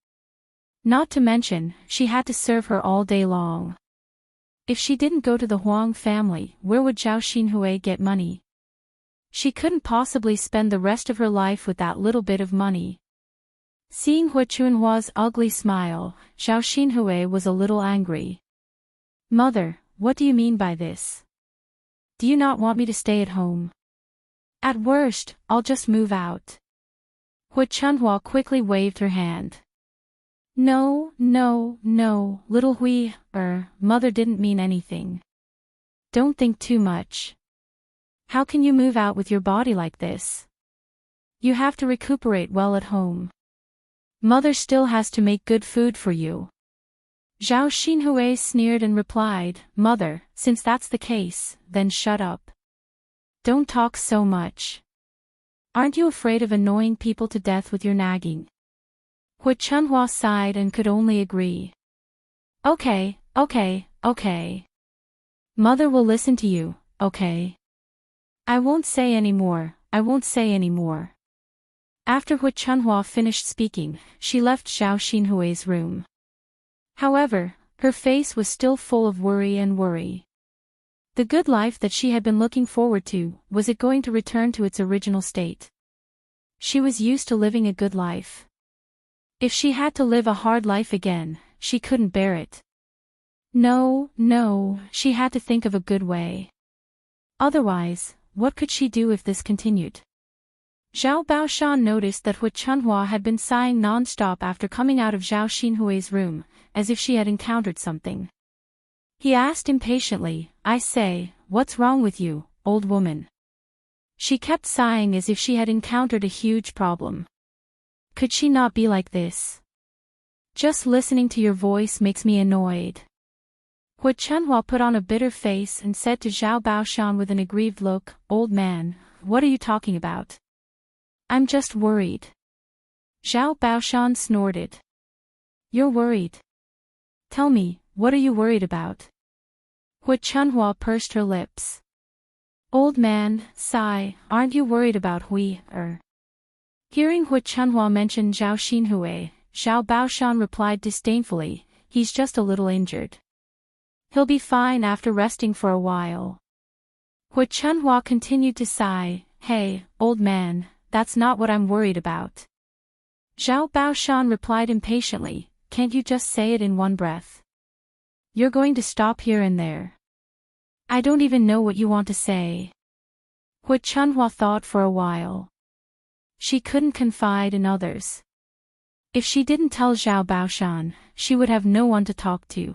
Not to mention, she had to serve her all day long. If she didn't go to the Huang family, where would Zhao Xinhui get money? She couldn't possibly spend the rest of her life with that little bit of money. Seeing Wu Chunhua's ugly smile, Zhao Xinhui was a little angry. Mother, what do you mean by this? Do you not want me to stay at home? At worst, I'll just move out. Wu Chunhua quickly waved her hand. No, little Hui, Mother didn't mean anything. Don't think too much. How can you move out with your body like this? You have to recuperate well at home. Mother still has to make good food for you. Zhao Xinhui sneered and replied, Mother, since that's the case, then shut up. Don't talk so much. Aren't you afraid of annoying people to death with your nagging? Hui Chunhua sighed and could only agree. Okay. Mother will listen to you, okay? I won't say any more. After Hui Chunhua finished speaking, she left Zhao Xinhui's room. However, her face was still full of worry. The good life that she had been looking forward to, was it going to return to its original state? She was used to living a good life. If she had to live a hard life again, she couldn't bear it. No, she had to think of a good way. Otherwise, what could she do if this continued? Zhao Baoshan noticed that Hui Chunhua had been sighing non-stop after coming out of Zhao Xinhui's room, as if she had encountered something. He asked impatiently, I say, what's wrong with you, old woman? She kept sighing as if she had encountered a huge problem. Could she not be like this? Just listening to your voice makes me annoyed. Hui Chunhua put on a bitter face and said to Zhao Baoshan with an aggrieved look, Old man, what are you talking about? I'm just worried. Zhao Baoshan snorted. You're worried? Tell me, what are you worried about? Hui Chunhua pursed her lips. Old man, sigh, aren't you worried about Hui? Hearing Hui Chunhua mention Zhao Xinhui, Zhao Baoshan replied disdainfully, he's just a little injured. He'll be fine after resting for a while. Hui Chunhua continued to sigh, hey, old man, that's not what I'm worried about. Zhao Baoshan replied impatiently, can't you just say it in one breath? You're going to stop here and there. I don't even know what you want to say. Hui Chunhua thought for a while. She couldn't confide in others. If she didn't tell Zhao Baoshan, she would have no one to talk to.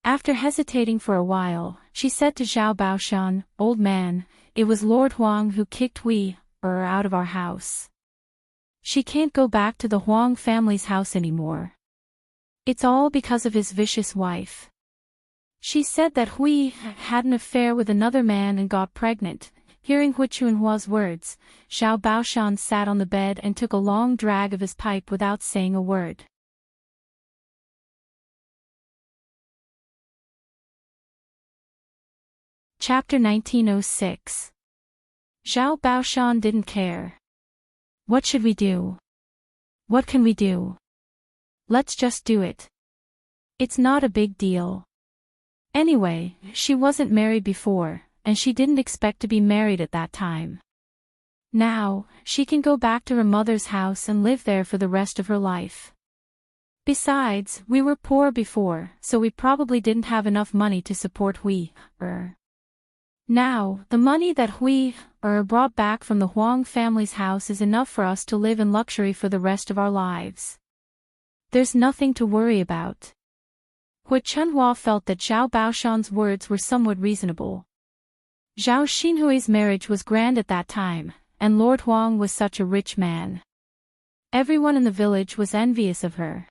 After hesitating for a while, she said to Zhao Baoshan, Old man, it was Lord Huang who kicked Hui out of our house. She can't go back to the Huang family's house anymore. It's all because of his vicious wife. She said that Hui had an affair with another man and got pregnant. Hearing Hui Chunhua's words, Zhao Baoshan sat on the bed and took a long drag of his pipe without saying a word. Chapter 1906. Zhao Baoshan didn't care. What should we do? What can we do? Let's just do it. It's not a big deal. Anyway, she wasn't married before, and she didn't expect to be married at that time. Now, she can go back to her mother's house and live there for the rest of her life. Besides, we were poor before, so we probably didn't have enough money to support Hui. Now, the money that Hui brought back from the Huang family's house is enough for us to live in luxury for the rest of our lives. There's nothing to worry about. Hui Chunhua felt that Zhao Baoshan's words were somewhat reasonable. Zhao Xinhui's marriage was grand at that time, and Lord Huang was such a rich man. Everyone in the village was envious of her.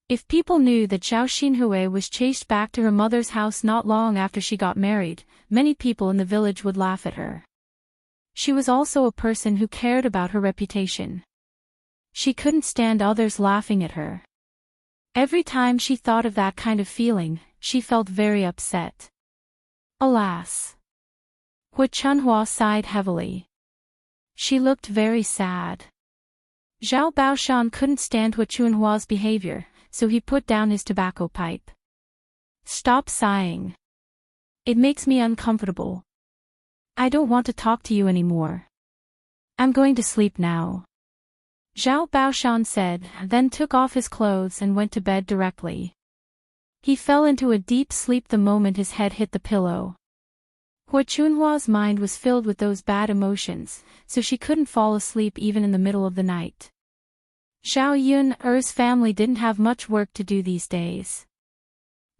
If people knew that Zhao Xinhui was chased back to her mother's house not long after she got married, many people in the village would laugh at her. She was also a person who cared about her reputation. She couldn't stand others laughing at her. Every time she thought of that kind of feeling, she felt very upset. Alas! Hui Chunhua sighed heavily. She looked very sad. Zhao Baoshan couldn't stand Hui Chunhua's behavior, so he put down his tobacco pipe. Stop sighing. It makes me uncomfortable. I don't want to talk to you anymore. I'm going to sleep now. Zhao Baoshan said, then took off his clothes and went to bed directly. He fell into a deep sleep the moment his head hit the pillow. Hui Chunhua's mind was filled with those bad emotions, so she couldn't fall asleep even in the middle of the night. Zhao Yun's family didn't have much work to do these days.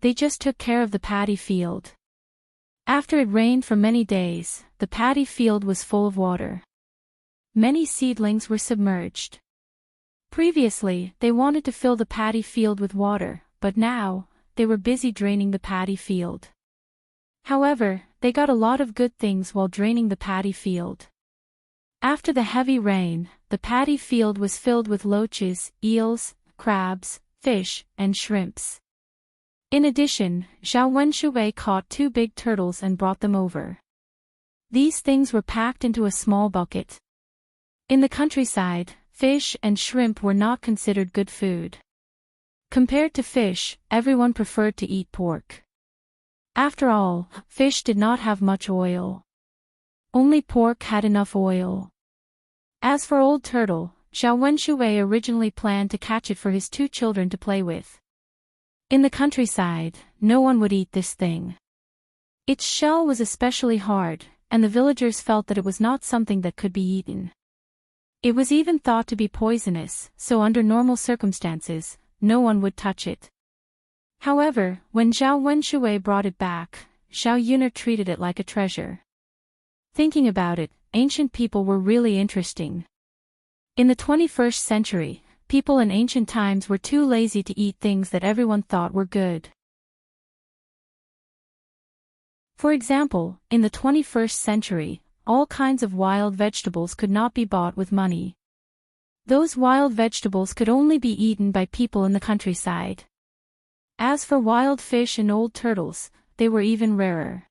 They just took care of the paddy field. After it rained for many days, the paddy field was full of water. Many seedlings were submerged. Previously, they wanted to fill the paddy field with water, but now, they were busy draining the paddy field. However, they got a lot of good things while draining the paddy field. After the heavy rain, the paddy field was filled with loaches, eels, crabs, fish, and shrimps. In addition, Zhao Wenshui caught 2 big turtles and brought them over. These things were packed into a small bucket. In the countryside, fish and shrimp were not considered good food. Compared to fish, everyone preferred to eat pork. After all, fish did not have much oil. Only pork had enough oil. As for Old Turtle, Zhao Wenshui originally planned to catch it for his 2 children to play with. In the countryside, no one would eat this thing. Its shell was especially hard, and the villagers felt that it was not something that could be eaten. It was even thought to be poisonous, so under normal circumstances, no one would touch it. However, when Zhao Wenshui brought it back, Zhao Yun'er treated it like a treasure. Thinking about it, ancient people were really interesting. In the 21st century, people in ancient times were too lazy to eat things that everyone thought were good. For example, in the 21st century, all kinds of wild vegetables could not be bought with money. Those wild vegetables could only be eaten by people in the countryside. As for wild fish and old turtles, they were even rarer.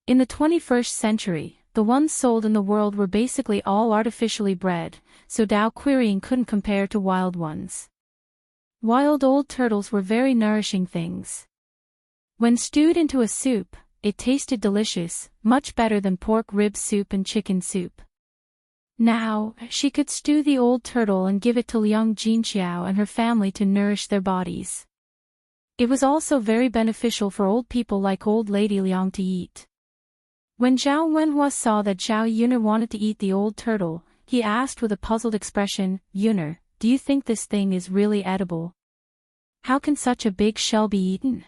In the 21st century, the ones sold in the world were basically all artificially bred, so Dao querying couldn't compare to wild ones. Wild old turtles were very nourishing things. When stewed into a soup, it tasted delicious, much better than pork rib soup and chicken soup. Now, she could stew the old turtle and give it to Liang Jinqiao and her family to nourish their bodies. It was also very beneficial for old people like old lady Liang to eat. When Zhao Wenhua saw that Zhao Yun'er wanted to eat the old turtle, he asked with a puzzled expression, "Yun'er, do you think this thing is really edible? How can such a big shell be eaten?"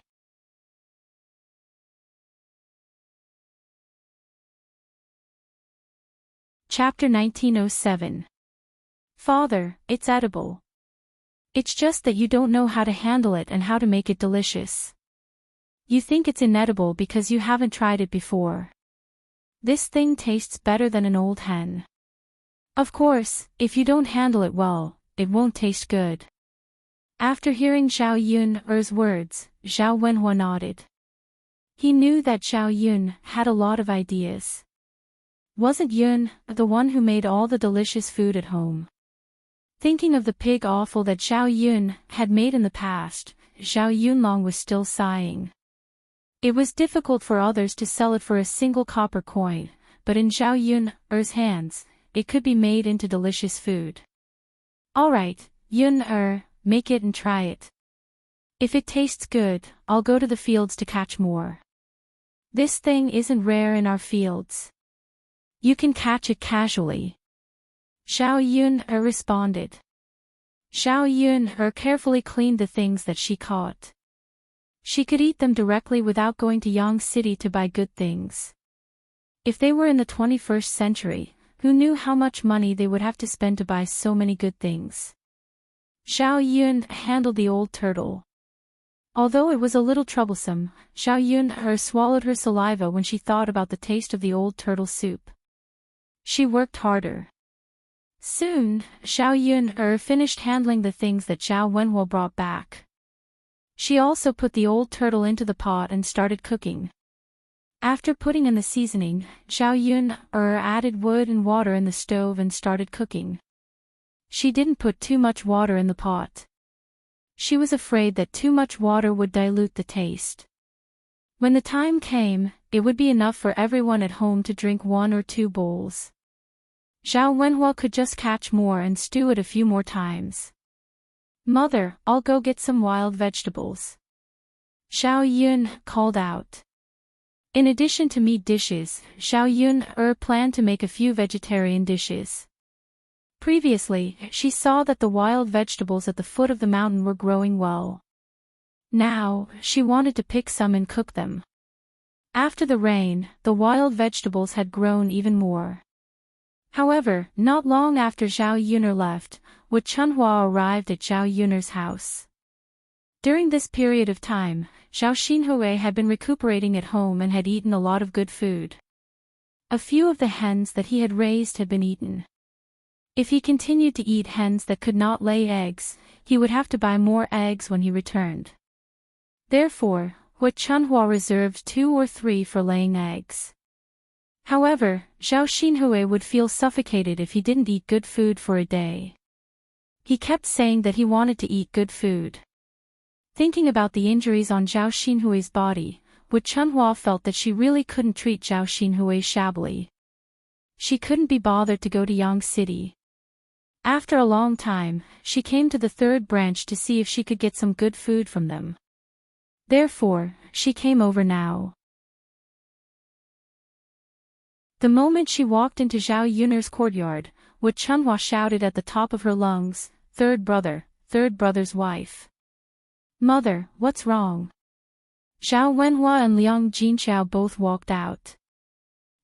Chapter 1907. Father, it's edible. It's just that you don't know how to handle it and how to make it delicious. You think it's inedible because you haven't tried it before. This thing tastes better than an old hen. Of course, if you don't handle it well, it won't taste good. After hearing Zhao Yun'er's words, Zhao Wenhua nodded. He knew that Zhao Yun had a lot of ideas. Wasn't Yun the one who made all the delicious food at home? Thinking of the pig offal that Zhao Yun had made in the past, Zhao Yunlong was still sighing. It was difficult for others to sell it for a single copper coin, but in Zhao Yun'er's hands, it could be made into delicious food. Alright, Yun'er, make it and try it. If it tastes good, I'll go to the fields to catch more. This thing isn't rare in our fields. You can catch it casually. Zhao Yun'er responded. Zhao Yun'er carefully cleaned the things that she caught. She could eat them directly without going to Yang City to buy good things. If they were in the 21st century, who knew how much money they would have to spend to buy so many good things? Zhao Yun handled the old turtle. Although it was a little troublesome, Zhao Yun'er swallowed her saliva when she thought about the taste of the old turtle soup. She worked harder. Soon, Zhao Yun'er finished handling the things that Zhao Wenhua brought back. She also put the old turtle into the pot and started cooking. After putting in the seasoning, Zhao Yun'er added wood and water in the stove and started cooking. She didn't put too much water in the pot. She was afraid that too much water would dilute the taste. When the time came, it would be enough for everyone at home to drink 1 or 2 bowls. Zhao Wenhua could just catch more and stew it a few more times. "Mother, I'll go get some wild vegetables," Zhao Yun called out. In addition to meat dishes, Zhao Yun'er planned to make a few vegetarian dishes. Previously, she saw that the wild vegetables at the foot of the mountain were growing well. Now, she wanted to pick some and cook them. After the rain, the wild vegetables had grown even more. However, not long after Zhao Yuner left, Wu Chunhua arrived at Zhao Yuner's house. During this period of time, Zhao Xinhui had been recuperating at home and had eaten a lot of good food. A few of the hens that he had raised had been eaten. If he continued to eat hens that could not lay eggs, he would have to buy more eggs when he returned. Therefore, Wu Chunhua reserved 2 or 3 for laying eggs. However, Zhao Xinhui would feel suffocated if he didn't eat good food for a day. He kept saying that he wanted to eat good food. Thinking about the injuries on Zhao Xinhui's body, Wu Chunhua felt that she really couldn't treat Zhao Xinhui shabbily. She couldn't be bothered to go to Yang City. After a long time, she came to the 3rd branch to see if she could get some good food from them. Therefore, she came over now. The moment she walked into Zhao Yuner's courtyard, Wu Chunhua shouted at the top of her lungs, third brother's wife. Mother, what's wrong? Zhao Wenhua and Liang Jinxiao both walked out.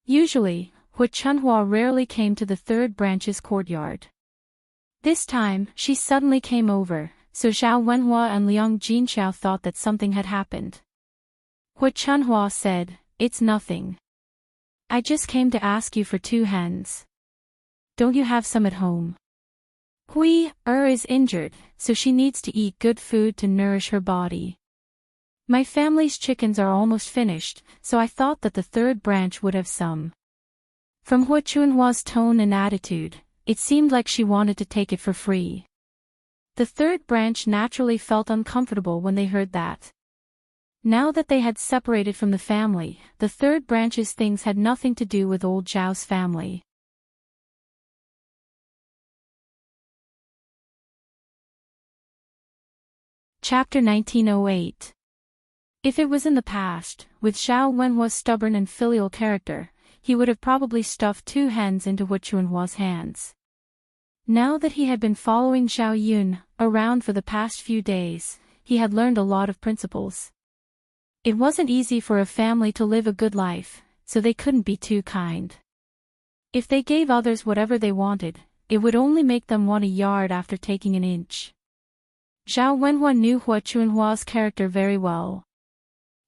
Usually, Wu Chunhua rarely came to the 3rd branch's courtyard. This time, she suddenly came over, so Zhao Wenhua and Liang Jinxiao thought that something had happened. Wu Chunhua said, "It's nothing. I just came to ask you for 2 hens. Don't you have some at home? Hui is injured, so she needs to eat good food to nourish her body. My family's chickens are almost finished, so I thought that the 3rd branch would have some." From Wu Chunhua's tone and attitude, it seemed like she wanted to take it for free. The 3rd branch naturally felt uncomfortable when they heard that. Now that they had separated from the family, the 3rd branch's things had nothing to do with old Zhao's family. Chapter 1908. If it was in the past, with Zhao Wenhua's stubborn and filial character, he would have probably stuffed 2 hens into Wu Chunhua's hands. Now that he had been following Zhao Yun around for the past few days, he had learned a lot of principles. It wasn't easy for a family to live a good life, so they couldn't be too kind. If they gave others whatever they wanted, it would only make them want a yard after taking an inch. Zhao Wenhua knew Wu Chunhua's character very well.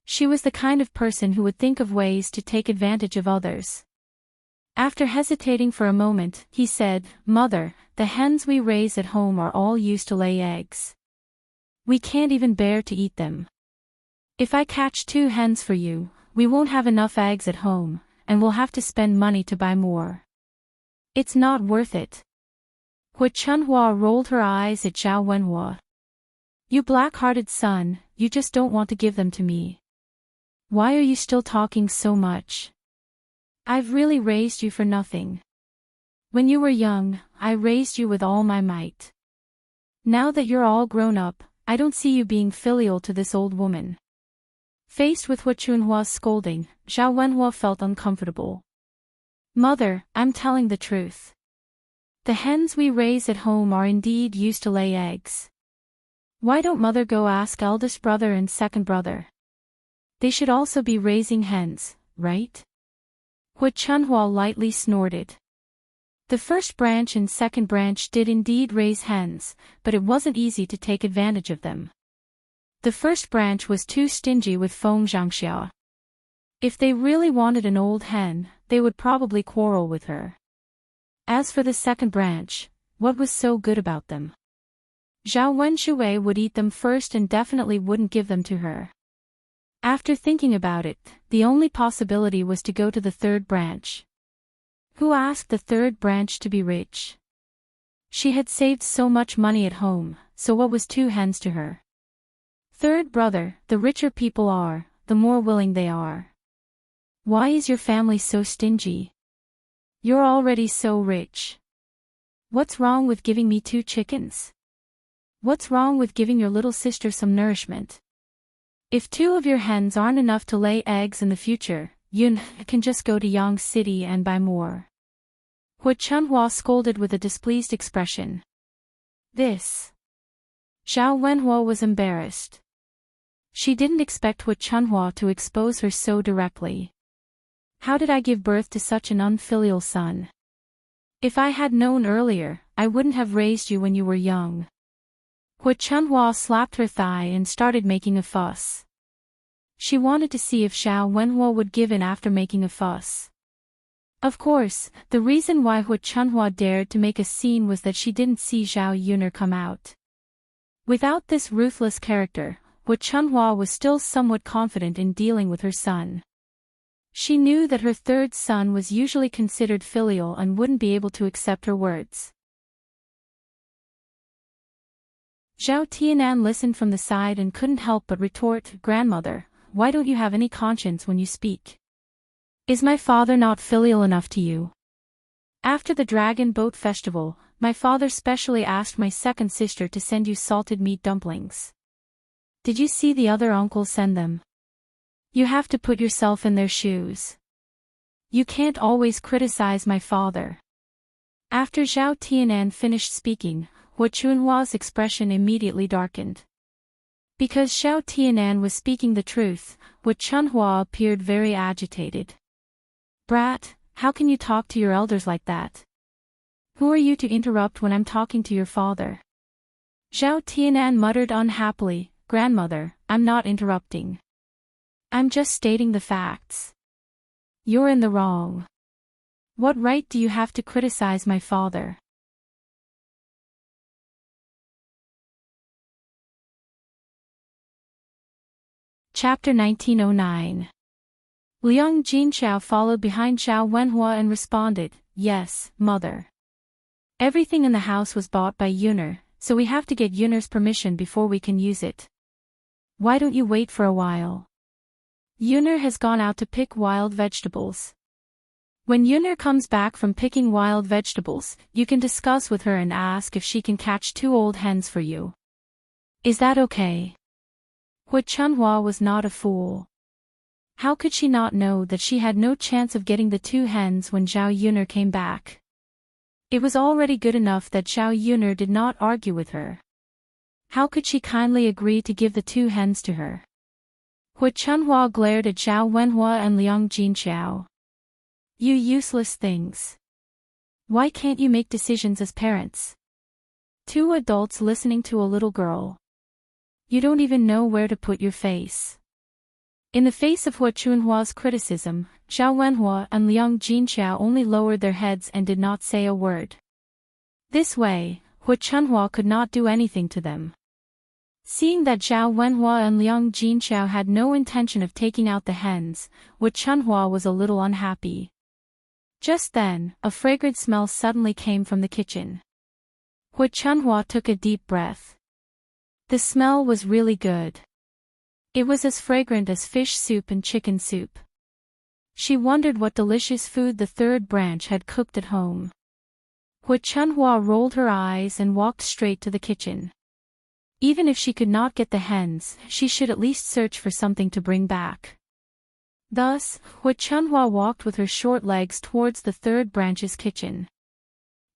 She was the kind of person who would think of ways to take advantage of others. After hesitating for a moment, he said, "Mother, the hens we raise at home are all used to lay eggs. We can't even bear to eat them. If I catch 2 hens for you, we won't have enough eggs at home, and we'll have to spend money to buy more. It's not worth it." Wu Chunhua rolled her eyes at Zhao Wenhua. "You black-hearted son, you just don't want to give them to me. Why are you still talking so much? I've really raised you for nothing. When you were young, I raised you with all my might. Now that you're all grown up, I don't see you being filial to this old woman." Faced with Wu Chunhua's scolding, Zhao Wenhua felt uncomfortable. "Mother, I'm telling the truth. The hens we raise at home are indeed used to lay eggs. Why don't Mother go ask eldest brother and second brother? They should also be raising hens, right?" Wu Chunhua lightly snorted. The 1st branch and 2nd branch did indeed raise hens, but it wasn't easy to take advantage of them. The 1st branch was too stingy with Feng Zhangxia. If they really wanted an old hen, they would probably quarrel with her. As for the 2nd branch, what was so good about them? Zhao Wenshui would eat them first and definitely wouldn't give them to her. After thinking about it, the only possibility was to go to the 3rd branch. Who asked the 3rd branch to be rich? She had saved so much money at home, so what was 2 hens to her? 3rd brother, the richer people are, the more willing they are. Why is your family so stingy? You're already so rich. What's wrong with giving me 2 chickens? What's wrong with giving your little sister some nourishment? If 2 of your hens aren't enough to lay eggs in the future, Yun can just go to Yang City and buy more." Wu Chunhua scolded with a displeased expression. This. Zhao Wenhua was embarrassed. She didn't expect Hu Chunhua to expose her so directly. How did I give birth to such an unfilial son? If I had known earlier, I wouldn't have raised you when you were young. Hu Chunhua slapped her thigh and started making a fuss. She wanted to see if Zhao Wenhua would give in after making a fuss. Of course, the reason why Hu Chunhua dared to make a scene was that she didn't see Zhao Yuner come out. Without this ruthless character, Hu Chunhua was still somewhat confident in dealing with her son. She knew that her third son was usually considered filial and wouldn't be able to accept her words. Zhao Tianan listened from the side and couldn't help but retort, "Grandmother, why don't you have any conscience when you speak? Is my father not filial enough to you? After the Dragon Boat Festival, my father specially asked my second sister to send you salted meat dumplings. Did you see the other uncle send them? You have to put yourself in their shoes. You can't always criticize my father." After Zhao Tianan finished speaking, Hu Chunhua's expression immediately darkened. Because Zhao Tianan was speaking the truth, Hu Chunhua appeared very agitated. "Brat, how can you talk to your elders like that? Who are you to interrupt when I'm talking to your father?" Zhao Tianan muttered unhappily, "Grandmother, I'm not interrupting. I'm just stating the facts. You're in the wrong. What right do you have to criticize my father?" Chapter 1909. Liang Jinxiao followed behind Zhao Wenhua and responded, "Yes, mother. Everything in the house was bought by Yuner, so we have to get Yuner's permission before we can use it. Why don't you wait for a while? Yuner has gone out to pick wild vegetables. When Yuner comes back from picking wild vegetables, you can discuss with her and ask if she can catch 2 old hens for you. Is that okay?" Hu Chunhua was not a fool. How could she not know that she had no chance of getting the 2 hens when Zhao Yuner came back? It was already good enough that Zhao Yuner did not argue with her. How could she kindly agree to give the 2 hens to her? Hu Chunhua glared at Zhao Wenhua and Liang Jinxiao. "You useless things. Why can't you make decisions as parents? 2 adults listening to a little girl. You don't even know where to put your face." In the face of Hu Chunhua's criticism, Zhao Wenhua and Liang Jinxiao only lowered their heads and did not say a word. This way, Hu Chunhua could not do anything to them. Seeing that Zhao Wenhua and Liang Jinxiao had no intention of taking out the hens, Hu Chunhua was a little unhappy. Just then, a fragrant smell suddenly came from the kitchen. Hu Chunhua took a deep breath. The smell was really good. It was as fragrant as fish soup and chicken soup. She wondered what delicious food the third branch had cooked at home. Hu Chunhua rolled her eyes and walked straight to the kitchen. Even if she could not get the hens, she should at least search for something to bring back. Thus, Hu Chunhua walked with her short legs towards the third branch's kitchen.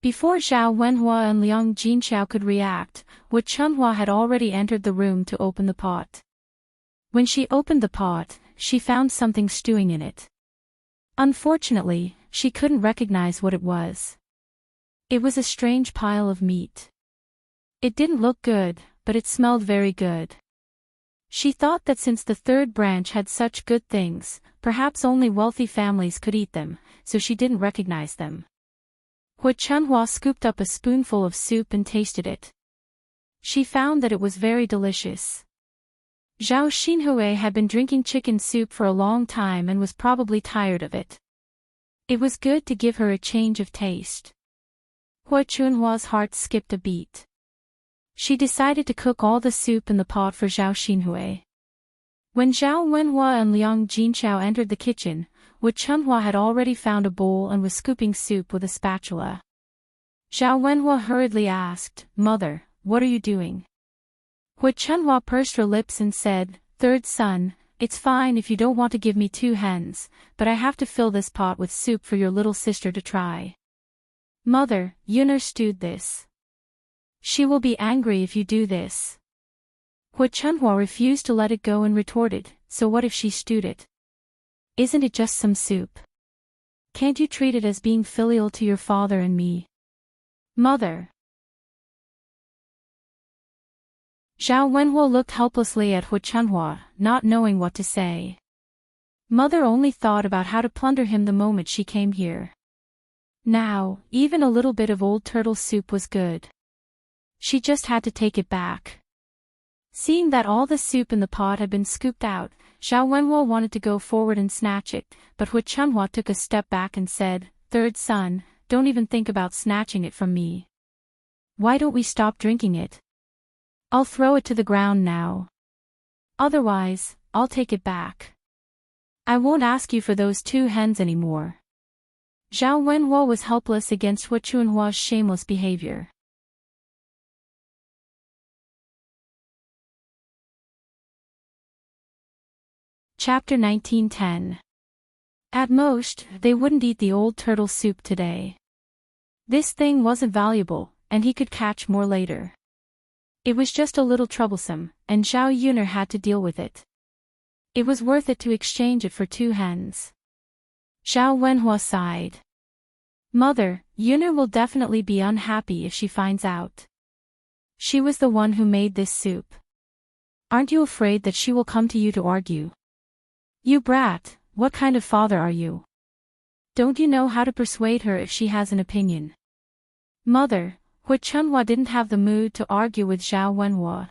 Before Zhao Wenhua and Liang Jinxiao could react, Hu Chunhua had already entered the room to open the pot. When she opened the pot, she found something stewing in it. Unfortunately, she couldn't recognize what it was. It was a strange pile of meat. It didn't look good, but it smelled very good. She thought that since the third branch had such good things, perhaps only wealthy families could eat them, so she didn't recognize them. Hu Chunhua scooped up a spoonful of soup and tasted it. She found that it was very delicious. Zhao Xinhui had been drinking chicken soup for a long time and was probably tired of it. It was good to give her a change of taste. Hu Chunhua's heart skipped a beat. She decided to cook all the soup in the pot for Zhao Xinhui. When Zhao Wenhua and Liang Jinxiao entered the kitchen, Hu Chunhua had already found a bowl and was scooping soup with a spatula. Zhao Wenhua hurriedly asked, "Mother, what are you doing?" Hu Chunhua pursed her lips and said, "Third son, it's fine if you don't want to give me 2 hens, but I have to fill this pot with soup for your little sister to try. Mother, Yuner stewed this. She will be angry if you do this." Hu Chunhua refused to let it go and retorted, so what if she stewed it? Isn't it just some soup? Can't you treat it as being filial to your father and me? Mother. Zhao Wenhuo looked helplessly at Hu Chunhua, not knowing what to say. Mother only thought about how to plunder him the moment she came here. Now, even a little bit of old turtle soup was good. She just had to take it back. Seeing that all the soup in the pot had been scooped out, Zhao Wenhuo wanted to go forward and snatch it, but Hu Chunhua took a step back and said, "Third son, don't even think about snatching it from me. Why don't we stop drinking it? I'll throw it to the ground now. Otherwise, I'll take it back. I won't ask you for those 2 hens anymore." Zhao Wenhuo was helpless against Hu Chunhua's shameless behavior. Chapter 19:10. At most, they wouldn't eat the old turtle soup today. This thing wasn't valuable, and he could catch more later. It was just a little troublesome, and Zhao Yuner had to deal with it. It was worth it to exchange it for 2 hens. Zhao Wenhua sighed. Mother, Yuner will definitely be unhappy if she finds out. She was the one who made this soup. Aren't you afraid that she will come to you to argue? You brat, what kind of father are you? Don't you know how to persuade her if she has an opinion? Mother, Hu Chunhua didn't have the mood to argue with Zhao Wenhua.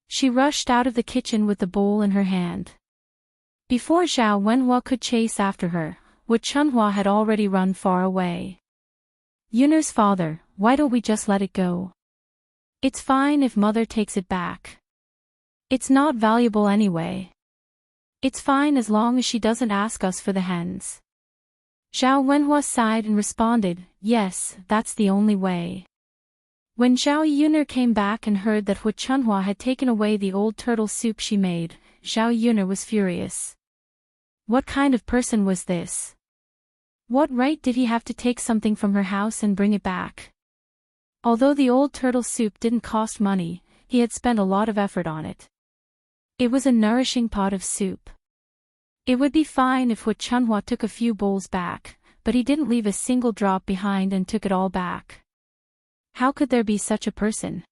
She rushed out of the kitchen with the bowl in her hand. Before Zhao Wenhua could chase after her, Hu Chunhua had already run far away. Yuner's father, why don't we just let it go? It's fine if mother takes it back. It's not valuable anyway. It's fine as long as she doesn't ask us for the hens. Zhao Wenhua sighed and responded, yes, that's the only way. When Zhao Yuner came back and heard that Hu Chunhua had taken away the old turtle soup she made, Zhao Yuner was furious. What kind of person was this? What right did he have to take something from her house and bring it back? Although the old turtle soup didn't cost money, he had spent a lot of effort on it. It was a nourishing pot of soup. It would be fine if Hu Chunhua took a few bowls back, but he didn't leave a single drop behind and took it all back. How could there be such a person?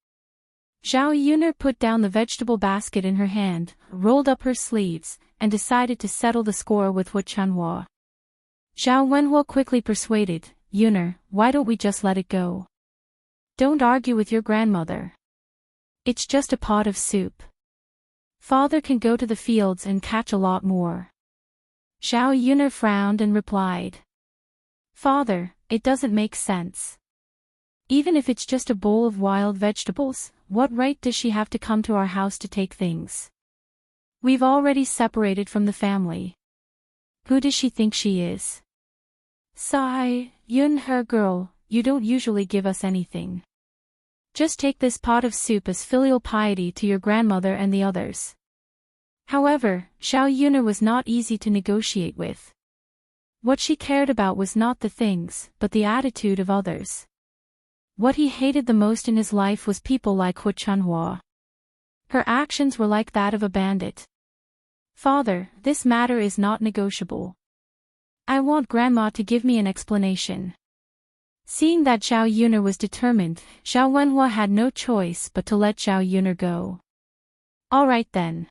Zhao Yuner put down the vegetable basket in her hand, rolled up her sleeves, and decided to settle the score with Hu Chunhua. Zhao Wenhua quickly persuaded, Yuner, why don't we just let it go? Don't argue with your grandmother. It's just a pot of soup. Father can go to the fields and catch a lot more. Zhao Yuner frowned and replied. Father, it doesn't make sense. Even if it's just a bowl of wild vegetables, what right does she have to come to our house to take things? We've already separated from the family. Who does she think she is? Sigh, Yun her girl, you don't usually give us anything. Just take this pot of soup as filial piety to your grandmother and the others. However, Zhao Yuner was not easy to negotiate with. What she cared about was not the things, but the attitude of others. What he hated the most in his life was people like Hu Chunhua. Her actions were like that of a bandit. Father, this matter is not negotiable. I want Grandma to give me an explanation. Seeing that Zhao Yuner was determined, Zhao Wenhua had no choice but to let Zhao Yuner go. All right then.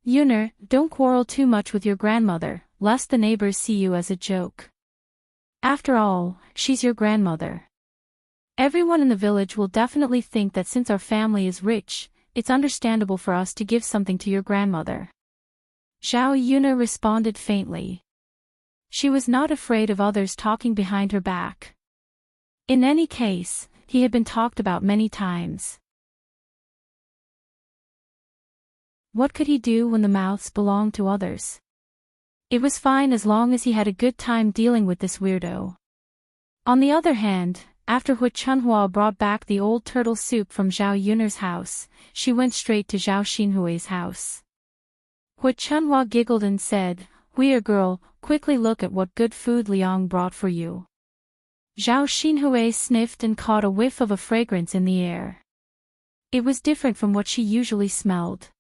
Yuner, don't quarrel too much with your grandmother, lest the neighbors see you as a joke. After all, she's your grandmother. Everyone in the village will definitely think that since our family is rich, it's understandable for us to give something to your grandmother. Zhao Yuner responded faintly. She was not afraid of others talking behind her back. In any case, he had been talked about many times. What could he do when the mouths belonged to others? It was fine as long as he had a good time dealing with this weirdo. On the other hand, after Hu Chunhua brought back the old turtle soup from Zhao Yuner's house, she went straight to Zhao Xinhui's house. Hu Chunhua giggled and said, "Weird girl, quickly look at what good food Liang brought for you." Zhao Xinhui sniffed and caught a whiff of a fragrance in the air. It was different from what she usually smelled.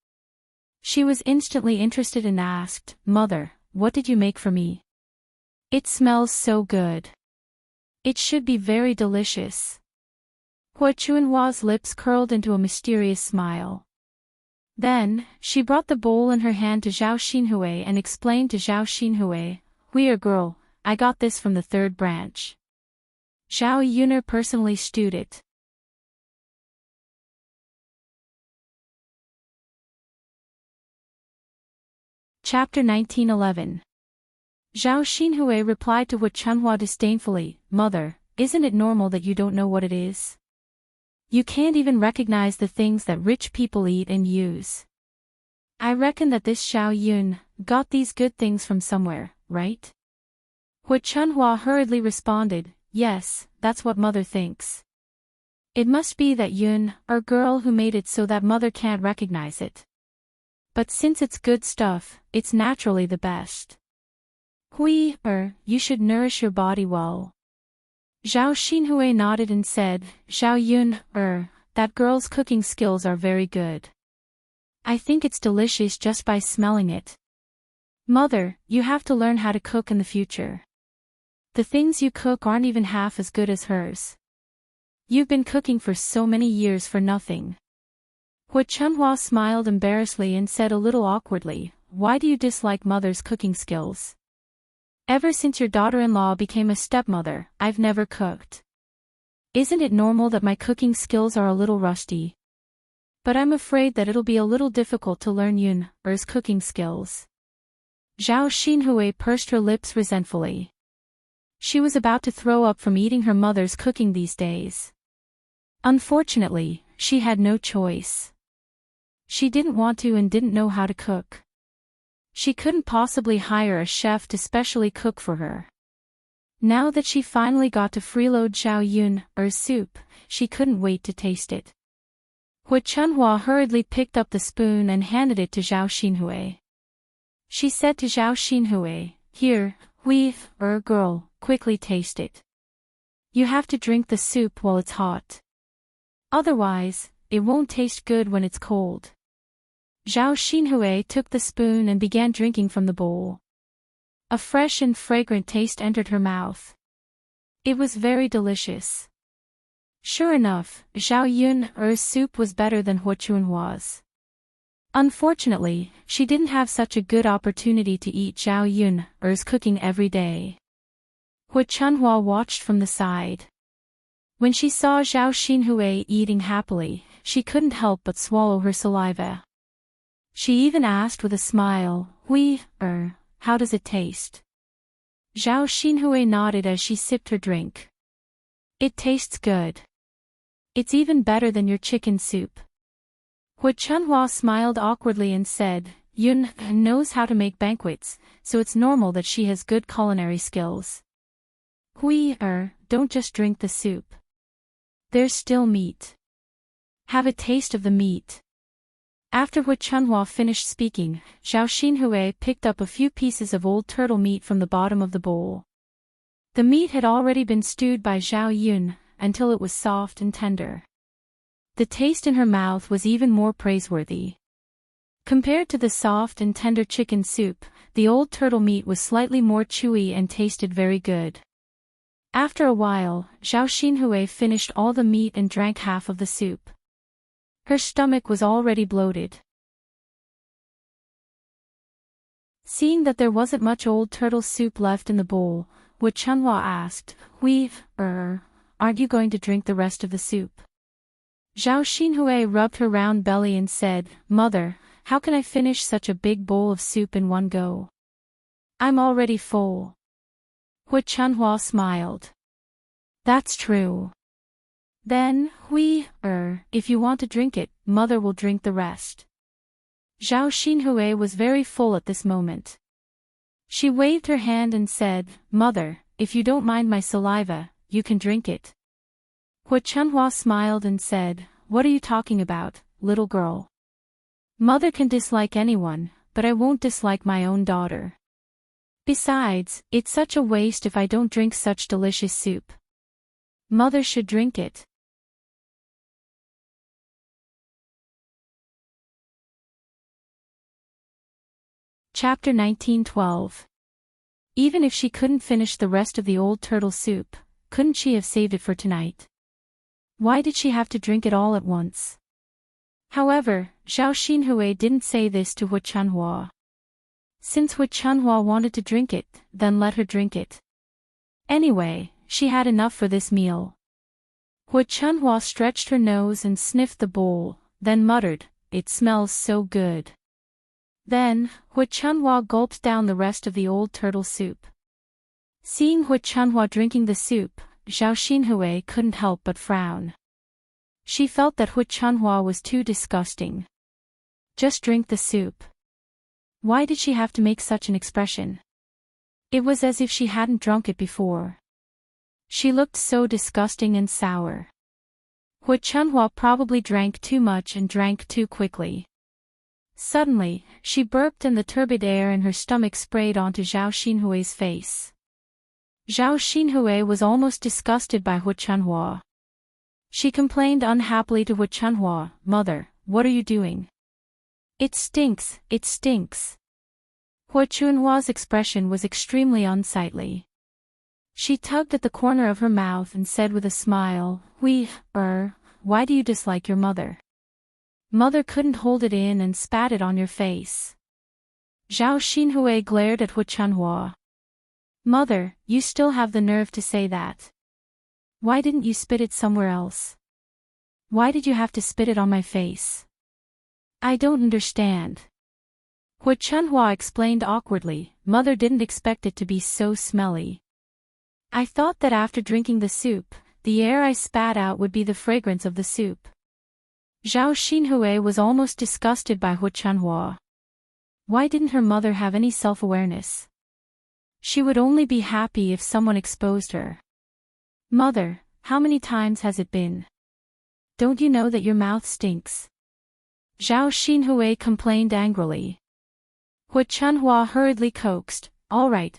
She was instantly interested and asked, "Mother, what did you make for me? It smells so good. It should be very delicious." Hua Chuanhua's lips curled into a mysterious smile. Then, she brought the bowl in her hand to Zhao Xinhui and explained to Zhao Xinhui, "We're girl, I got this from the third branch. Zhao Yuner personally stewed it." Chapter 1911. Zhao Xinhui replied to Hua Chunhua disdainfully, "Mother, isn't it normal that you don't know what it is? You can't even recognize the things that rich people eat and use. I reckon that this Zhao Yun got these good things from somewhere, right?" Hua Chunhua hurriedly responded, "Yes, that's what mother thinks. It must be that Yun, or girl who made it so that mother can't recognize it. But since it's good stuff, it's naturally the best. You should nourish your body well." Zhao Xinhui nodded and said, "Zhao Yun, that girl's cooking skills are very good. I think it's delicious just by smelling it. Mother, you have to learn how to cook in the future. The things you cook aren't even half as good as hers. You've been cooking for so many years for nothing." Hua Chunhua smiled embarrassedly and said a little awkwardly, "Why do you dislike mother's cooking skills? Ever since your daughter-in-law became a stepmother, I've never cooked. Isn't it normal that my cooking skills are a little rusty? But I'm afraid that it'll be a little difficult to learn Yun's cooking skills." Zhao Xinhui pursed her lips resentfully. She was about to throw up from eating her mother's cooking these days. Unfortunately, she had no choice. She didn't want to and didn't know how to cook. She couldn't possibly hire a chef to specially cook for her. Now that she finally got to freeload Zhao Yun's soup, she couldn't wait to taste it. Hua Chunhua hurriedly picked up the spoon and handed it to Zhao Xinhui. She said to Zhao Xinhui, "Here, girl, quickly taste it. You have to drink the soup while it's hot. Otherwise, it won't taste good when it's cold." Zhao Xinhui took the spoon and began drinking from the bowl. A fresh and fragrant taste entered her mouth. It was very delicious. Sure enough, Zhao Yun's soup was better than Hua Chunhua's. Unfortunately, she didn't have such a good opportunity to eat Zhao Yun's cooking every day. Hua Chunhua watched from the side. When she saw Zhao Xinhui eating happily, she couldn't help but swallow her saliva. She even asked with a smile, "How does it taste?" Zhao Xinhui nodded as she sipped her drink. "It tastes good. It's even better than your chicken soup." Hua Chunhua smiled awkwardly and said, "Yun knows how to make banquets, so it's normal that she has good culinary skills. Don't just drink the soup. There's still meat. Have a taste of the meat." After Hua Chunhua finished speaking, Zhao Xinhui picked up a few pieces of old turtle meat from the bottom of the bowl. The meat had already been stewed by Zhao Yun until it was soft and tender. The taste in her mouth was even more praiseworthy. Compared to the soft and tender chicken soup, the old turtle meat was slightly more chewy and tasted very good. After a while, Zhao Xinhui finished all the meat and drank half of the soup. Her stomach was already bloated. Seeing that there wasn't much old turtle soup left in the bowl, Hua Chunhua asked, "Aren't you going to drink the rest of the soup?" Zhao Xinhui rubbed her round belly and said, "Mother, how can I finish such a big bowl of soup in one go? I'm already full." Hua Chunhua smiled. "That's true. Then, if you want to drink it, mother will drink the rest." Zhao Xinhui was very full at this moment. She waved her hand and said, "Mother, if you don't mind my saliva, you can drink it." Hua Chunhua smiled and said, "What are you talking about, little girl? Mother can dislike anyone, but I won't dislike my own daughter. Besides, it's such a waste if I don't drink such delicious soup. Mother should drink it." Chapter 1912. Even if she couldn't finish the rest of the old turtle soup, couldn't she have saved it for tonight? Why did she have to drink it all at once? However, Zhao Xinhui didn't say this to Hu Chunhua. Since Hu Chunhua wanted to drink it, then let her drink it. Anyway, she had enough for this meal. Hu Chunhua stretched her nose and sniffed the bowl, then muttered, "It smells so good." Then, Hu Chunhua gulped down the rest of the old turtle soup. Seeing Hu Chunhua drinking the soup, Zhao Xinhui couldn't help but frown. She felt that Hu Chunhua was too disgusting. Just drink the soup. Why did she have to make such an expression? It was as if she hadn't drunk it before. She looked so disgusting and sour. Hu Chunhua probably drank too much and drank too quickly. Suddenly, she burped and the turbid air in her stomach sprayed onto Zhao Xinhui's face. Zhao Xinhui was almost disgusted by Hu Chunhua. She complained unhappily to Hu Chunhua, "Mother, what are you doing? It stinks, it stinks." Hu Chunhua's expression was extremely unsightly. She tugged at the corner of her mouth and said with a smile, Why do you dislike your mother? Mother couldn't hold it in and spat it on your face." Zhao Xinhui glared at Hu Chunhua. "Mother, you still have the nerve to say that. Why didn't you spit it somewhere else? Why did you have to spit it on my face? I don't understand." Hu Chunhua explained awkwardly, "Mother didn't expect it to be so smelly. I thought that after drinking the soup, the air I spat out would be the fragrance of the soup." Zhao Xinhui was almost disgusted by Hu Chunhua. Why didn't her mother have any self-awareness? She would only be happy if someone exposed her. "Mother, how many times has it been? Don't you know that your mouth stinks?" Zhao Xinhui complained angrily. Hu Chunhua hurriedly coaxed, all right.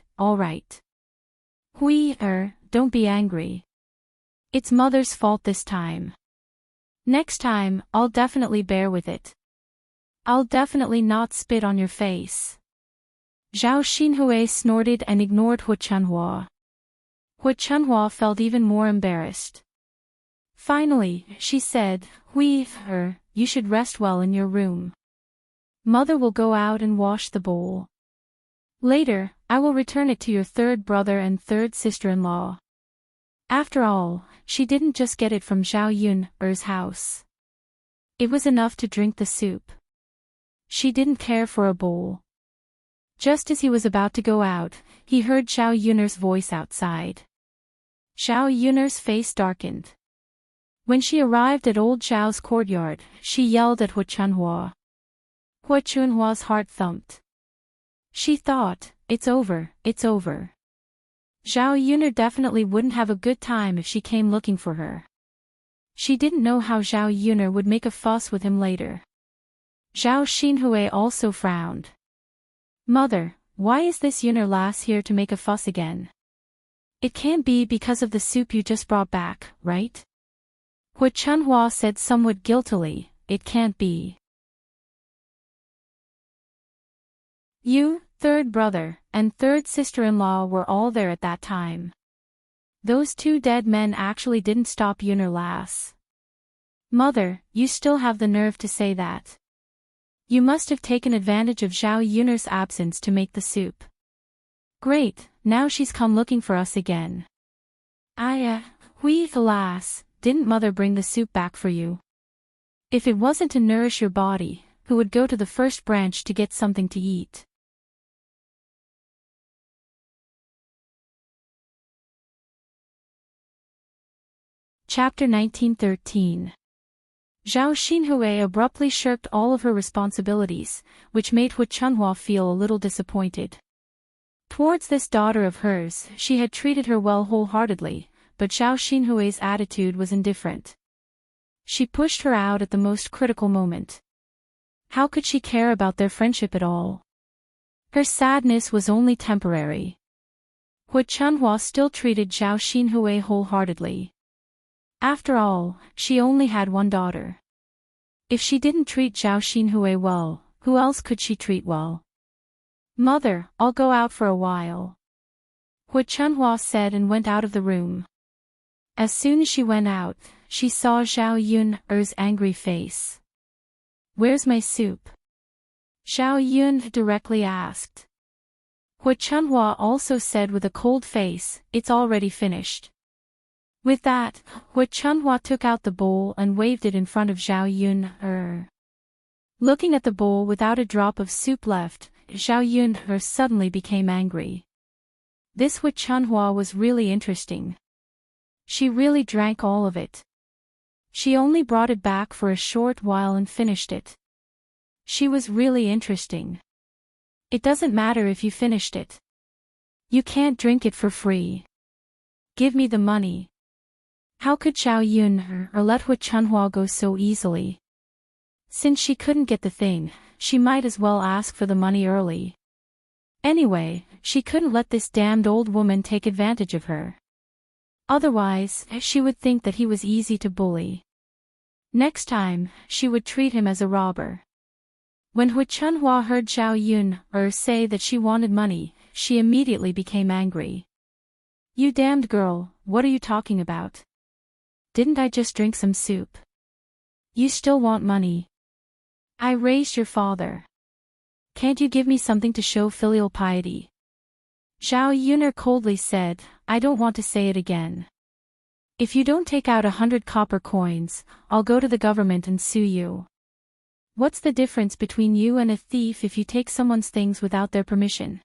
Don't be angry. It's mother's fault this time. Next time, I'll definitely bear with it. I'll definitely not spit on your face." Zhao Xinhui snorted and ignored Hu Chunhua. Hu Chunhua felt even more embarrassed. Finally, she said, You should rest well in your room. Mother will go out and wash the bowl. Later, I will return it to your third brother and third sister-in-law." After all, she didn't just get it from Zhao Yun'er's house. It was enough to drink the soup. She didn't care for a bowl. Just as he was about to go out, he heard Zhao Yun'er's voice outside. Zhao Yun'er's face darkened. When she arrived at old Zhao's courtyard, she yelled at Hu Chunhua. Hu Chunhua's heart thumped. She thought, it's over. Zhao Yun'er definitely wouldn't have a good time if she came looking for her. She didn't know how Zhao Yun'er would make a fuss with him later. Zhao Xinhui also frowned. "Mother, why is this Yun'er lass here to make a fuss again? It can't be because of the soup you just brought back, right?" Hu Chunhua said somewhat guiltily, "It can't be. You, third brother, and third sister-in-law were all there at that time. Those two dead men actually didn't stop Yun'er lass. Mother, you still have the nerve to say that. You must have taken advantage of Zhao Yun'er's absence to make the soup. Great, now she's come looking for us again. Alas, didn't mother bring the soup back for you? If it wasn't to nourish your body, who would go to the first branch to get something to eat?" Chapter 1913. Zhao Xinhui abruptly shirked all of her responsibilities, which made Hu Chunhua feel a little disappointed. Towards this daughter of hers, she had treated her well wholeheartedly, but Zhao Xinhui's attitude was indifferent. She pushed her out at the most critical moment. How could she care about their friendship at all? Her sadness was only temporary. Hu Chunhua still treated Zhao Xinhui wholeheartedly. After all, she only had one daughter. If she didn't treat Zhao Xinhui well, who else could she treat well? Mother, I'll go out for a while, Hu Chunhua said and went out of the room. As soon as she went out, she saw Zhao Yun's angry face. Where's my soup? Zhao Yun directly asked. Hu Chunhua also said with a cold face, it's already finished. With that, Hu Chunhua took out the bowl and waved it in front of Zhao Yun. Looking at the bowl without a drop of soup left, Zhao Yun suddenly became angry. This Hu Chunhua was really interesting. She really drank all of it. She only brought it back for a short while and finished it. She was really interesting. It doesn't matter if you finished it. You can't drink it for free. Give me the money. How could Zhao Yun let Hu Chunhua go so easily? Since she couldn't get the thing, she might as well ask for the money early. Anyway, she couldn't let this damned old woman take advantage of her. Otherwise, she would think that he was easy to bully. Next time, she would treat him as a robber. When Hu Chunhua heard Zhao Yun say that she wanted money, she immediately became angry. You damned girl, what are you talking about? Didn't I just drink some soup? You still want money? I raised your father. Can't you give me something to show filial piety? Zhao Yun coldly said, I don't want to say it again. If you don't take out 100 copper coins, I'll go to the government and sue you. What's the difference between you and a thief if you take someone's things without their permission?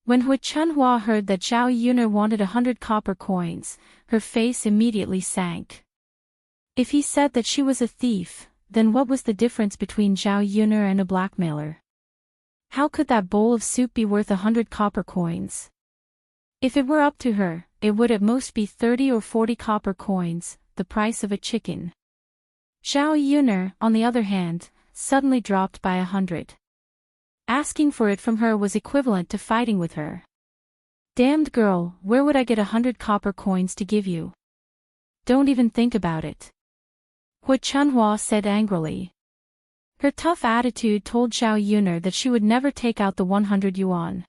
When Hu Chunhua heard that Zhao Yun wanted 100 copper coins, her face immediately sank. If he said that she was a thief, then what was the difference between Zhao Yun and a blackmailer? How could that bowl of soup be worth 100 copper coins? If it were up to her, it would at most be 30 or 40 copper coins, the price of a chicken. Zhao Yun, on the other hand, suddenly dropped by 100. Asking for it from her was equivalent to fighting with her. Damned girl, where would I get 100 copper coins to give you? Don't even think about it. Hu Chunhua said angrily. Her tough attitude told Zhao Yun that she would never take out the 100 yuan.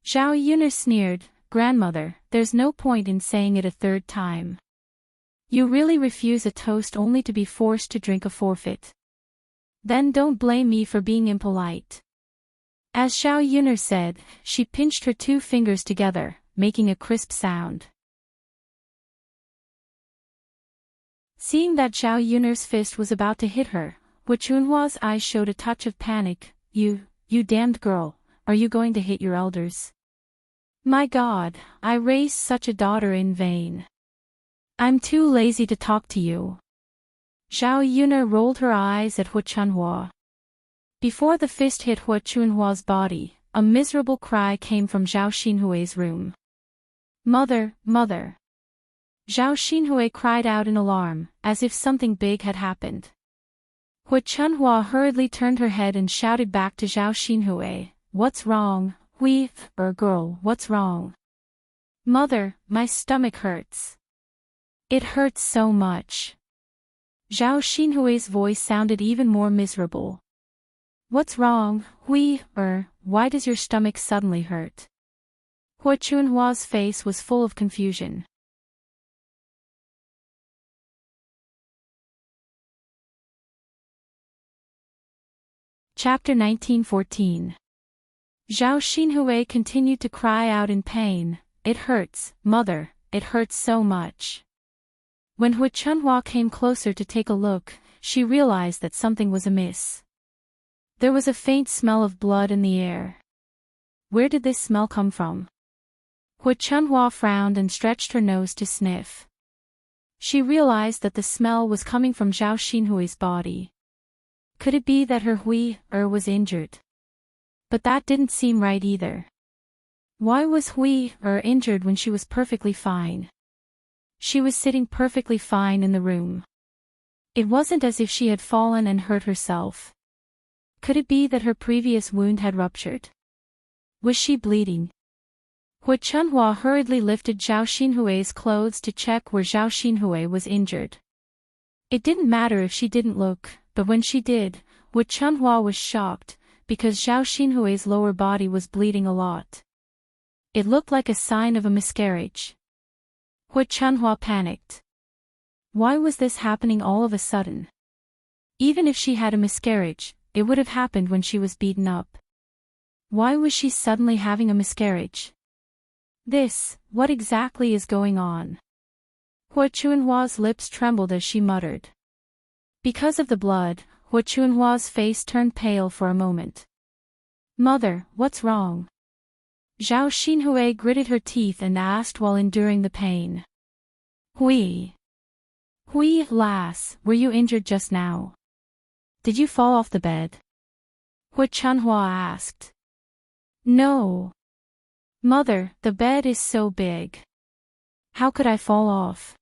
Zhao Yun sneered, Grandmother, there's no point in saying it a third time. You really refuse a toast only to be forced to drink a forfeit. Then don't blame me for being impolite. As Zhao Yun said, she pinched her 2 fingers together, making a crisp sound. Seeing that Zhao Yun's fist was about to hit her, Hu Chunhua's eyes showed a touch of panic. You damned girl, are you going to hit your elders? My God, I raised such a daughter in vain. I'm too lazy to talk to you. Zhao Yun rolled her eyes at Hu Chunhua. Before the fist hit Hu Chunhua's body, a miserable cry came from Zhao Xinhui's room. Mother, mother. Zhao Xinhui cried out in alarm, as if something big had happened. Hu Chunhua hurriedly turned her head and shouted back to Zhao Xinhui, What's wrong, girl, what's wrong? Mother, my stomach hurts. It hurts so much. Zhao Xinhui's voice sounded even more miserable. What's wrong, why does your stomach suddenly hurt? Hu Chunhua's face was full of confusion. Chapter 1914. Zhao Xinhui continued to cry out in pain, It hurts, mother, it hurts so much. When Hu Chunhua came closer to take a look, she realized that something was amiss. There was a faint smell of blood in the air. Where did this smell come from? Hu Chunhua frowned and stretched her nose to sniff. She realized that the smell was coming from Zhao Xinhui's body. Could it be that her was injured? But that didn't seem right either. Why was injured when she was perfectly fine? She was sitting perfectly fine in the room. It wasn't as if she had fallen and hurt herself. Could it be that her previous wound had ruptured? Was she bleeding? Hu Chunhua hurriedly lifted Zhao Xinhui's clothes to check where Zhao Xinhui was injured. It didn't matter if she didn't look, but when she did, Hu Chunhua was shocked, because Zhao Xinhui's lower body was bleeding a lot. It looked like a sign of a miscarriage. Hu Chunhua panicked. Why was this happening all of a sudden? Even if she had a miscarriage, it would have happened when she was beaten up. Why was she suddenly having a miscarriage? What exactly is going on? Hu Chunhua's lips trembled as she muttered. Because of the blood, Hu Chunhua's face turned pale for a moment. Mother, what's wrong? Zhao Xinhui gritted her teeth and asked while enduring the pain. Hui, lass, were you injured just now? Did you fall off the bed? Hu Chunhua asked. No. Mother, the bed is so big. How could I fall off?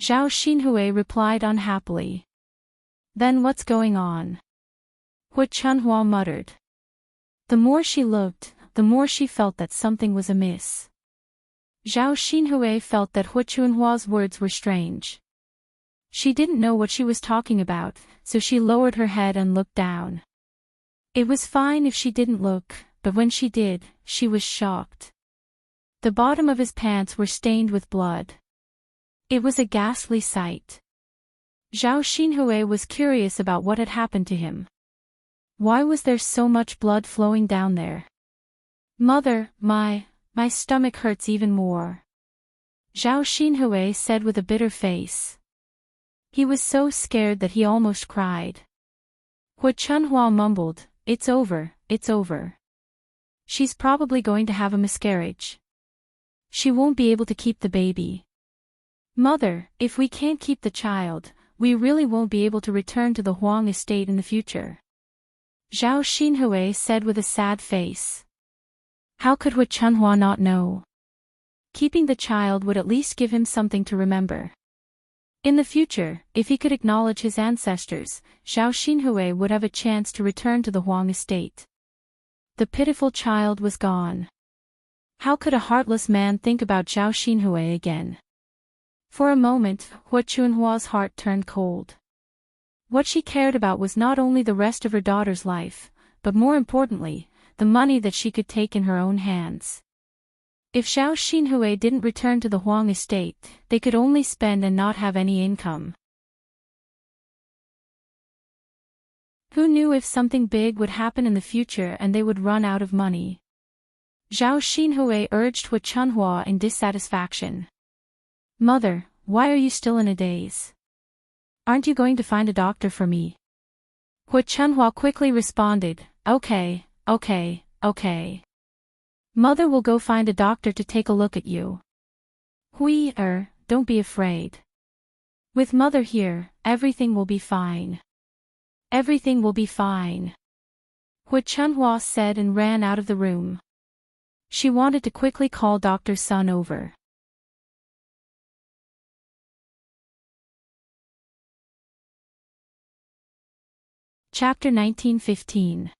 Zhao Xinhui replied unhappily. Then what's going on? Hu Chunhua muttered. The more she looked, the more she felt that something was amiss. Zhao Xinhui felt that Hu Chunhua's words were strange. She didn't know what she was talking about, so she lowered her head and looked down. It was fine if she didn't look, but when she did, she was shocked. The bottom of his pants were stained with blood. It was a ghastly sight. Zhao Xinhui was curious about what had happened to him. Why was there so much blood flowing down there? Mother, my stomach hurts even more. Zhao Xinhui said with a bitter face. He was so scared that he almost cried. Hu Chunhua mumbled, It's over. She's probably going to have a miscarriage. She won't be able to keep the baby. Mother, if we can't keep the child, we really won't be able to return to the Huang estate in the future. Zhao Xinhui said with a sad face. How could Hu Chunhua not know? Keeping the child would at least give him something to remember. In the future, if he could acknowledge his ancestors, Zhao Xinhui would have a chance to return to the Huang estate. The pitiful child was gone. How could a heartless man think about Zhao Xinhui again? For a moment, Hu Chunhua's heart turned cold. What she cared about was not only the rest of her daughter's life, but more importantly, the money that she could take in her own hands. If Zhao Xinhui didn't return to the Huang estate, they could only spend and not have any income. Who knew if something big would happen in the future and they would run out of money? Zhao Xinhui urged Hu Chunhua in dissatisfaction. Mother, why are you still in a daze? Aren't you going to find a doctor for me? Hu Chunhua quickly responded, Okay. Mother will go find a doctor to take a look at you. Don't be afraid. With Mother here, everything will be fine. Everything will be fine. Hu Chunhua said and ran out of the room. She wanted to quickly call Dr. Sun over. Chapter 1915.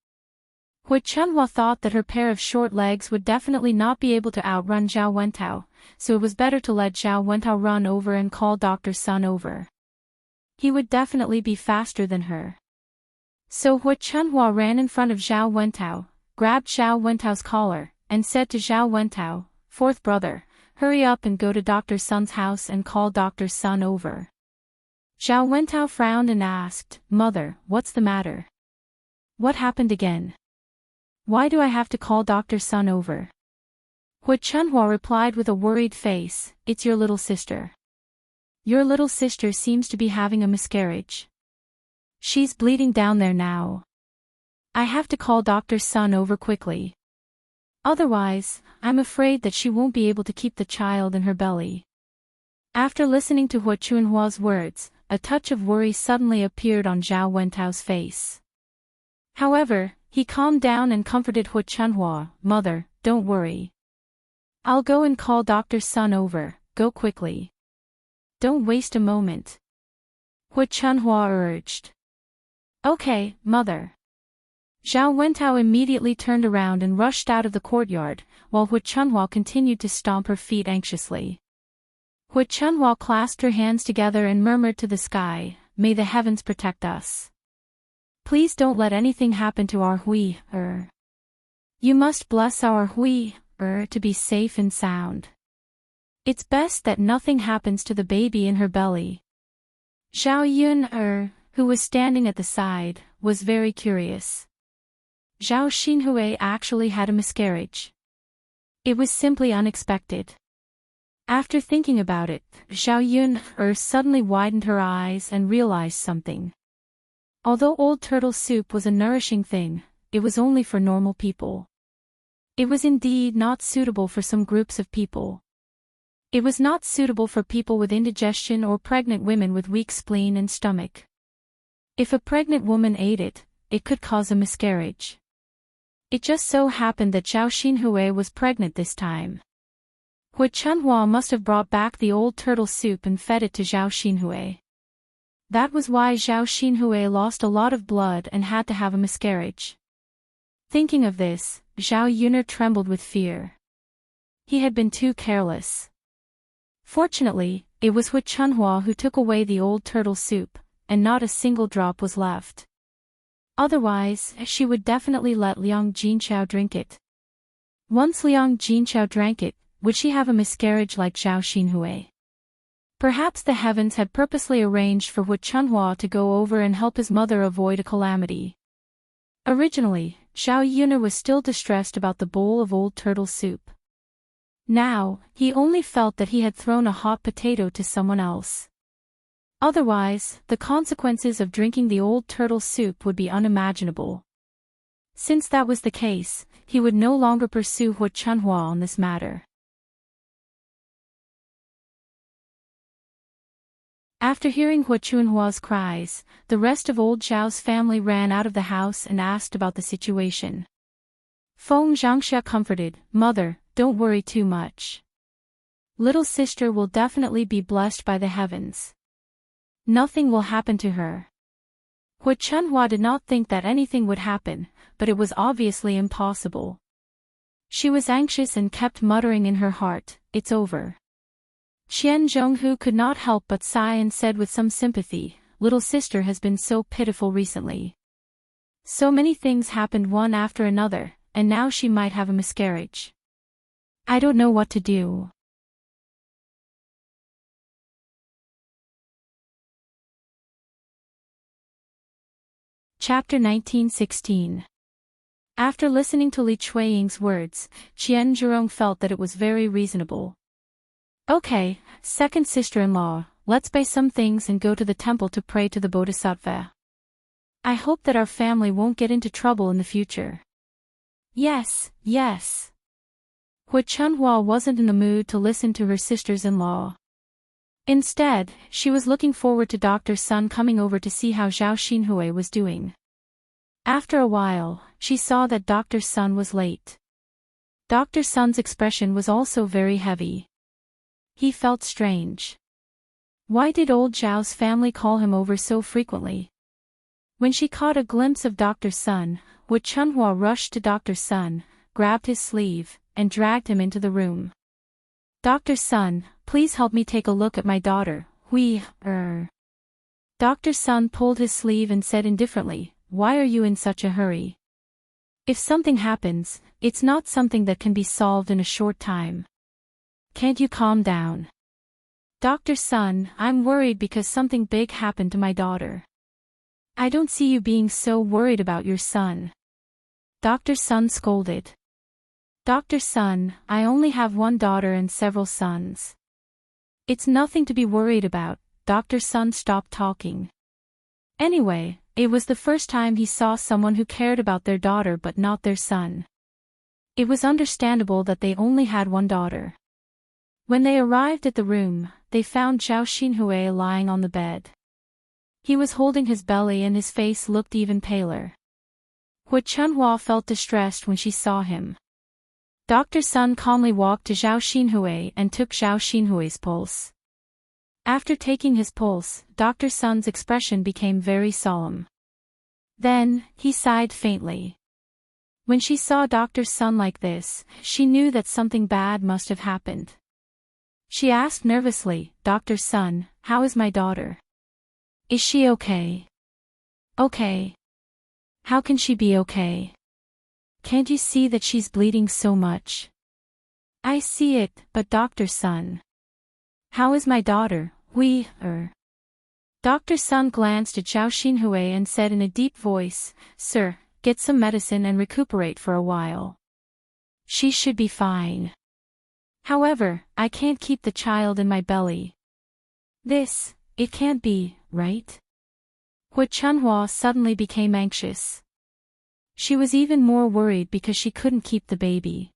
Hu Chunhua thought that her pair of short legs would definitely not be able to outrun Zhao Wentao, so it was better to let Zhao Wentao run over and call Dr. Sun over. He would definitely be faster than her. So Hu Chunhua ran in front of Zhao Wentao, grabbed Zhao Wentao's collar, and said to Zhao Wentao, Fourth brother, hurry up and go to Dr. Sun's house and call Dr. Sun over. Zhao Wentao frowned and asked, Mother, what's the matter? What happened again? Why do I have to call Dr. Sun over? Hu Chunhua replied with a worried face, It's your little sister. Your little sister seems to be having a miscarriage. She's bleeding down there now. I have to call Dr. Sun over quickly. Otherwise, I'm afraid that she won't be able to keep the child in her belly. After listening to Hu Chunhua's words, a touch of worry suddenly appeared on Zhao Wentao's face. However, he calmed down and comforted Hu Chunhua, Mother, don't worry. I'll go and call Dr. Sun over, go quickly. Don't waste a moment. Hu Chunhua urged. Okay, Mother. Zhao Wentao immediately turned around and rushed out of the courtyard, while Hu Chunhua continued to stomp her feet anxiously. Hu Chunhua clasped her hands together and murmured to the sky, May the heavens protect us. Please don't let anything happen to our Hui, You must bless our Hui, to be safe and sound. It's best that nothing happens to the baby in her belly. Zhao Yun, who was standing at the side, was very curious. Zhao Xinhui actually had a miscarriage. It was simply unexpected. After thinking about it, Zhao Yun suddenly widened her eyes and realized something. Although old turtle soup was a nourishing thing, it was only for normal people. It was indeed not suitable for some groups of people. It was not suitable for people with indigestion or pregnant women with weak spleen and stomach. If a pregnant woman ate it, it could cause a miscarriage. It just so happened that Zhao Xinhui was pregnant this time. Hui Chunhua must have brought back the old turtle soup and fed it to Zhao Xinhui. That was why Zhao Xinhui lost a lot of blood and had to have a miscarriage. Thinking of this, Zhao Yuner trembled with fear. He had been too careless. Fortunately, it was Hui Chunhua who took away the old turtle soup, and not a single drop was left. Otherwise, she would definitely let Liang Jinqiao drink it. Once Liang Jinqiao drank it, would she have a miscarriage like Zhao Xinhui? Perhaps the heavens had purposely arranged for Hui Chunhua to go over and help his mother avoid a calamity. Originally, Zhao Yuner was still distressed about the bowl of old turtle soup. Now, he only felt that he had thrown a hot potato to someone else. Otherwise, the consequences of drinking the old turtle soup would be unimaginable. Since that was the case, he would no longer pursue Hui Chunhua on this matter. After hearing Hui Chunhua's cries, the rest of old Zhao's family ran out of the house and asked about the situation. Feng Zhangxia comforted, "Mother, don't worry too much. Little sister will definitely be blessed by the heavens. Nothing will happen to her." Hui Chunhua did not think that anything would happen, but it was obviously impossible. She was anxious and kept muttering in her heart, "It's over." Qian Zhonghu could not help but sigh and said with some sympathy, "Little sister has been so pitiful recently. So many things happened one after another, and now she might have a miscarriage. I don't know what to do." Chapter 1916. After listening to Li Chuiying's words, Qian Zhurong felt that it was very reasonable. "Okay, second sister-in-law, let's buy some things and go to the temple to pray to the Bodhisattva. I hope that our family won't get into trouble in the future." Yes, yes. Hui Chunhua wasn't in the mood to listen to her sisters-in-law. Instead, she was looking forward to Dr. Sun coming over to see how Zhao Xinhui was doing. After a while, she saw that Dr. Sun was late. Dr. Sun's expression was also very heavy. He felt strange. Why did old Zhao's family call him over so frequently? When she caught a glimpse of Dr. Sun, Hui Chunhua rushed to Dr. Sun, grabbed his sleeve, and dragged him into the room. "Dr. Sun, please help me take a look at my daughter, Hui, Dr. Sun pulled his sleeve and said indifferently, "Why are you in such a hurry? If something happens, it's not something that can be solved in a short time. Can't you calm down?" "Dr. Sun, I'm worried because something big happened to my daughter." "I don't see you being so worried about your son," Dr. Sun scolded. "Dr. Sun, I only have one daughter and several sons. It's nothing to be worried about." Dr. Sun stopped talking. Anyway, it was the first time he saw someone who cared about their daughter but not their son. It was understandable that they only had one daughter. When they arrived at the room, they found Zhao Xinhui lying on the bed. He was holding his belly and his face looked even paler. Hui Chunhua felt distressed when she saw him. Dr. Sun calmly walked to Zhao Xinhui and took Zhao Xinhui's pulse. After taking his pulse, Dr. Sun's expression became very solemn. Then, he sighed faintly. When she saw Dr. Sun like this, she knew that something bad must have happened. She asked nervously, "Dr. Sun, how is my daughter? Is she okay?" "Okay. How can she be okay? Can't you see that she's bleeding so much? I see it, but Dr. Sun. How is my daughter? Dr. Sun glanced at Zhao Xinhui and said in a deep voice, Sir, get some medicine and recuperate for a while. She should be fine. However, I can't keep the child in my belly. It can't be, right? Hu Chunhua suddenly became anxious. She was even more worried because she couldn't keep the baby.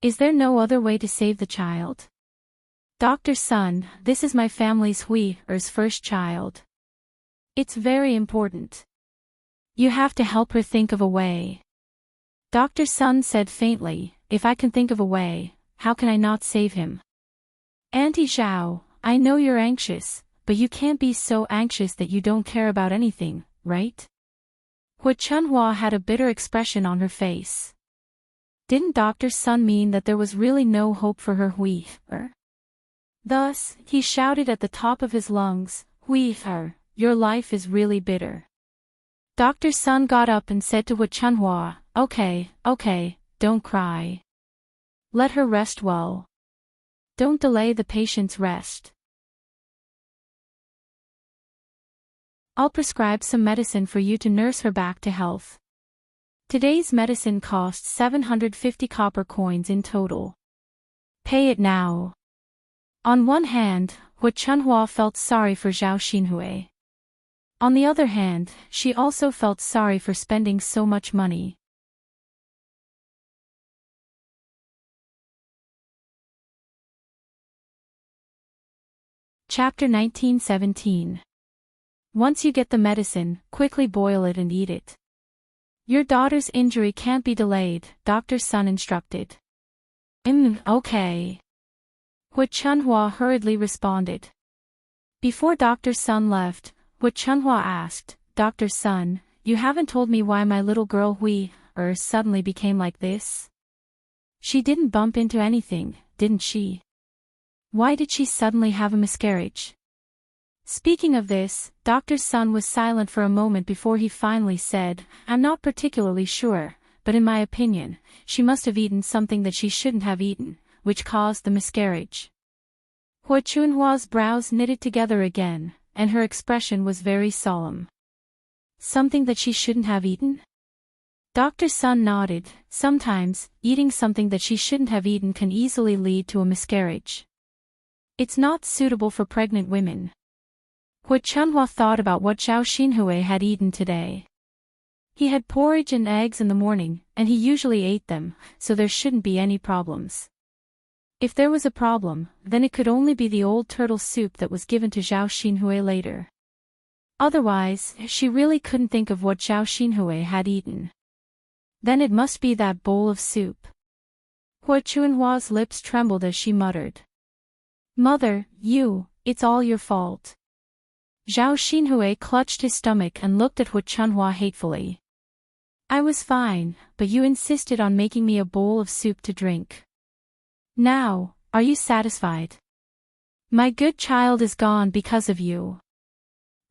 Is there no other way to save the child? Dr. Sun, this is my family's Hui's first child. It's very important. You have to help her think of a way. Dr. Sun said faintly, if I can think of a way, how can I not save him? Auntie Zhao, I know you're anxious, but you can't be so anxious that you don't care about anything, right? Hu Chunhua had a bitter expression on her face. Didn't Dr. Sun mean that there was really no hope for her Hui? Thus, he shouted at the top of his lungs, Hui, your life is really bitter. Dr. Sun got up and said to Hu Chunhua, okay, don't cry. Let her rest well. Don't delay the patient's rest. I'll prescribe some medicine for you to nurse her back to health. Today's medicine costs 750 copper coins in total. Pay it now. On one hand, Hu Chunhua felt sorry for Zhao Xinhui. On the other hand, she also felt sorry for spending so much money. Chapter 1917. Once you get the medicine, quickly boil it and eat it. Your daughter's injury can't be delayed, Dr. Sun instructed. Okay. Hu Chunhua hurriedly responded. Before Dr. Sun left, Hu Chunhua asked, Dr. Sun, you haven't told me why my little girl Hui suddenly became like this? She didn't bump into anything, didn't she? Why did she suddenly have a miscarriage? Speaking of this, Dr. Sun was silent for a moment before he finally said, I'm not particularly sure, but in my opinion, she must have eaten something that she shouldn't have eaten, which caused the miscarriage. Hu Chunhua's brows knitted together again, and her expression was very solemn. Something that she shouldn't have eaten? Dr. Sun nodded. Sometimes, eating something that she shouldn't have eaten can easily lead to a miscarriage. It's not suitable for pregnant women. Hu Chunhua thought about what Zhao Xinhui had eaten today. He had porridge and eggs in the morning, and he usually ate them, so there shouldn't be any problems. If there was a problem, then it could only be the old turtle soup that was given to Zhao Xinhui later. Otherwise, she really couldn't think of what Zhao Xinhui had eaten. Then it must be that bowl of soup. Hu Chunhua's lips trembled as she muttered. Mother, it's all your fault. Zhao Xinhui clutched his stomach and looked at Hu Chunhua hatefully. I was fine, but you insisted on making me a bowl of soup to drink. Now, are you satisfied? My good child is gone because of you.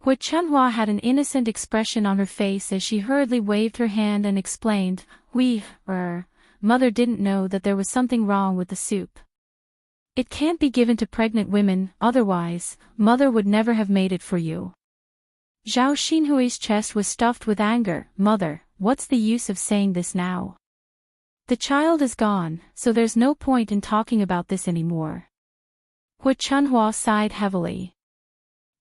Hu Chunhua had an innocent expression on her face as she hurriedly waved her hand and explained, Mother didn't know that there was something wrong with the soup. It can't be given to pregnant women, otherwise, Mother would never have made it for you. Zhao Xinhui's chest was stuffed with anger. Mother, what's the use of saying this now? The child is gone, so there's no point in talking about this anymore. Hu Chunhua sighed heavily.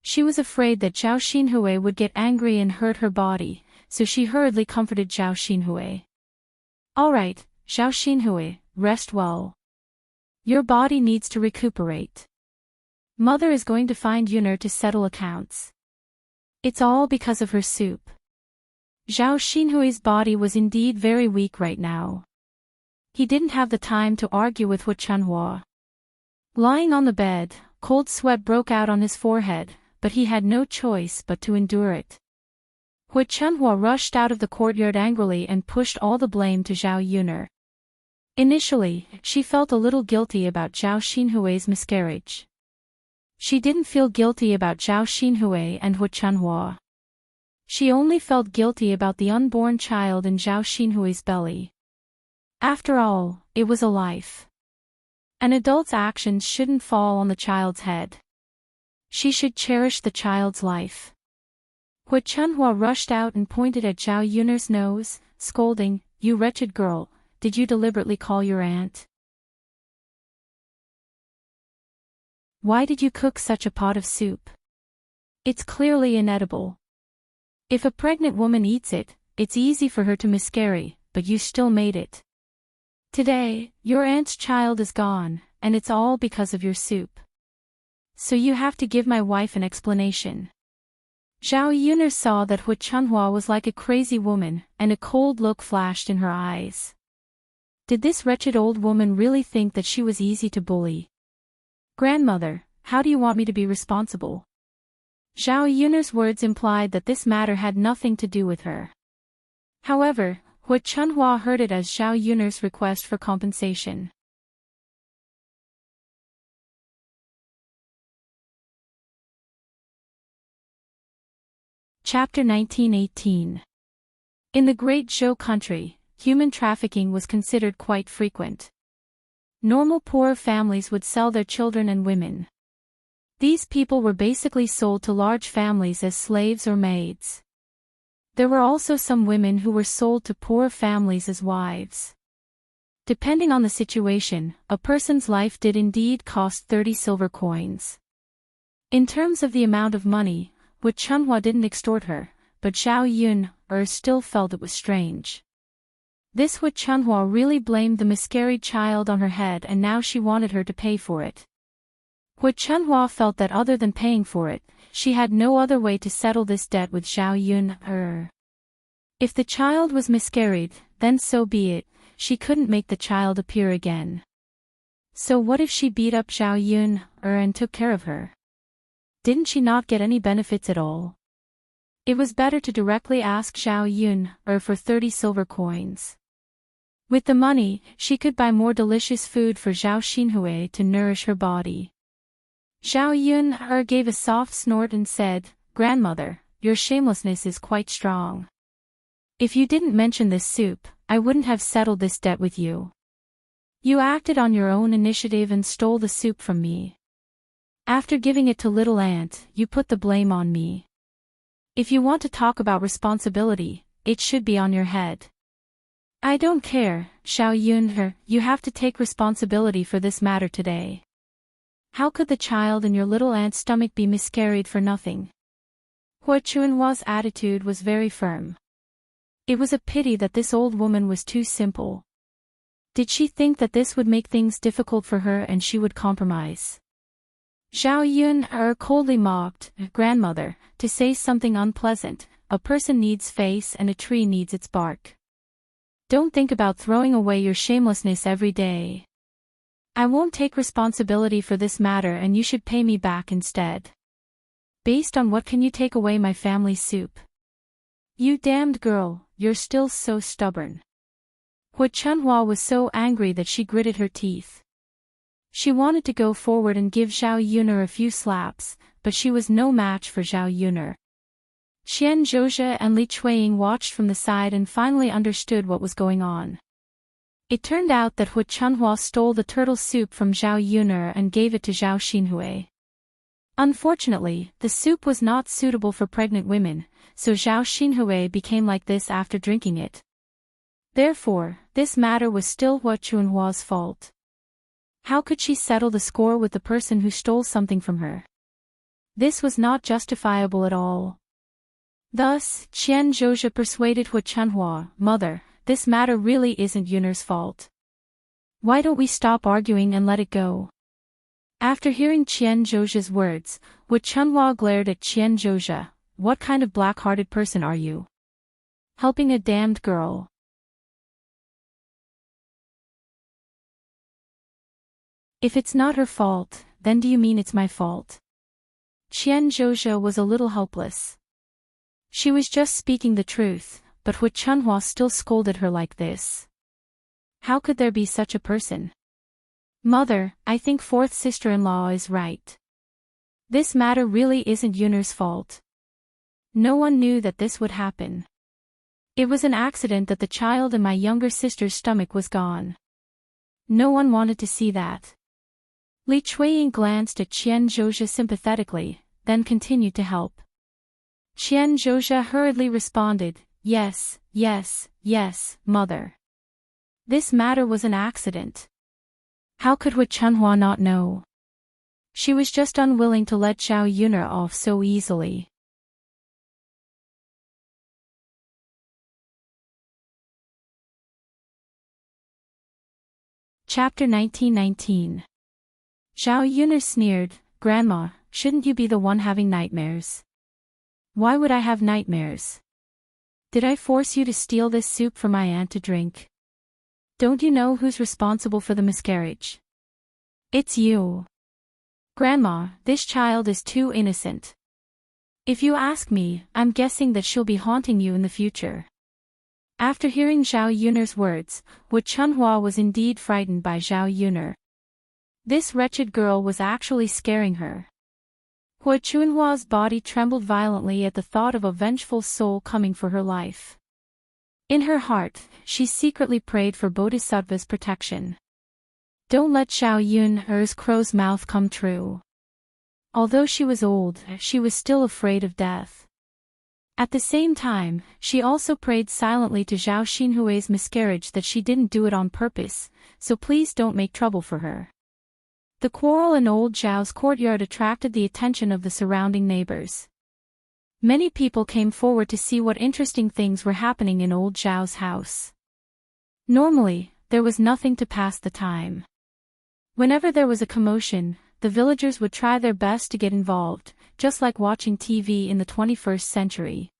She was afraid that Zhao Xinhui would get angry and hurt her body, so she hurriedly comforted Zhao Xinhui. All right, Zhao Xinhui, rest well. Your body needs to recuperate. Mother is going to find Yuner to settle accounts. It's all because of her soup. Zhao Xinhui's body was indeed very weak right now. He didn't have the time to argue with Hu Chunhua. Lying on the bed, cold sweat broke out on his forehead, but he had no choice but to endure it. Hu Chunhua rushed out of the courtyard angrily and pushed all the blame to Zhao Yuner. Initially, she felt a little guilty about Zhao Xinhui's miscarriage. She didn't feel guilty about Zhao Xinhui and Hu Chunhua. She only felt guilty about the unborn child in Zhao Xinhui's belly. After all, it was a life. An adult's actions shouldn't fall on the child's head. She should cherish the child's life. Hu Chunhua rushed out and pointed at Zhao Yun'er's nose, scolding, "You wretched girl, did you deliberately call your aunt? Why did you cook such a pot of soup? It's clearly inedible. If a pregnant woman eats it, it's easy for her to miscarry, but you still made it. Today, your aunt's child is gone, and it's all because of your soup. So you have to give my wife an explanation." Zhao Yun'er saw that Hu Chunhua was like a crazy woman, and a cold look flashed in her eyes. Did this wretched old woman really think that she was easy to bully? "Grandmother, how do you want me to be responsible?" Zhao Yun'er's words implied that this matter had nothing to do with her. However, Hu Chunhua heard it as Zhao Yun'er's request for compensation. Chapter 1918. In the Great Zhou country, human trafficking was considered quite frequent. Normal poor families would sell their children and women. These people were basically sold to large families as slaves or maids. There were also some women who were sold to poor families as wives. Depending on the situation, a person's life did indeed cost 30 silver coins. In terms of the amount of money, Hu Chunhua didn't extort her, but Zhao Yun'er still felt it was strange. This Hu Chunhua really blamed the miscarried child on her head, and now she wanted her to pay for it. Hu Chunhua felt that other than paying for it, she had no other way to settle this debt with Zhao Yun'er. If the child was miscarried, then so be it, she couldn't make the child appear again. So what if she beat up Zhao Yun'er and took care of her? Didn't she not get any benefits at all? It was better to directly ask Zhao Yun'er for 30 silver coins. With the money, she could buy more delicious food for Zhao Xinhui to nourish her body. Zhao Yun'er gave a soft snort and said, "Grandmother, your shamelessness is quite strong. If you didn't mention this soup, I wouldn't have settled this debt with you. You acted on your own initiative and stole the soup from me. After giving it to little aunt, you put the blame on me. If you want to talk about responsibility, it should be on your head." "I don't care, Zhao Yun'er, you have to take responsibility for this matter today. How could the child in your little aunt's stomach be miscarried for nothing?" Hu Chunhua's attitude was very firm. It was a pity that this old woman was too simple. Did she think that this would make things difficult for her and she would compromise? Zhao Yun'er coldly mocked, "Grandmother, to say something unpleasant, a person needs face and a tree needs its bark. Don't think about throwing away your shamelessness every day. I won't take responsibility for this matter and you should pay me back instead. Based on what can you take away my family's soup? You damned girl, you're still so stubborn." Hu Chunhua was so angry that she gritted her teeth. She wanted to go forward and give Zhao Yun'er a few slaps, but she was no match for Zhao Yun'er. Qian Zhozhe and Li Chuiying watched from the side and finally understood what was going on. It turned out that Hu Chunhua stole the turtle soup from Zhao Yun'er and gave it to Zhao Xinhui. Unfortunately, the soup was not suitable for pregnant women, so Zhao Xinhui became like this after drinking it. Therefore, this matter was still Hu Chunhua's fault. How could she settle the score with the person who stole something from her? This was not justifiable at all. Thus, Qian Zhozhe persuaded Hu Chunhua, "Mother, this matter really isn't Yun'er's fault. Why don't we stop arguing and let it go?" After hearing Qian Zhozhe's words, Hu Chunhua glared at Qian Zhozhe. "What kind of black-hearted person are you? Helping a damned girl." "If it's not her fault, then do you mean it's my fault?" Qian Zhozhe was a little helpless. She was just speaking the truth, but Hu Chunhua still scolded her like this. How could there be such a person? "Mother, I think fourth sister-in-law is right. This matter really isn't Yun'er's fault. No one knew that this would happen. It was an accident that the child in my younger sister's stomach was gone. No one wanted to see that. Li Chuiying glanced at Qian Zhozha sympathetically, then continued to help. Qian Zhozha hurriedly responded, "Yes, yes, yes, mother. This matter was an accident. How could Hu Chunhua not know? She was just unwilling to let Zhao Yuner off so easily." Chapter 1919. Zhao Yuner sneered, "Grandma, shouldn't you be the one having nightmares?" "Why would I have nightmares? Did I force you to steal this soup for my aunt to drink? Don't you know who's responsible for the miscarriage? It's you. Grandma, this child is too innocent. If you ask me, I'm guessing that she'll be haunting you in the future." After hearing Zhao Yuner's words, Wu Chunhua was indeed frightened by Zhao Yuner. This wretched girl was actually scaring her. Hu Chunhua's body trembled violently at the thought of a vengeful soul coming for her life. In her heart, she secretly prayed for Bodhisattva's protection. Don't let Zhao Yuner's crow's mouth come true. Although she was old, she was still afraid of death. At the same time, she also prayed silently to Zhao Xinhui's miscarriage that she didn't do it on purpose, so please don't make trouble for her. The quarrel in old Zhao's courtyard attracted the attention of the surrounding neighbors. Many people came forward to see what interesting things were happening in old Zhao's house. Normally, there was nothing to pass the time. Whenever there was a commotion, the villagers would try their best to get involved, just like watching TV in the 21st century.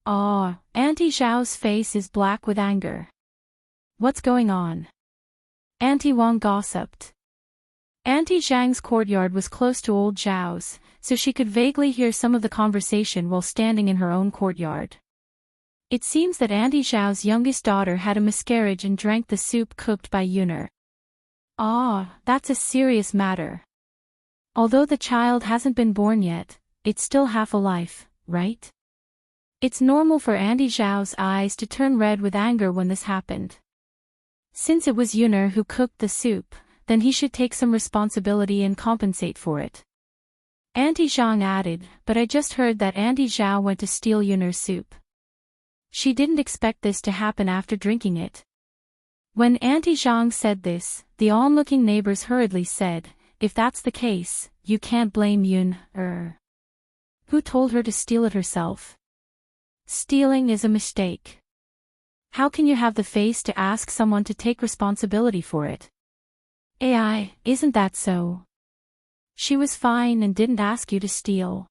"Ah, Auntie Zhao's face is black with anger. What's going on?" Auntie Wang gossiped. Auntie Zhang's courtyard was close to old Zhao's, so she could vaguely hear some of the conversation while standing in her own courtyard. It seems that Auntie Zhao's youngest daughter had a miscarriage and drank the soup cooked by Yuner. Ah, that's a serious matter. Although the child hasn't been born yet, it's still half a life, right? It's normal for Auntie Zhao's eyes to turn red with anger when this happened. Since it was Yuner who cooked the soup, then he should take some responsibility and compensate for it. Auntie Zhang added, "But I just heard that Auntie Zhao went to steal Yuner's soup. She didn't expect this to happen after drinking it." When Auntie Zhang said this, the onlooking neighbors hurriedly said, "If that's the case, you can't blame Yuner. Who told her to steal it herself? Stealing is a mistake. How can you have the face to ask someone to take responsibility for it? AI, isn't that so? She was fine and didn't ask you to steal.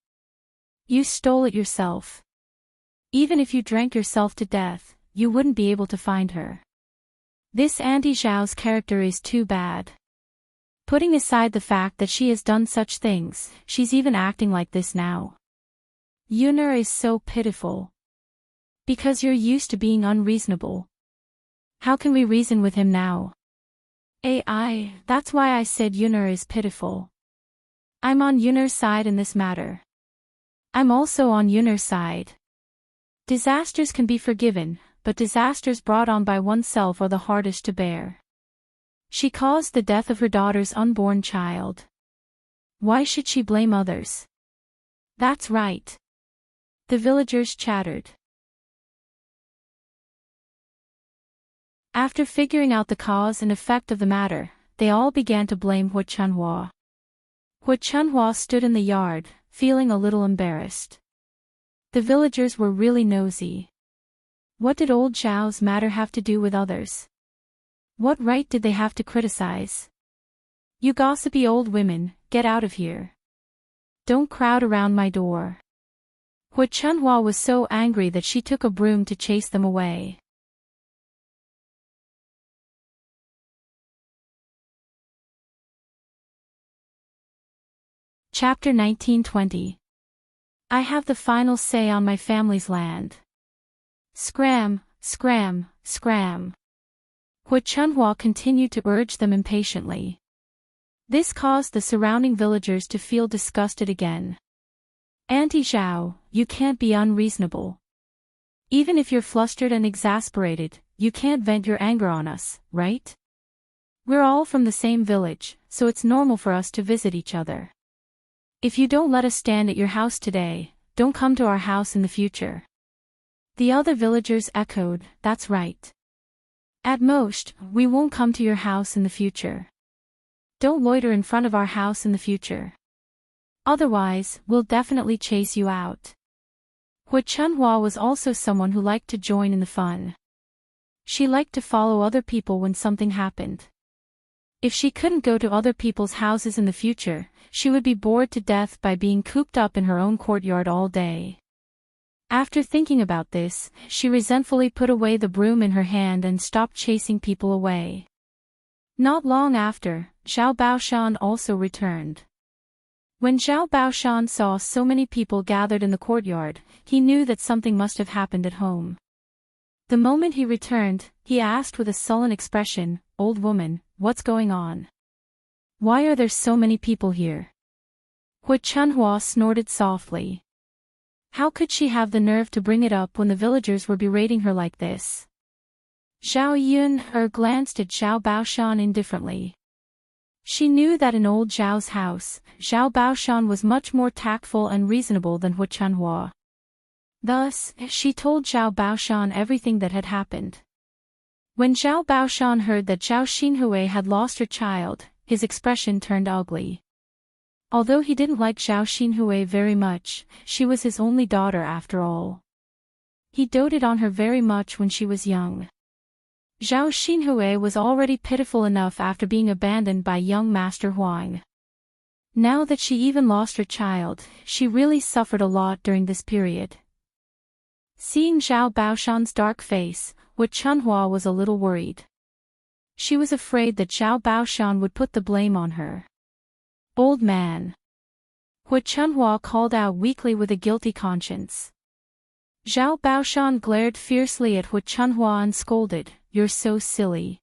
You stole it yourself. Even if you drank yourself to death, you wouldn't be able to find her. This Auntie Zhao's character is too bad. Putting aside the fact that she has done such things, she's even acting like this now. Yuner is so pitiful. Because you're used to being unreasonable. How can we reason with him now? AI, that's why I said Yuner is pitiful. I'm on Yuner's side in this matter. I'm also on Yuner's side. Disasters can be forgiven, but disasters brought on by oneself are the hardest to bear. She caused the death of her daughter's unborn child. Why should she blame others? That's right. The villagers chattered. After figuring out the cause and effect of the matter, they all began to blame Hu Chunhua. Hu Chunhua stood in the yard, feeling a little embarrassed. The villagers were really nosy. What did old Zhao's matter have to do with others? What right did they have to criticize? You gossipy old women, get out of here. Don't crowd around my door. Hu Chunhua was so angry that she took a broom to chase them away. Chapter 1920. I have the final say on my family's land. Scram, scram, scram. Hu Chunhua continued to urge them impatiently. This caused the surrounding villagers to feel disgusted again. Auntie Zhao, you can't be unreasonable. Even if you're flustered and exasperated, you can't vent your anger on us, right? We're all from the same village, so it's normal for us to visit each other. If you don't let us stand at your house today, don't come to our house in the future. The other villagers echoed, that's right. At most, we won't come to your house in the future. Don't loiter in front of our house in the future. Otherwise, we'll definitely chase you out. Hui Chunhua was also someone who liked to join in the fun. She liked to follow other people when something happened. If she couldn't go to other people's houses in the future, she would be bored to death by being cooped up in her own courtyard all day. After thinking about this, she resentfully put away the broom in her hand and stopped chasing people away. Not long after, Zhao Baoshan also returned. When Zhao Baoshan saw so many people gathered in the courtyard, he knew that something must have happened at home. The moment he returned, he asked with a sullen expression, "Old woman, what's going on? Why are there so many people here?" Hui Chunhua snorted softly. How could she have the nerve to bring it up when the villagers were berating her like this? Zhao Yun glanced at Zhao Baoshan indifferently. She knew that in old Zhao's house, Zhao Baoshan was much more tactful and reasonable than Hui Chunhua. Thus, she told Zhao Baoshan everything that had happened. When Zhao Baoshan heard that Zhao Xinhui had lost her child, his expression turned ugly. Although he didn't like Zhao Xinhui very much, she was his only daughter after all. He doted on her very much when she was young. Zhao Xinhui was already pitiful enough after being abandoned by young Master Huang. Now that she even lost her child, she really suffered a lot during this period. Seeing Zhao Baoshan's dark face, Hui Chunhua was a little worried. She was afraid that Zhao Baoshan would put the blame on her. "Old man." Hui Chunhua called out weakly with a guilty conscience. Zhao Baoshan glared fiercely at Hui Chunhua and scolded, "You're so silly.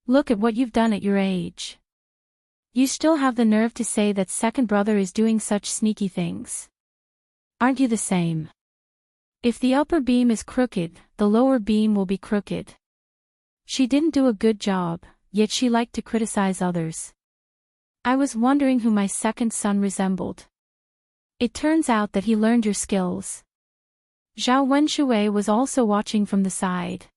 Look at what you've done at your age. You still have the nerve to say that second brother is doing such sneaky things. Aren't you the same? If the upper beam is crooked, the lower beam will be crooked." She didn't do a good job, yet she liked to criticize others. "I was wondering who my second son resembled. It turns out that he learned your skills." Zhao Wenshui was also watching from the side.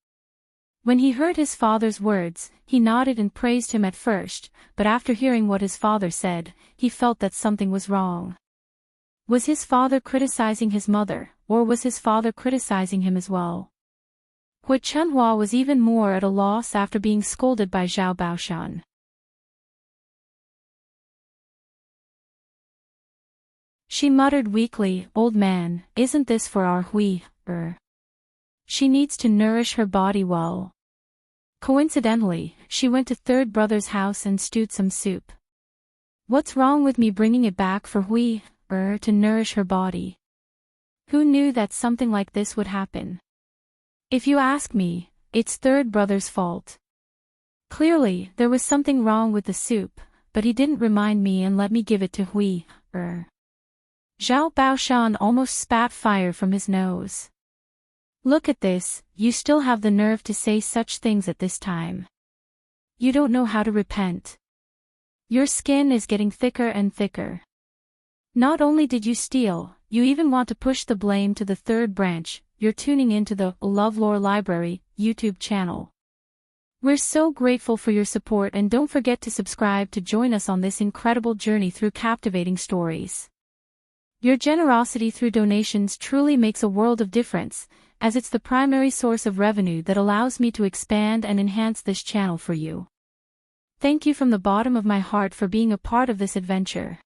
When he heard his father's words, he nodded and praised him at first, but after hearing what his father said, he felt that something was wrong. Was his father criticizing his mother, or was his father criticizing him as well? Hui Chunhua was even more at a loss after being scolded by Zhao Baoshan. She muttered weakly, "Old man, isn't this for our Hui? She needs to nourish her body well." Coincidentally, she went to third brother's house and stewed some soup. What's wrong with me bringing it back for Hui, to nourish her body? Who knew that something like this would happen? If you ask me, it's third brother's fault. Clearly, there was something wrong with the soup, but he didn't remind me and let me give it to Hui, Zhao Baoshan almost spat fire from his nose. "Look at this, you still have the nerve to say such things at this time. You don't know how to repent. Your skin is getting thicker and thicker. Not only did you steal, you even want to push the blame to the third branch. You're tuning into the LoveLore Library YouTube channel. We're so grateful for your support, and don't forget to subscribe to join us on this incredible journey through captivating stories. Your generosity through donations truly makes a world of difference, as it's the primary source of revenue that allows me to expand and enhance this channel for you. Thank you from the bottom of my heart for being a part of this adventure.